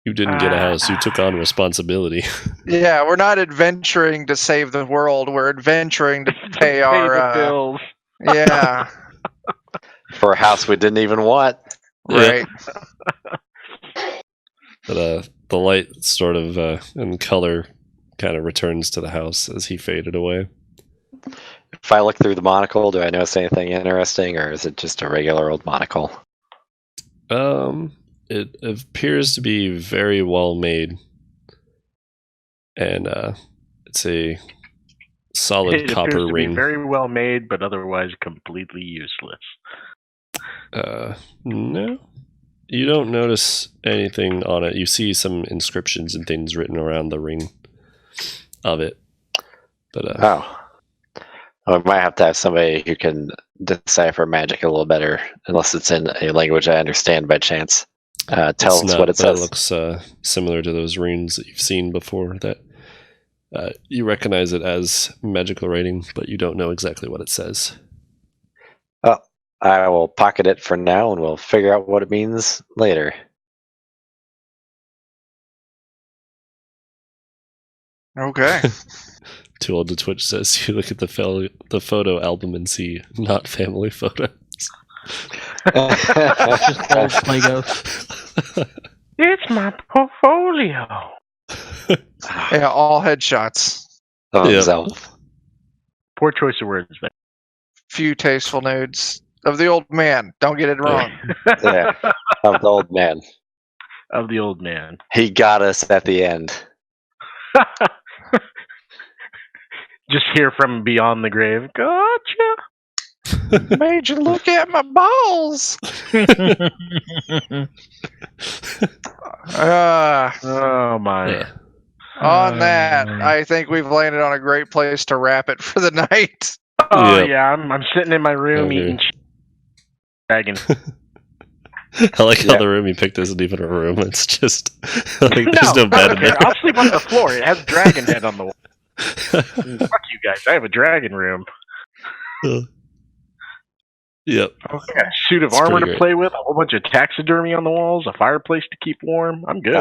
You didn't get a house. You took on responsibility. Yeah, we're not adventuring to save the world. We're adventuring to pay our the bills. Yeah. For a house we didn't even want. Right. But the light sort of and color kind of returns to the house as he faded away. If I look through the monocle, do I notice anything interesting, or is it just a regular old monocle? It appears to be very well made, and it's a solid It copper appears to ring. be very well made, but otherwise completely useless. No, you don't notice anything on it. You see some inscriptions and things written around the ring of it, but Oh, we might have to have somebody who can decipher magic a little better, unless it's in a language I understand by chance. Tell it's us not, what it but says. It looks similar to those runes that you've seen before. That you recognize it as magical writing, but you don't know exactly what it says. I will pocket it for now, and we'll figure out what it means later. Okay. Too Old to Twitch says you look at the photo album and see not family photos. Just old Legos. It's my portfolio. Yeah, all headshots. Of Yep. himself. Poor choice of words there. Few tasteful nudes of the old man. Don't get it wrong. Yeah, of the old man. Of the old man. He got us at the end. Just hear from beyond the grave. Gotcha. Made you look at my balls. Oh my. Yeah. On that, I think we've landed on a great place to wrap it for the night. Oh Yep. yeah, I'm sitting in my room Okay. eating dragon. I like how Yeah. the room you picked isn't even a room. It's just like there's no I bed don't in care. there. I'll sleep on the floor. It has dragon head on the wall. Fuck you guys. I have a dragon room. Yep. Okay. A suit of It's armor pretty to great. play with, a whole bunch of taxidermy on the walls, a fireplace to keep warm. I'm good.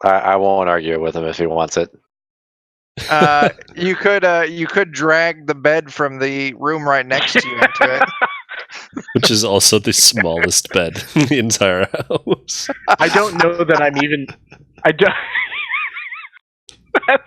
I won't argue with him if he wants it. You could drag the bed from the room right next to you into it. Which is also the smallest bed in the entire house. I don't know that I'm even. I don't. That's,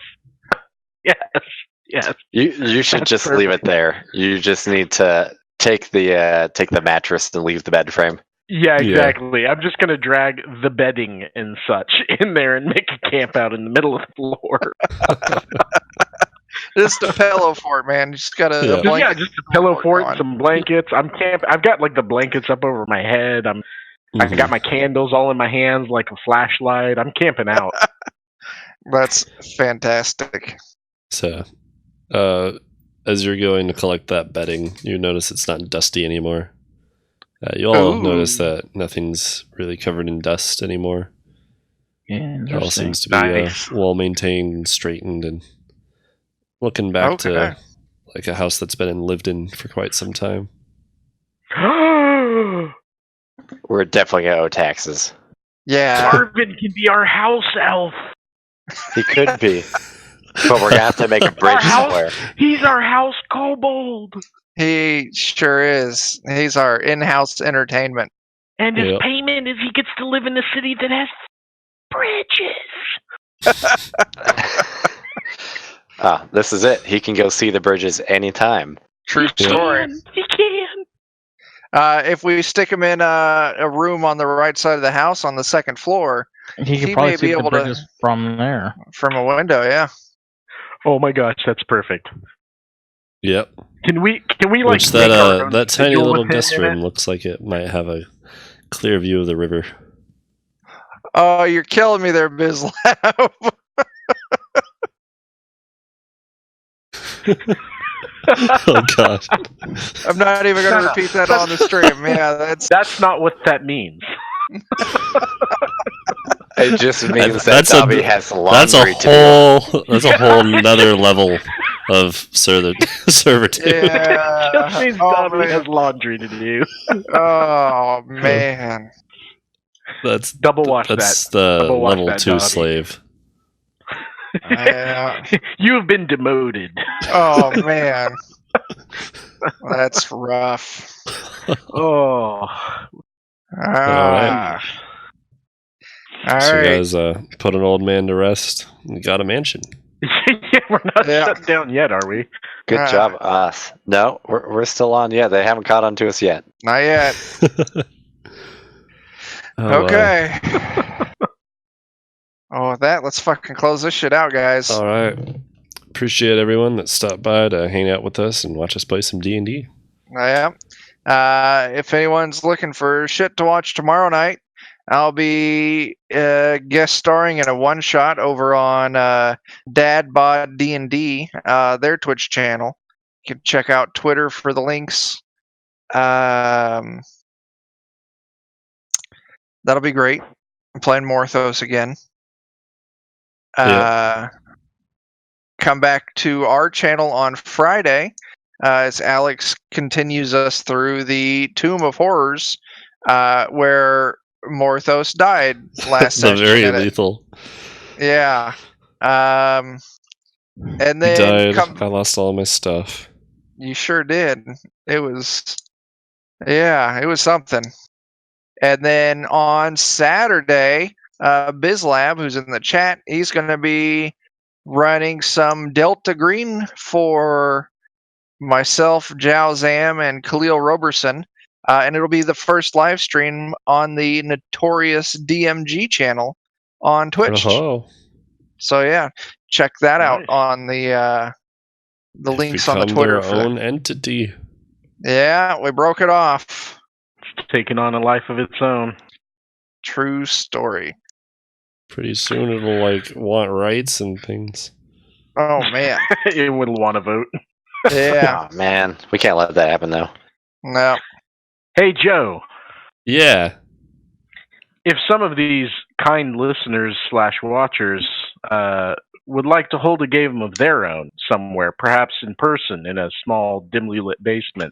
yes. You should That's just leave it there. You just need to take the mattress and leave the bed frame. Yeah, Yeah. exactly. I'm just gonna drag the bedding and such in there and make a camp out in the middle of the floor. Just a pillow for it, man. You just got Yeah. a Yeah, blanket. just a pillow fort, on. some blankets. I'm camp. I've got like the blankets up over my head. I got my candles all in my hands like a flashlight. I'm camping out. That's fantastic. So, as you're going to collect that bedding, you notice it's not dusty anymore. You all Ooh. notice that nothing's really covered in dust anymore. It all Interesting. seems to be Nice. well maintained and straightened, and looking back Okay. to like a house that's been lived in for quite some time. We're definitely gonna owe taxes. Yeah. Marvin can be our house elf. He could be. But we're gonna have to make a bridge somewhere. He's our house kobold. He sure is. He's our in-house entertainment. And his Yep. payment is he gets to live in a city that has bridges. This is it. He can go see the bridges anytime. True story. He can. If we stick him in a room on the right side of the house on the second floor He could He probably may see be the able to- bridges from there. from a window, yeah. Oh my gosh, that's perfect. Yep. Can we like Which that make our own that tiny schedule little with him guest in room it? looks like it might have a clear view of the river. Oh, you're killing me there, Bizlab. Oh god. I'm not even going to No. repeat that on the stream. Yeah, that's That's not what that means. It just means that That's a- Dobby has That's laundry a to do. whole nother level of servitude. yeah. Just means Oh, Dobby man. has laundry to do. Oh man. That's Double watch that's that. the Double watch level that, 2 Dobby. slave. You have been demoted. Oh man. That's rough. Oh. Ah. All So you right. guys put an old man to rest. You got a mansion. Yeah, we're not Yeah. shut down yet, are we? Good job, us. No, we're still on. Yeah, they haven't caught on to us yet. Not yet. Oh, Okay. Oh, with that, let's fucking close this shit out, guys. all right. Appreciate everyone that stopped by to hang out with us and watch us play some D&D. Yeah. If anyone's looking for shit to watch tomorrow night, I'll be guest starring in a one shot over on Dad Bod D&D, their Twitch channel. You can check out Twitter for the links. That'll be great. I'm playing Morthos again. Come back to our channel on Friday as Alex continues us through the Tomb of Horrors, where Morthos died last The session. very in it. lethal. Yeah. And He then died. I lost all my stuff. You sure did. It was, yeah, it was something. And then on Saturday, BizLab, who's in the chat, he's going to be running some Delta Green for myself, Jao Zam, and Khalil Roberson. And it'll be the first live stream on the notorious DMG channel on Twitch. Oh, So yeah, check that out Nice. on the links on the become Twitter. their For that. own entity. Yeah, we broke it off. It's taking on a life of its own. True story. Pretty soon it'll like want rights and things. Oh man. It will want to vote. Yeah. Oh man, we can't let that happen though. No. Hey, Joe. Yeah. If some of these kind listeners / watchers would like to hold a game of their own somewhere, perhaps in person in a small, dimly lit basement,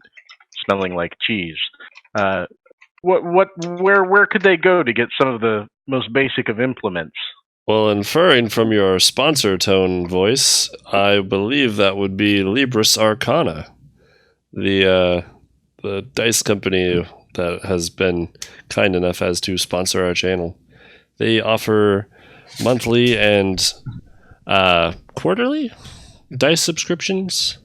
smelling like cheese, where could they go to get some of the most basic of implements? Well, inferring from your sponsor tone voice, I believe that would be Libris Arcana, the dice company that has been kind enough as to sponsor our channel. They offer monthly and quarterly dice subscriptions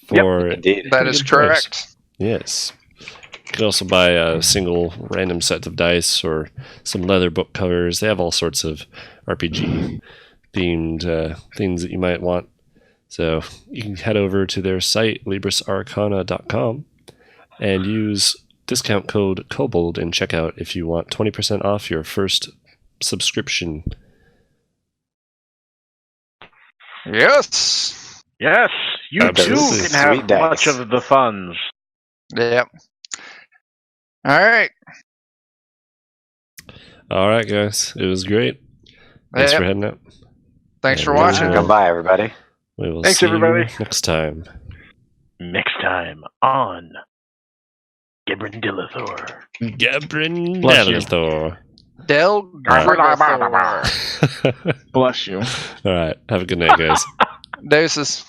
for Indeed. That pretty is good price. correct. Yes. You can also buy a single random set of dice or some leather book covers. They have all sorts of RPG themed things that you might want. So you can head over to their site, librisarcana.com, and use discount code KOBOLD in checkout if you want 20% off your first subscription. Yes. Yes, you Absolutely. too can have Sweet dice. much of the funds. Yep. All right. All right, guys. It was great. Thanks Yep. for heading out. Thanks for Yeah, watching. we'll- Come by, everybody. We will Thanks, see everybody. you next time. Next time on Gebrindalethor. Gebrindalethor. Gebrindalethor. Bless you. All right. Have a good night, guys. Deuces.